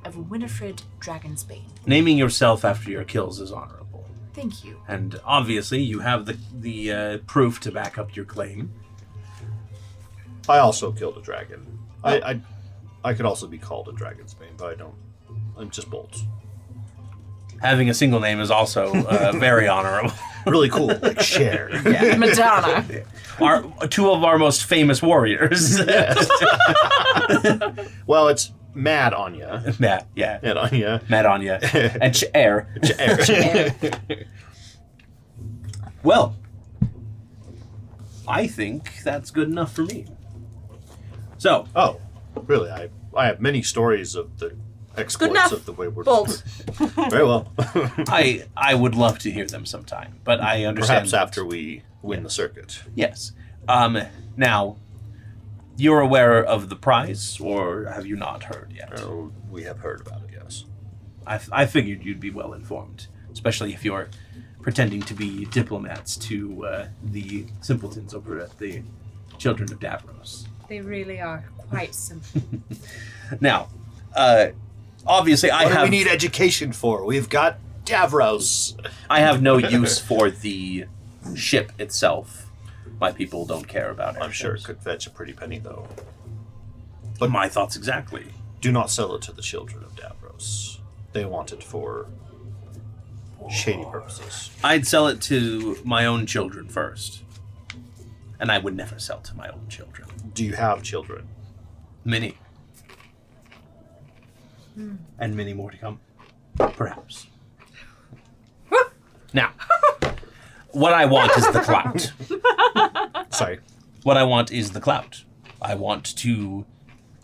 of Winifred Dragonsbane. Naming yourself after your kills is honorable. Thank you. And obviously, you have the proof to back up your claim. I also killed a dragon. I could also be called a dragon's bane, but I don't. I'm just Bolt. Having a single name is also very honorable. Really cool, like Cher. Yeah. Madonna. Two of our most famous warriors. Well, it's Mad Anya. Matt, yeah. Mad Anya. Mad Anya. And Chair. Cher. Well, I think that's good enough for me. So, Oh, really? I have many stories of the exploits enough, of the Wayward Bolt. Very well. I would love to hear them sometime, but I understand. Perhaps after we win the circuit. Yes. Now, you're aware of the prize, or have you not heard yet? We have heard about it, yes. I figured you'd be well informed, especially if you're pretending to be diplomats to the simpletons over at the Children of Davros. They really are quite simple. Now, obviously, What do we need education for? We've got Davros. I have no use for the ship itself. My people don't care about it. I'm sure it could fetch a pretty penny, though. But my thoughts exactly. Do not sell it to the Children of Davros. They want it for shady purposes. I'd sell it to my own children first. And I would never sell to my own children. Do you have children? Many. And many more to come. Perhaps. Now, what I want is the clout. Sorry. What I want is the clout. I want to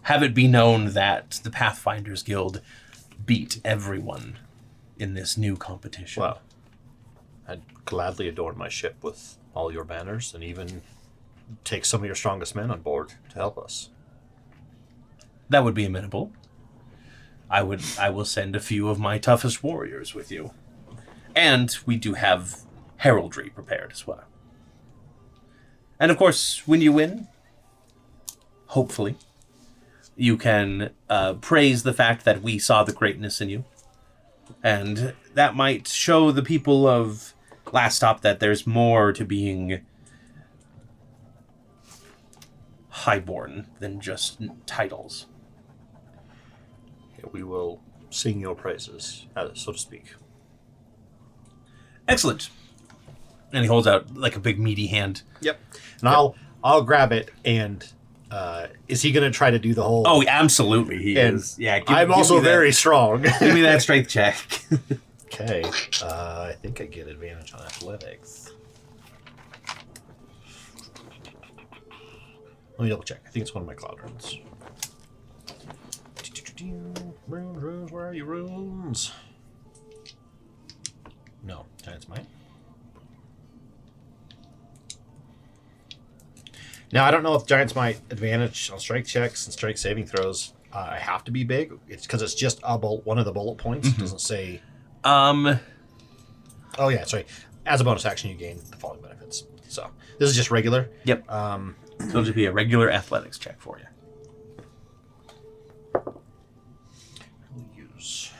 have it be known that the Pathfinders Guild beat everyone in this new competition. Well, I'd gladly adorn my ship with all your banners and even take some of your strongest men on board to help us. That would be amenable. I will send a few of my toughest warriors with you. And we do have heraldry prepared as well. And of course, when you win, hopefully, you can praise the fact that we saw the greatness in you And that might show the people of Last Stop that there's more to being highborn than just titles. We will sing your praises, so to speak. Excellent. And he holds out like a big meaty hand. Yep. And I'll grab it. And is he going to try to do the whole? Oh, absolutely, he And is. Yeah, I'm also very strong. Give me that strength check. Okay. I think I get advantage on athletics. Let me double check. I think it's one of my cloud runes. Runes, where are you, runes? No, Giant's Might. Now, I don't know if Giant's Might advantage on strike checks and strike saving throws. I have to be big. It's because it's just one of the bullet points. It doesn't say... Oh, yeah, sorry. As a bonus action, you gain the following benefits. So, this is just regular. Yep. So it'll just be a regular athletics check for you. We'll use...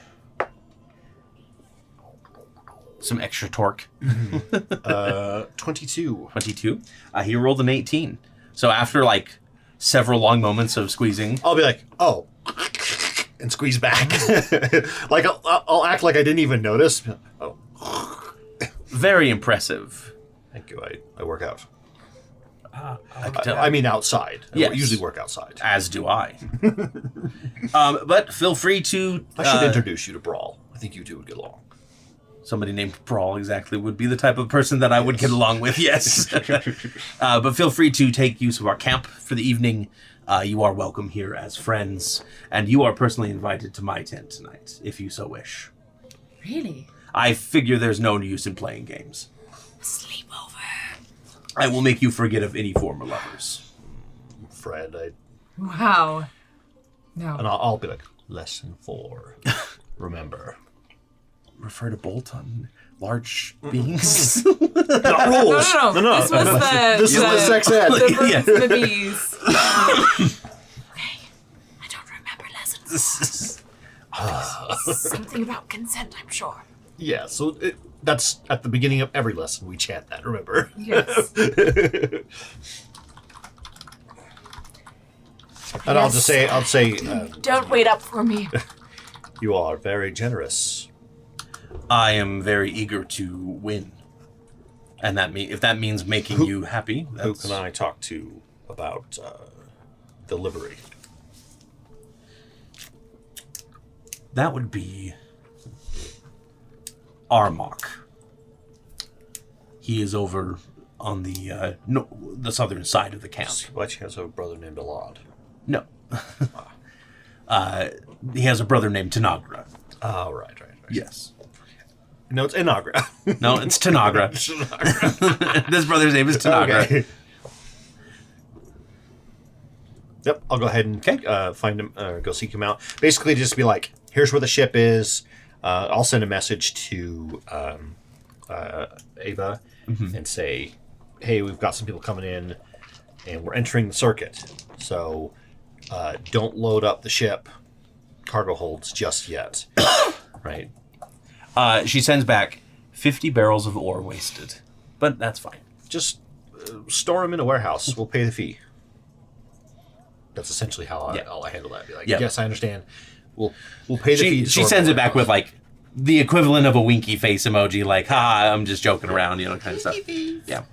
Some extra torque. 22. 22. He rolled an 18. So after like several long moments of squeezing, I'll be like, oh, and squeeze back. Like I'll act like I didn't even notice. Oh, very impressive. thank you. I work out. I can tell. I mean outside. Yes. I usually work outside. As do I. But feel free to. I should introduce you to Brawl. I think you two would get along. Somebody named Brawl exactly would be the type of person that I would get along with, yes. But feel free to take use of our camp for the evening. You are welcome here as friends, and you are personally invited to my tent tonight, if you so wish. Really? I figure there's no use in playing games. Sleepover. I will make you forget of any former lovers. Fred, Wow. No. and I'll be like, lesson 4. Remember. Refer to Bolt on large beings? Not rules. No. No. This was the... This is the sex ed. The birds Yeah. and the bees. Okay. I don't remember lessons. Something about consent, I'm sure. Yeah, so that's at the beginning of every lesson. We chant that, remember? Yes. And I'll say, Don't wait up for me. you are very generous. I am very eager to win. And if that means making you happy, Who can I talk to about the livery? That would be Armok. He is over on the southern side of the camp. But he has a brother named Alad. No. He has a brother named Tanagra. Oh, right. Yes. No, it's Inagra. No, it's Tanagra. This brother's name is Tanagra. Okay. Yep, I'll go ahead and find him, go seek him out. Basically, just be like, here's where the ship is. I'll send a message to Ava and say, hey, we've got some people coming in, and we're entering the circuit. So don't load up the ship cargo holds just yet. Right? She sends back 50 barrels of ore wasted. But that's fine. Just store them in a warehouse. We'll pay the fee. That's essentially how I handle that. Be like, yes, I understand. We'll pay the fee. She sends it back with like the equivalent of a winky face emoji, like, ha, I'm just joking around, kind of stuff. Yeah.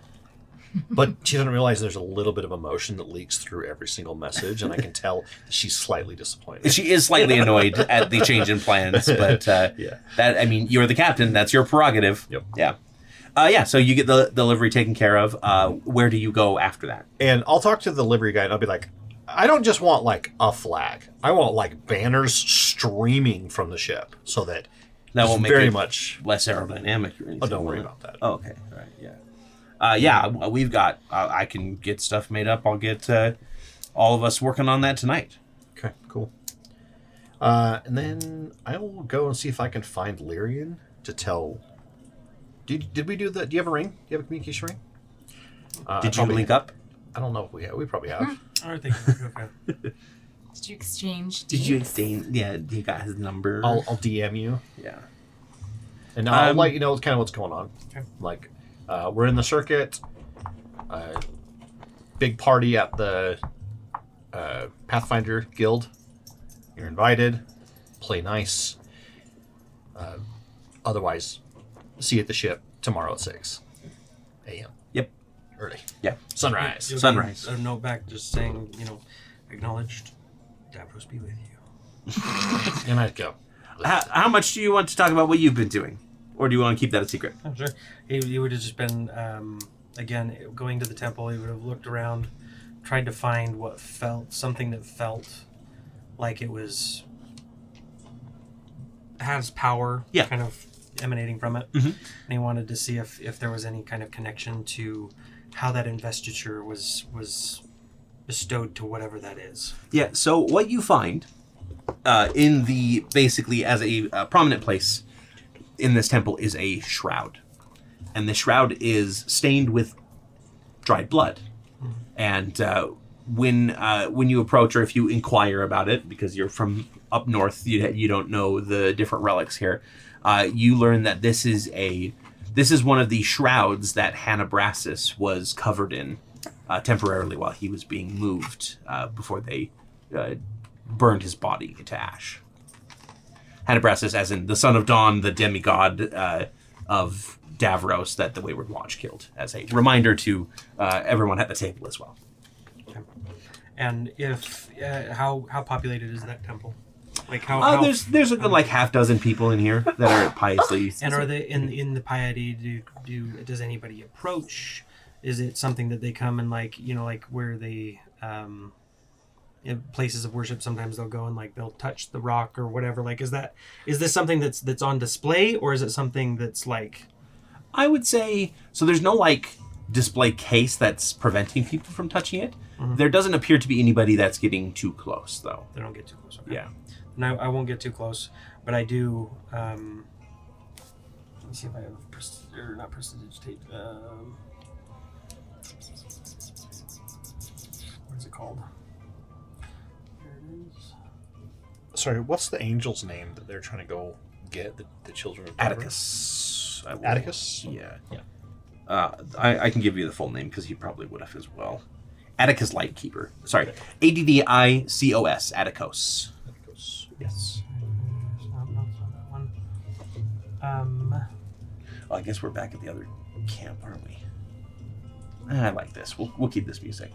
But she doesn't realize there's a little bit of emotion that leaks through every single message, and I can tell that she's slightly disappointed. She is slightly annoyed at the change in plans, but you're the captain. That's your prerogative. Yep. Yeah. So you get the delivery taken care of. Where do you go after that? And I'll talk to the delivery guy, and I'll be like, I don't just want like a flag. I want like banners streaming from the ship, so that won't make very it much less aerodynamic or anything. Oh, don't worry about that. Oh, okay. All right. Yeah. We've got. I can get stuff made up. I'll get all of us working on that tonight. Okay, cool. And then I will go and see if I can find Lyrian to tell. Did we do that? Do you have a ring? Do you have a communication ring? Did you link up? I don't know if we have. We probably have. I think okay. Did you exchange? Did you exchange? Yeah, you got his number. I'll DM you. Yeah. And I'll let you know kind of what's going on. Okay. Like, we're in the circuit. Big party at the Pathfinder Guild. You're invited. Play nice. Otherwise, see you at the ship tomorrow at 6 a.m. Yep. Early. Yeah. Sunrise. You'll Sunrise. get a note back just saying, acknowledged. Davros be with you. And I'd go. How much do you want to talk about what you've been doing? Or do you want to keep that a secret? I'm sure. He would have just been, again, going to the temple. He would have looked around, tried to find something that felt like it has power kind of emanating from it. Mm-hmm. And he wanted to see if there was any kind of connection to how that investiture was bestowed to whatever that is. Yeah, so what you find basically as a prominent place in this temple is a shroud. And the shroud is stained with dried blood. And when you approach, or if you inquire about it, because you're from up north, you don't know the different relics here, you learn that this is one of the shrouds that Hanabrasis was covered in temporarily while he was being moved before they burned his body into ash. Hanabrasis, as in the son of Dawn, the demigod of Davros that the Wayward Watch killed, as a reminder to everyone at the table as well. Okay. And if how populated is that temple? Like how there's a good like half dozen people in here that are piously. and are they in the piety? Does anybody approach? Is it something that they come and like where they in places of worship, sometimes they'll go and like they'll touch the rock or whatever. Like is this something that's on display, or is it something that's like? I would say so. There's no like display case that's preventing people from touching it. Mm-hmm. There doesn't appear to be anybody that's getting too close, though. They don't get too close. Okay. Yeah. No, I won't get too close, but I do. Let me see if I have not prestidigitate. What is it called? There it is. Sorry, what's the angel's name that they're trying to go get? The children of Davros? Atticus. Atticus? Yeah. Yeah. I can give you the full name because he probably would have as well. Atticus Lightkeeper. Sorry. Addicos. Atticos. Yes. Not that one. Well, I guess we're back at the other camp, aren't we? I like this. We'll keep this music.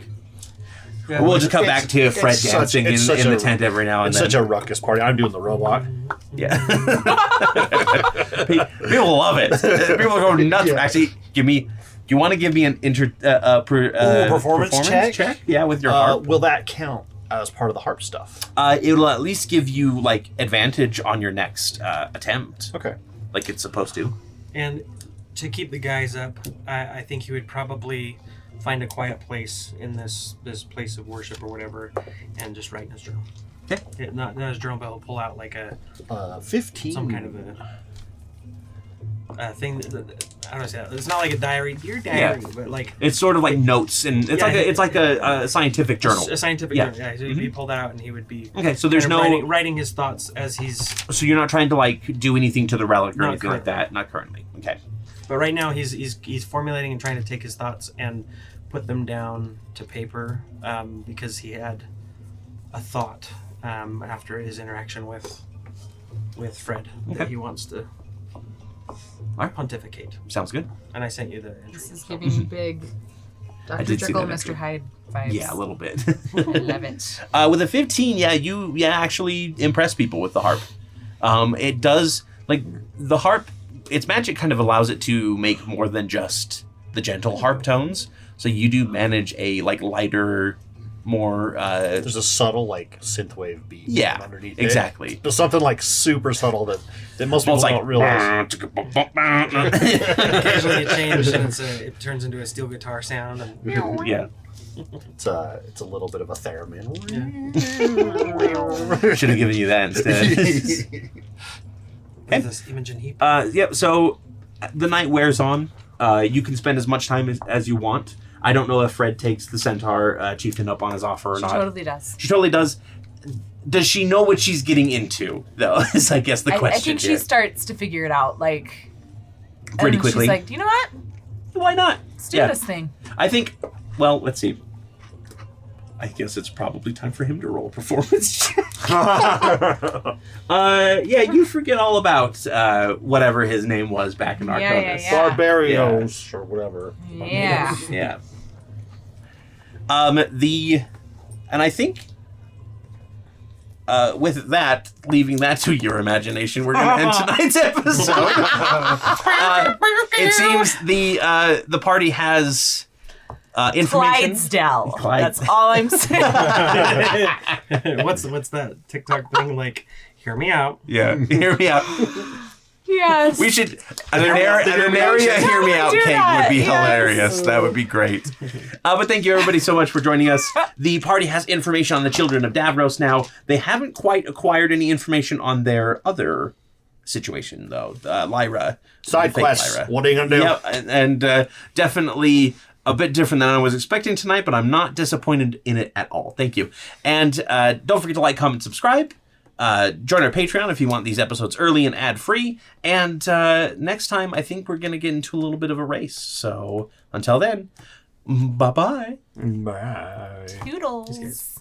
Yeah, We'll just come back to Fred dancing in the tent every now and it's then. It's such a ruckus party. I'm doing the robot. Yeah. People love it. People go nuts. Yeah. Actually, do you want to give me an performance check? Yeah, with your harp. Will that count as part of the harp stuff? It will at least give you like advantage on your next attempt. Okay. Like it's supposed to. And to keep the guys up, I think he would probably find a quiet place in this place of worship or whatever, and just write in his journal. Okay. Not his journal, but he'll pull out like a 15. some kind of a thing. I don't know. Say that. It's not like a diary, dear diary, but like it's sort of like notes, and it's like a scientific journal. A scientific journal. Yeah. So he'd pull that out, and he would be okay. So there's no writing his thoughts as he's. So you're not trying to like do anything to the relic or Not anything like currently. that. Not currently. Okay. But right now he's formulating and trying to take his thoughts and put them down to paper because he had a thought after his interaction with Fred that he wants to pontificate. Sounds good. And I sent you the entry. This is giving me big I Dr. did see Jekyll, that Mr. entry. Hyde vibes. Yeah, a little bit. I love it. With a 15, you actually impress people with the harp. It does, like, the harp, its magic kind of allows it to make more than just the gentle harp tones. So you do manage a, like, lighter, more... There's a subtle, like, synthwave beat underneath exactly. it. There's something, like, super subtle that most people don't realize. Occasionally it changes and it turns into a steel guitar sound. And Yeah. It's a little bit of a theremin. Should have given you that instead. with this Imogen Heap. So the night wears on. You can spend as much time as you want. I don't know if Fred takes the Centaur chieftain up on his offer or not. She totally does. She totally does. Does she know what she's getting into, though, is I guess the question I think here. she starts to figure it out. Like, pretty quickly. She's like, do you know what? Why not? Let's do this thing. I think, well, let's see. I guess it's probably time for him to roll a performance check. You forget all about whatever his name was back in Arconis. Yeah. Barbarios or whatever. Yeah. Yeah. And I think with that, leaving that to your imagination, we're going to end tonight's episode. It seems the party has information. Clydesdale. Clyde- That's all I'm saying. What's that TikTok thing like? Hear me out. Yeah, hear me out. Yes. We should an Aneria hear me out do cake that, would be yes. hilarious. That would be great. But thank you everybody so much for joining us. The party has information on the Children of Davros now. They haven't quite acquired any information on their other situation though. Lyra. Side fake quests. Lyra. What are you going to do? Yeah, and definitely a bit different than I was expecting tonight, but I'm not disappointed in it at all. Thank you. And don't forget to like, comment, subscribe. Join our Patreon if you want these episodes early and ad-free. And next time, I think we're going to get into a little bit of a race. So until then, bye-bye. Bye. Toodles.